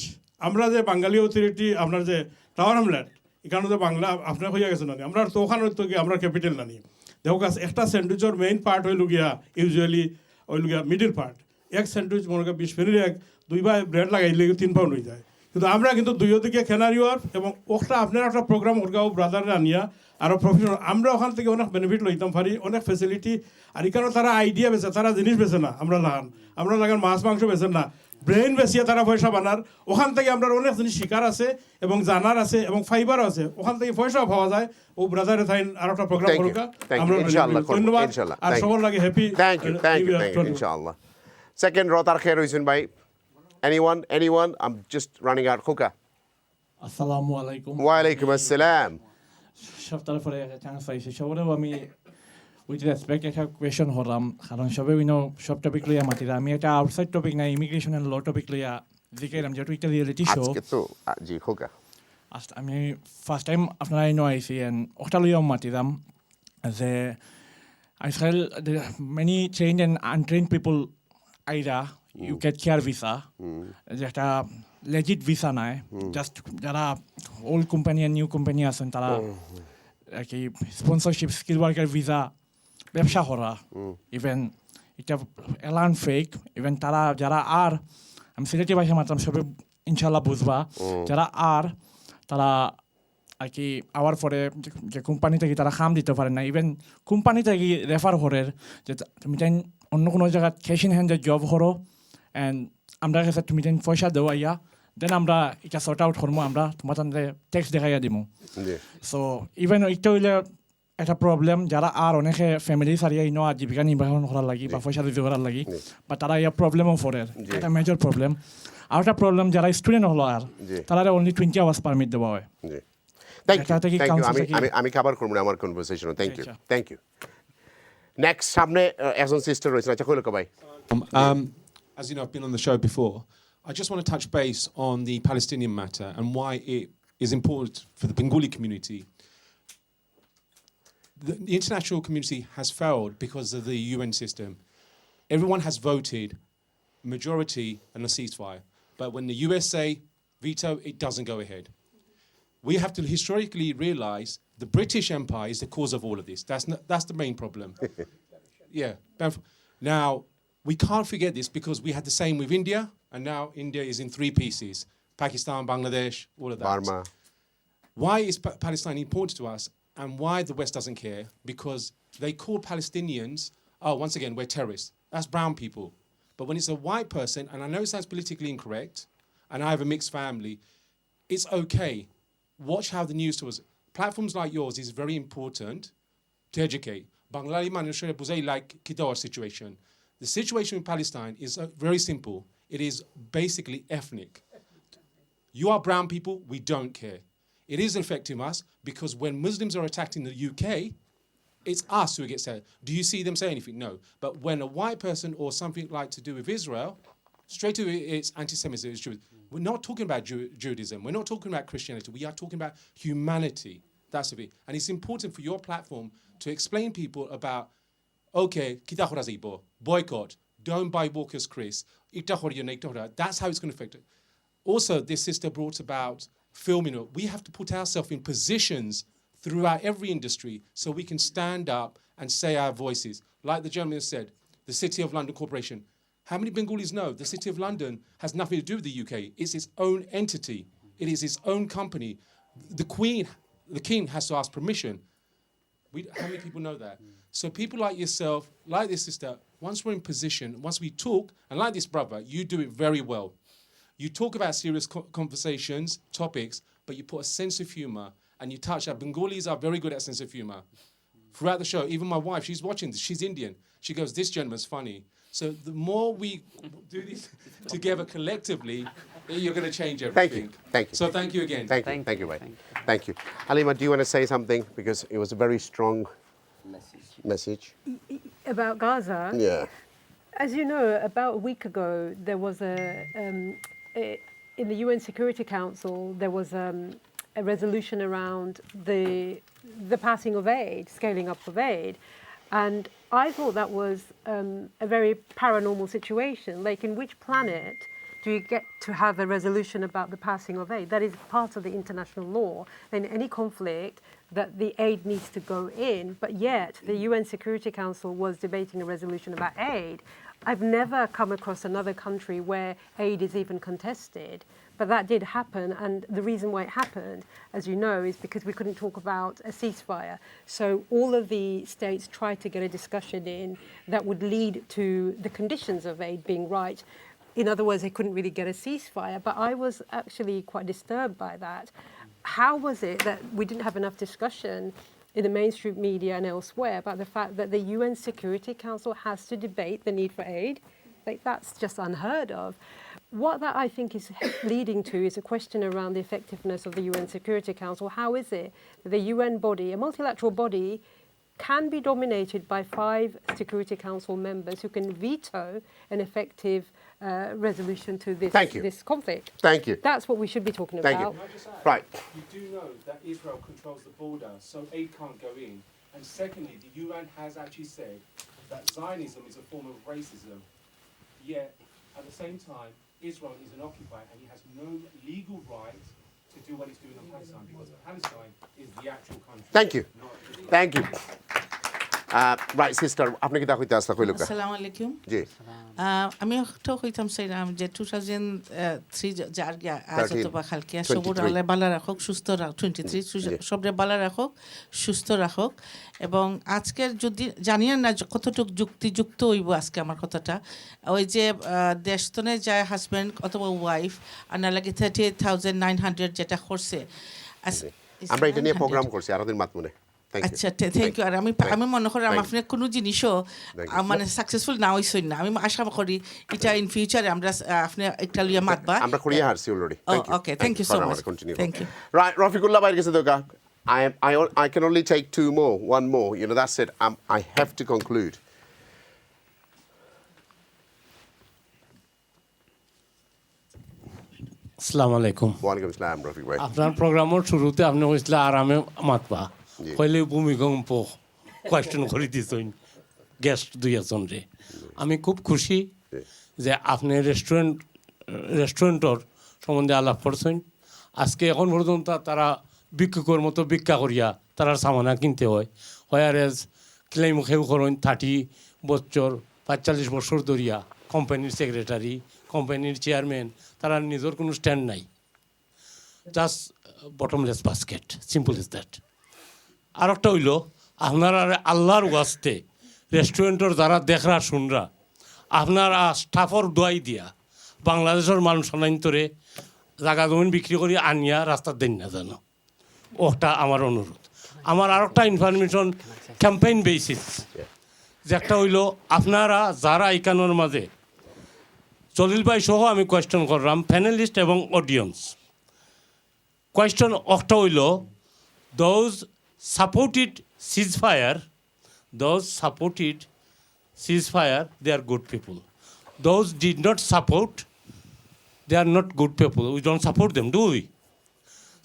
আমরা যে বাঙালি অথরিটি আপনার যে টাওয়ার আমলেট এখানে যে বাংলা আপনার হইয়া গেছে নানি আমরা তো ওখানে তো গিয়ে আমরা ক্যাপিটাল নানি। দেখো একটা স্যান্ডউইচের মেইন পার্ট হইল গিয়া ইউজুয়ালি হইল গিয়া মিডিল পার্ট। এক স্যান্ডউইচ মনে করি 20 মিনিট এক 2 ভাই ব্রেড লাগাইলে 3 পাউন্ড হয়ে যায়। কিন্তু আমরা কিন্তু দুইও দিকে খেনারি ওয়ার এবং ওটা আপনার একটা প্রোগ্রাম ওরগাও ব্রাদাররা আনিয়া আরও প্রফেশনাল আমরা ওখান থেকে অনেক বেনিফিট লইতাম পারি অনেক ফেসিলিটি। আর এখানে তারা আইডিয়া বেছে তারা জিনিস বেছে না আমরা লাগান মাছ মাংস বেছেন না ব্রেন বেছিয়ে তারা পয়সা বানার। ওখান থেকে আমরা অনেক জিনিস শিকার আছে এবং জানার আছে এবং ফাইবারও আছে ওখান থেকে পয়সাও পাওয়া যায়। ও ব্রাদারে থাইন আর একটা প্রোগ্রাম করুক আমরা ধন্যবাদ আর সবার লাগে হ্যাপি। থ্যাংক ইউ ইনশাআল্লাহ। সেকেন্ড র তার খেয়ার হইছেন ভাই। Anyone? I'm just running out. Khuka. Assalamu alaikum. Wa alaikum assalam. সপ্তাহের পরে একটা চান্স পাইছি সবারও আমি উইথ রেসপেক্ট একটা কোয়েশন হলাম কারণ সবাই সব টপিক লইয়া মাতিরা আমি একটা আউটসাইড টপিক না ইমিগ্রেশন এন্ড ল টপিক লইয়া জিজ্ঞাসলাম যেহেতু একটা রিয়েলিটি শো আজকে তো জি খোকা আমি ফার্স্ট টাইম আপনারা আইসি এন্ড ওটা লইয়াও মাতিলাম যে আজকাল many trend and untrend people আইরা ইউ গেট কেয়ার ভিসা যেটা লেজিট ভিসা নাই জাস্ট যারা ওল্ড কোম্পানি আর নিউ কোম্পানি আছেন তারা আর কি স্পন্সরশিপ স্কিল ওয়ার্কার ভিসা ব্যবসা করা ইভেন এটা এলান ফেক ইভেন তারা যারা আর আমি সিলেটি ভাষা মাত্রাম সবে ইনশাল্লাহ বুঝবা যারা আর তারা আর কি আওয়ার পরে যে কোম্পানি থেকে তারা খাম দিতে পারে না ইভেন কোম্পানি থেকে রেফার করে যে তুমি তাই অন্য কোনো জায়গায় ক্যাশ ইন হ্যান্ডে জব করো অ্যান্ড আমরা কাছে তুমি তাই পয়সা দেওয়া ইয়া দেন আমরা এটা সর্ট আউট করবো আমরা তোমার তাদের ট্যাক্স দেখাইয়া দিব। সো ইভেন এটা হইলে একটা প্রবলেম যারা আর অনেকে ফ্যামিলি সারিয়া ইনো আর জীবিকা নির্বাহন করার লাগি বা পয়সা দিতে করার লাগি বা তারা ইয়া প্রবলেমও পড়ে এটা মেজর প্রবলেম। আর একটা প্রবলেম যারা স্টুডেন্ট হলো আর তারা অনলি 20 আওয়ার্স পারমিট দেওয়া হয়। আমি খাবার করবো না আমার কনভারসেশন। থ্যাংক ইউ নেক্সট সামনে একজন সিস্টার রয়েছে আচ্ছা কইলো ভাই। As you know, I've been on the show before. I just want to touch base on the Palestinian matter and why it is important for the Bengali community. The international community has failed because of the UN system. Everyone has voted majority and a ceasefire, but when the USA veto, it doesn't go ahead. We have to historically realise the British Empire is the cause of all of this. That's the main problem. Yeah. Now, we can't forget this because we had the same with India, and now India is in 3 pieces. Pakistan, Bangladesh, all of that. Burma. Why is Palestine important to us and why the West doesn't care? Because they call Palestinians, once again, we're terrorists. That's brown people. But when it's a white person, and I know it sounds politically incorrect, and I have a mixed family, it's okay. Watch how the news to us. Platforms like yours is very important to educate. Bangladeshi Manusha Buzay like Kidor situation. The situation in Palestine is very simple. It is basically ethnic. You are brown people, we don't care. It is affecting us because when Muslims are attacked in the UK, it's us who gets said. Do you see them say anything? No. But when a white person or something like to do with Israel, straight to it's anti-Semitism, it's Jewish. We're not talking about Judaism. We're not talking about Christianity. We are talking about humanity. That's the thing. And it's important for your platform to explain people about, okay, boycott, don't buy Walker's Chris. That's how it's going to affect it. Also, this sister brought about filming it. We have to put ourselves in positions throughout every industry so we can stand up and say our voices. Like the gentleman said, the City of London Corporation. How many Bengalis know the City of London has nothing to do with the UK? It's its own entity. It is its own company. The King has to ask permission. How many people know that? So people like yourself, like this sister, once we're in position, once we talk, and like this brother, you do it very well. You talk about serious conversations, topics, but you put a sense of humor and you touch that. Bengalis are very good at sense of humor. Throughout the show, even my wife, she's watching this, she's Indian. She goes, this gentleman's funny. So the more we do this together collectively, you're going to change everything. Thank you. So thank you again. Thank you, mate. Thank you. Halima, do you want to say something? Because it was a very strong message. About Gaza? Yeah. As you know, about a week ago, there was in the UN Security Council, there was a resolution around the passing of aid, scaling up of aid. And I thought that was a very paranormal situation. Like, in which planet do you get to have a resolution about the passing of aid? That is part of the international law. In any conflict, that the aid needs to go in, but yet the UN Security Council was debating a resolution about aid. I've never come across another country where aid is even contested, but that did happen, and the reason why it happened, as you know, is because we couldn't talk about a ceasefire. So all of the states tried to get a discussion in that would lead to the conditions of aid being right. In other words, they couldn't really get a ceasefire, but I was actually quite disturbed by that. How was it that we didn't have enough discussion in the mainstream media and elsewhere about the fact that the UN Security Council has to debate the need for aid? Like, that's just unheard of. What that I think is leading to is a question around the effectiveness of the UN Security Council. How is it that the UN body, a multilateral body, can be dominated by 5 Security Council members who can veto an effective resolution to this conflict? Thank you. That's what we should be talking Thank about. you. Right. You do know that Israel controls the border, so aid can't go in. And secondly, the UN has actually said that Zionism is a form of racism. Yet, at the same time, Israel is an occupier and he has no legal right to do what he's doing in Palestine, because Palestine is the actual country. Thank you. Thank you. Right, sister, আপনি কি দাকইতে আসলা কইলো কা? আসসালামু আলাইকুম। জি। আমি তো কইতাম চাইলাম যে 2003 যার আজতবা খালকিয়া সবরে বালা রাখক সুস্থ রাখ 23 সবরে বালা রাখক সুস্থ রাখক এবং আজকের যদি জানিয়া না কতটুকু যুক্তিযুক্ত হইব আজকে আমার কথাটা ওই যে দেশতনে যায় হাজবেন্ড অথবা ওয়াইফ আর না লাগে 38,900 যেটা করছে আমরা এটা নিয়ে প্রোগ্রাম করছি আরদিন মাতমুনে। আচ্ছা থ্যাংক ইউ আর আমি মনে করি আপনার কোনো জিনিসও মানে সাকসেসফুল না হইছই না আমি আশা করি এটা ইন ফিউচারে আমরা আপনি একটা লিয়া মাতবা আমরা করিয়া হারছি already okay thank you so much thank you right Rafiqullah ভাইয়ের কাছে দোকা I can only take 2 more, 1 more, you know, that's it. I have to conclude. আসসালামু আলাইকুম। ওয়ালাইকুম আসসালাম রফিক ভাই। আপনার প্রোগ্রামের শুরুতে আপনি কইছিল আরামে মাতবা কইলে ভূমিকম্প কোয়েশ্চন করে দিছেন গেস্ট 2 জন রে। আমি খুব খুশি যে আপনি রেস্টুরেন্টর সম্বন্ধে আলাপ করছেন। আজকে এখন পর্যন্ত তারা ভিক্ষুকের মতো ভিক্ষা করিয়া তারা সামানা কিনতে হয় হোয়ারেজ ক্লেম খেউ করেন 30 বছর 45 বছর ধরিয়া কোম্পানির সেক্রেটারি কোম্পানির চেয়ারম্যান তারা নিজের কোনো স্ট্যান্ড নাই just bottomless basket simple is that আর একটা হইল আপনারা আল্লাহর ওয়াস্তে রেস্টুরেন্টের যারা দেখরা শুনরা আপনারা স্টাফর দোয়াই দিয়া বাংলাদেশের মানুষ আনাইন্তরে জায়গা জমিন বিক্রি করি আনিয়া রাস্তার দেন না জানো ওটা আমার অনুরোধ আমার আর একটা ইনফরমেশন ক্যাম্পেইন বেসিস যে একটা হইল আপনারা যারা এখানের মাঝে জলিল ভাই সহ আমি কোয়েশ্চন করলাম প্যানেলিস্ট এবং অডিয়েন্স কোয়েশ্চন একটা হইল those supported ceasefire, they are good people. Those did not support, they are not good people. We don't support them, do we?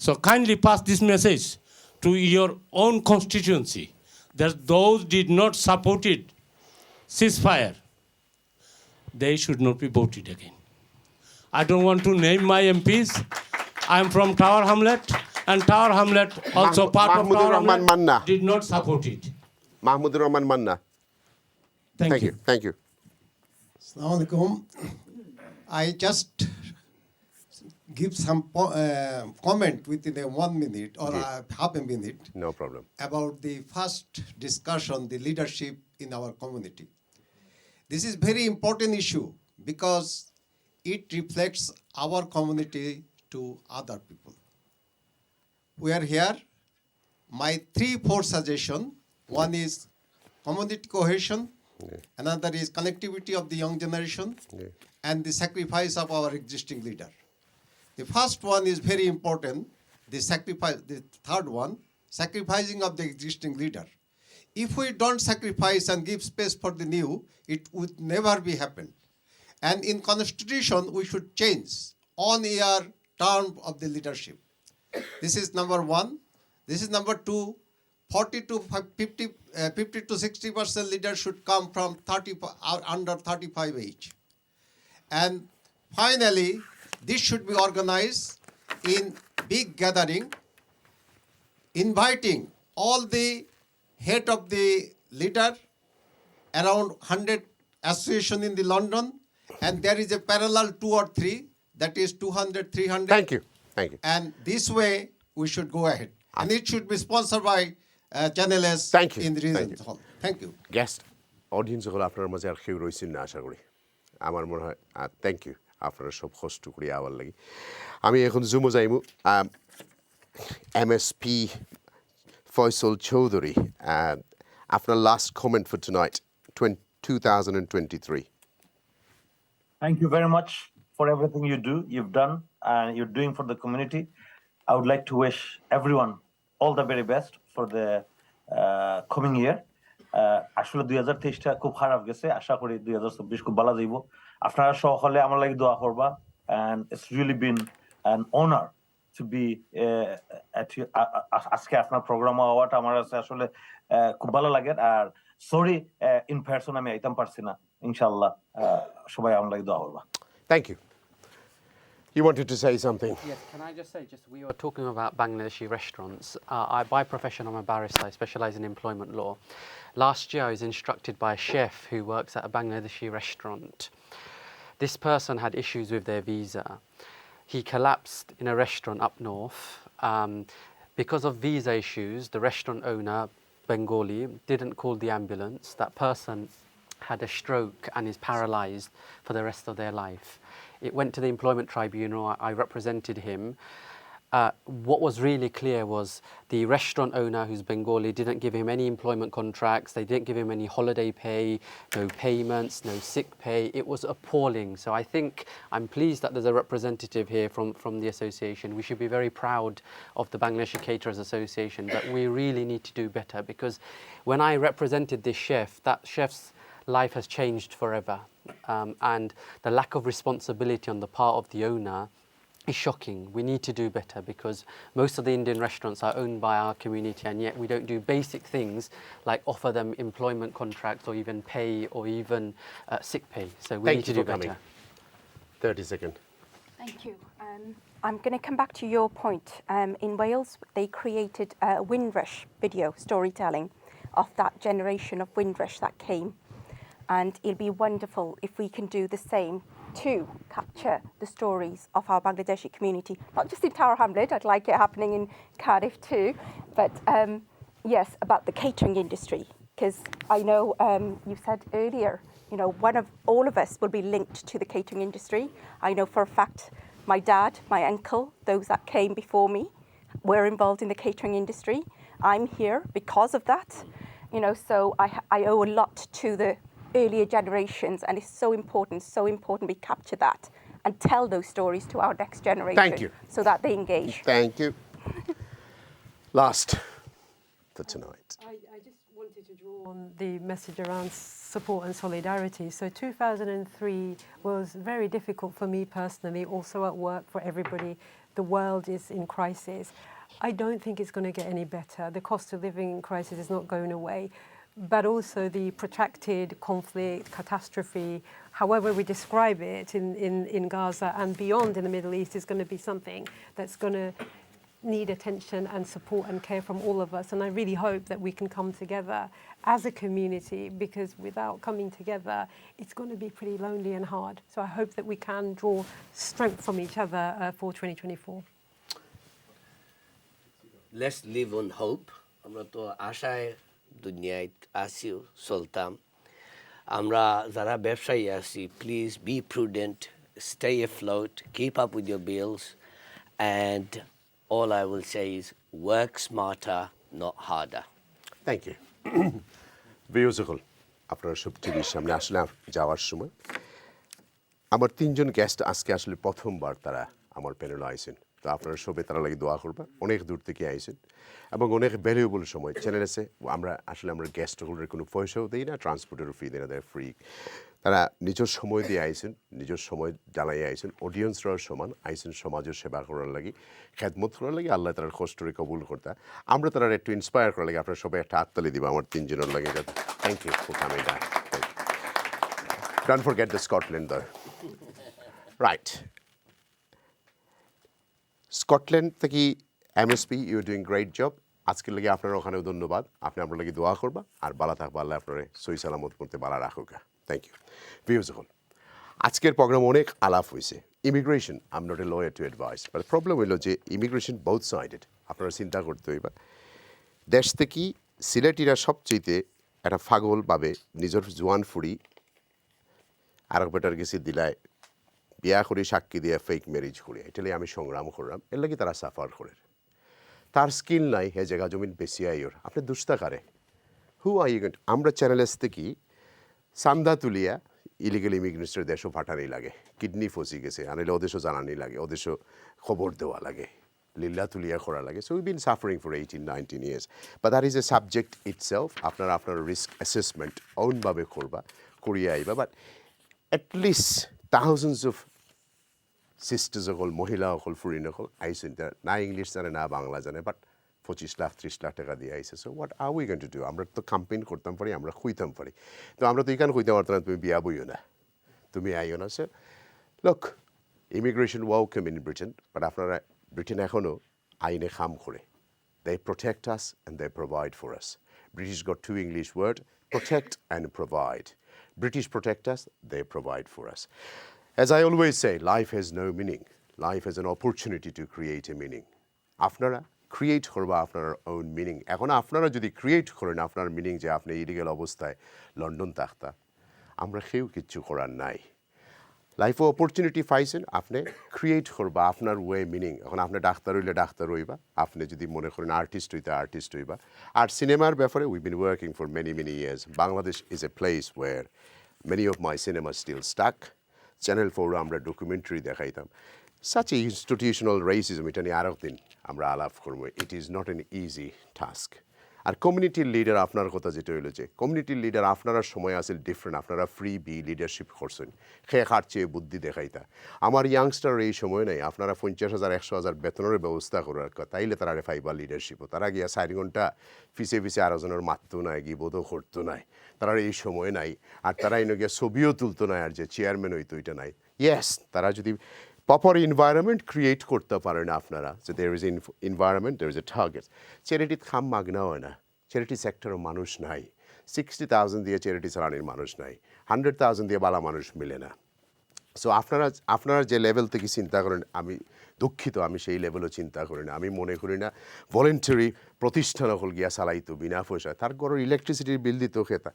So kindly pass this message to your own constituency that those did not support it, ceasefire, they should not be voted again. I don't want to name my MPs, I'm from Tower Hamlet, and Tower Hamlet also part of Mahmudur Tower Rahman Hamlet Manna. did not support it. Mahmudur Rahman Manna. Thank you. Thank you. Assalamu alaikum. I just give some comment within a 1 minute or half a minute. No problem. About the first discussion, the leadership in our community. This is very important issue because it reflects our community to other people. We are here. My 3-4 suggestions. One is community cohesion. Another is connectivity of the young generation. And the sacrifice of our existing leader. The first one is very important. The sacrifice. The third one, sacrificing of the existing leader. If we don't sacrifice and give space for the new, it would never be happen. And in constitution, we should change on-year term of the leadership. This is number one. This is number two. 50 to 60% leaders should come from under 35 age. And finally, this should be organized in big gathering, inviting all the head of the leader, around 100 association in the London, and there is a parallel 2 or 3, that is 200, 300. Thank you. Thank you. And this way we should go ahead. And it should be sponsored by Channel S in the region. Thank you. Guest, audience হল আপনার মাঝে আর কেউ রয়েছেন না আশা করি আমার মনে হয় থ্যাংক ইউ আপনারা সব কষ্ট করি আওয়ার লাগি আমি এখন জুমো যাইমু MSP Faisal Chowdhury আপনার last comment for tonight 2023. Thank you very much for everything you've done and you're doing for the community. I would like to wish everyone all the very best for the coming year. আসলে 2023টা খুব খারাপ গেছে আশা করি 2024 খুব ভালো যাইব আপনারা সকলে আমার লাগি দোয়া করবা and it's really been an honor to be at আজকে আপনার প্রোগ্রাম হওয়াটা আমার কাছে আসলে খুব ভালো লাগে আর সরি ইন পারসন আমি আইতাম পারছি না ইনশাআল্লাহ সবাই আমার লাগি দোয়া করবা Thank you. You wanted to say something? Yes, can I just say, we were talking about Bangladeshi restaurants. By profession, I'm a barrister. I specialise in employment law. Last year, I was instructed by a chef who works at a Bangladeshi restaurant. This person had issues with their visa. He collapsed in a restaurant up north. Because of visa issues, the restaurant owner, Bengali, didn't call the ambulance. That person had a stroke and is paralysed for the rest of their life. It went to the employment tribunal. I represented him. What was really clear was the restaurant owner, who's Bengali, didn't give him any employment contracts. They didn't give him any holiday pay, no payments, no sick pay. It was appalling. So I think I'm pleased that there's a representative here from the association. We should be very proud of the Bangladeshi Caterers Association, but we really need to do better because when I represented this chef, that chef's life has changed forever. And the lack of responsibility on the part of the owner is shocking. We need to do better because most of the Indian restaurants are owned by our community and yet we don't do basic things like offer them employment contracts or even pay or even sick pay. So we need to do better. 30 seconds. Thank you. I'm going to come back to your point. In Wales, they created a Windrush video storytelling of that generation of Windrush that came. And it'll be wonderful if we can do the same to capture the stories of our Bangladeshi community, not just in Tower Hamlet, I'd like it happening in Cardiff too, but yes, about the catering industry, because I know you said earlier, you know, all of us will be linked to the catering industry. I know for a fact my dad, my uncle, those that came before me were involved in the catering industry. I'm here because of that, you know, so I owe a lot to the earlier generations and it's so important we capture that and tell those stories to our next generation. Thank you. So that they engage. Thank you. Last for tonight. I just wanted to draw on the message around support and solidarity. So 2003 was very difficult for me personally, also at work, for everybody. The world is in crisis. I don't think it's going to get any better. The cost of living crisis is not going away. but also the protracted conflict, catastrophe, however we describe it in Gaza and beyond in the Middle East, is going to be something that's going to need attention and support and care from all of us. And I really hope that we can come together as a community, because without coming together, it's going to be pretty lonely and hard. So I hope that we can draw strength from each other for 2024. Let's live on hope. আমরা তো আশায় দুনিয়ায় আসিও চলতাম। আমরা যারা ব্যবসায়ী আছি, please be prudent, stay afloat, keep up with your bills, and all I will say is work smarter, not harder. Thank you. Beautiful. আপনারা সব টিভির সামনে আসলে যাওয়ার সময় আমার তিনজন গেস্ট আজকে আসলে প্রথমবার তারা আমার প্যানেলে আইছেন। তো আপনারা সবে তারা লাগে দোয়া করবা, অনেক দূর থেকে আইছেন এবং অনেক ভ্যালুয়েবল সময় চ্যানেলে আমরা গেস্টগুলোর কোনো পয়সাও দিই না, ট্রান্সপোর্টেরও ফি দিই না, দেয় ফ্রি। তারা নিজের সময় দিয়ে আইছেন, নিজের সময় জ্বালাই আইছেন, অডিয়েন্সরাও সমান আইছেন সমাজের সেবা করার লাগি, খেদমত করার লাগি, আল্লাহ তার কষ্টরে কবুল করতে। আমরা তারা একটু ইন্সপায়ার করার লাগে আপনারা সবাই একটা হাততালি দিব আমার তিনজনের লাগে। Thank you for coming back. Don't forget the Scotland though. Right. Scotland থেকে MSP, you doing great job. আজকের লাগে আপনার ওখানেও ধন্যবাদ। আপনি আপনার লাগে দোয়া করবা আর বালা থাকবা, আল্লাহ আপনার সই সালামত করতে বালা রাখুকা। Thank you. বিউটিফুল। আজকের প্রোগ্রাম অনেক আলাপ হয়েছে। Immigration, I am not a lawyer to advise, but problem হইল যে ইমিগ্রেশন বোথ সাইডেড। আপনারা চিন্তা করতে হইবা দেশ থেকে সিলেটিরা সবচেয়ে একটা পাগলভাবে নিজের জোয়ান ফুড়ি আরেক বেটার গেছি দিলায় বিয়া করি, সাক্ষী দিয়ে ফেক ম্যারেজ করি, এটালে আমি সংগ্রাম করলাম, এর লাগে তারা সাফার করে। তার স্কিল নাই, হে জায়গা জমিন বেশি আইর, আপনি দুস্তাকারে হু আই ইউ। আমরা চ্যানেলেস থেকে চান্দা তুলিয়া ইলিগেল ইমিগ্রেন্টসের দেশও ফাটানি লাগে, কিডনি ফসি গেছে, আনিলে ওদেশও জানানি লাগে, ওদেশও খবর দেওয়া লাগে, লীলা তুলিয়া করা লাগে। So we been suffering for 18-19 years, but that is a subject itself. আপনারা আপনার রিস্ক অ্যাসেসমেন্ট ওনভাবে করবা, করিয়া আইবা। But at least thousands of sisters সকল, মহিলা সকল, ফুরিন সকল আইসেন, না ইংলিশ জানে না বাংলা জানে, বাট 25 লাখ 30 লাখ টাকা দিয়ে আইসে। So what are we going to do? আমরা তো ক্যাম্পেইন করতাম পারি, আমরা খুঁইতাম পারি, তো আমরা তো এখানে খুঁইতে পারতাম না তুমি বিয়া বইও না, তুমি আইও না। So look, immigration welcome in Britain, but আপনারা ব্রিটেন এখনও আইনে খাম করে। They protect us and they provide for us. British got to English word, protect and provide. British protect us, they provide for us. As I always say, life has no meaning. Life has an opportunity to create a meaning. আপনারা create করবা আপনার on meaning. এখন আপনারা যদি create করেন আপনার meaning যে আপনি ইলিগেল অবস্থায় লন্ডন থাকতা, আমরা কেউ কিচ্ছু করার নাই। লাইফে অপরচুনিটি পাইছেন, আপনি ক্রিয়েট করবা আপনার ওয়ে মিনিং। এখন আপনি ডাক্তার হইলে ডাক্তার হইবা, আপনি যদি মনে করেন আর্টিস্ট হইতে আর্টিস্ট হইবা। আর সিনেমার ব্যাপারে we been working for many years. Bangladesh is a place where many of my cinema still stuck. Channel 4 আমরা ডকুমেন্টারি দেখাইতাম। সাচ এ ইনস্টিটিউশনাল রেসিজম, এটা নিয়ে আরও দিন আমরা আলাপ করবো। It is not an easy task. আর কমিউনিটির লিডার আপনার কথা যেটা হইলো যে কমিউনিটির লিডার আপনারা সময় আছে ডিফারেন্ট, আপনারা ফ্রি বি লিডারশিপ করছেন, খেয়ে খাট চেয়ে বুদ্ধি দেখাইতা। আমার ইয়াংস্টার এই সময় নেই, আপনারা 50,000 100,000 বেতনের ব্যবস্থা করার কথা, তাইলে তারা ফাইবা লিডারশিপও। তারা গিয়া 4 ঘন্টা ফিসে আরো জনের মারতো নাই, গিবোধও করতো নাই, তারা এই সময় নাই। আর তারা এনে গিয়া ছবিও তুলতো নাই, আর যে চেয়ারম্যান হইতো এটা নাই। ইয়েস, তারা যদি প্রপার এনভায়রনমেন্ট ক্রিয়েট করতে পারেন আপনারা, যে there is environment, there is a target. চ্যারিটির খাম মাগনা হয় না, চ্যারিটি সেক্টরের মানুষ নাই। 60,000 দিয়ে চ্যারিটি চালানির মানুষ নাই, 100,000 দিয়ে বালা মানুষ মিলে না। সো আপনারা যে লেভেল থেকে চিন্তা করেন, আমি দুঃখিত, আমি সেই লেভেলও চিন্তা করি না। আমি মনে করি না ভলেন্টারি প্রতিষ্ঠান হল গিয়া চালাইতো বিনা পয়সায়, তার ঘরের ইলেকট্রিসিটির বিল দিত খেতা,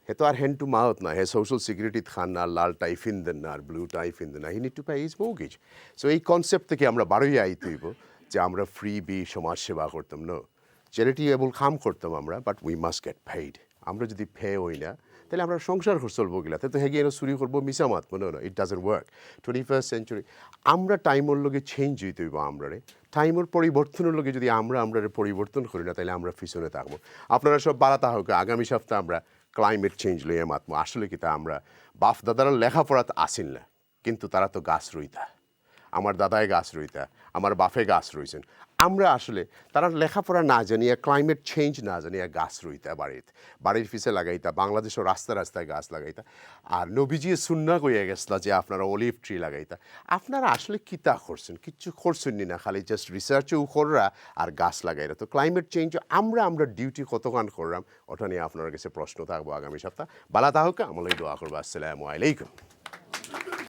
হে তো আর হ্যান্ড টু মাউথ না, হে সোশ্যাল সিকিউরিটি খান না, আর লাল টাই ফিনদেন না, আর ব্লু টাই ফিনদেন না, he need to pay his mortgage. So এই কনসেপ্ট থেকে আমরা বারোই আইতে হইব যে আমরা ফ্রি বি সমাজ সেবা করতাম না, চ্যারিটেবল কাম করতাম আমরা, but we must get paid. আমরা যদি পে হই না তাহলে আমরা সংসার চলবো গেলা, তো হেগিয়ে চুরি করবো মিশা মাত মনে হয়, it doesn't work. 21st century আমরা টাইমের লগে চেঞ্জ হইতে হইব। আমরারে টাইমের পরিবর্তনের লগে যদি আমরা পরিবর্তন করি না, তাহলে আমরা পিছনে থাকবো। আপনারা সব বাড়াতে হোক, আগামী সপ্তাহে আমরা ক্লাইমেট চেঞ্জ লইয়া মাতবো। আসলে কি তা আমরা বাপ দাদারা লেখাপড়া আসিল না, কিন্তু তারা তো গাছ রইতা। আমার দাদায় গাছ রইতা, আমার বাপে গাছ রইছেন। আমরা আসলে তারা লেখাপড়া না জানিয়া ক্লাইমেট চেঞ্জ না জানিয়া গাছ রইতা বাড়ির পিছে লাগাইতা বাংলাদেশের রাস্তা রাস্তায় গাছ লাগাইতা আর নবীজি সুন্না কইয়া গেছলা যে আপনারা অলিভ ট্রি লাগাইতা আপনারা আসলে কিতা করছেন কিচ্ছু করছেন না খালি জাস্ট রিসার্চে কররা আর গাছ লাগাইরা তো ক্লাইমেট চেঞ্জ আমরা ডিউটি কতক্ষণ করলাম ওটা নিয়ে আপনার কাছে প্রশ্ন থাকবো আগামী সপ্তাহ বালা তাহকা আমলাই দোয়া করবো আসসালামু আলাইকুম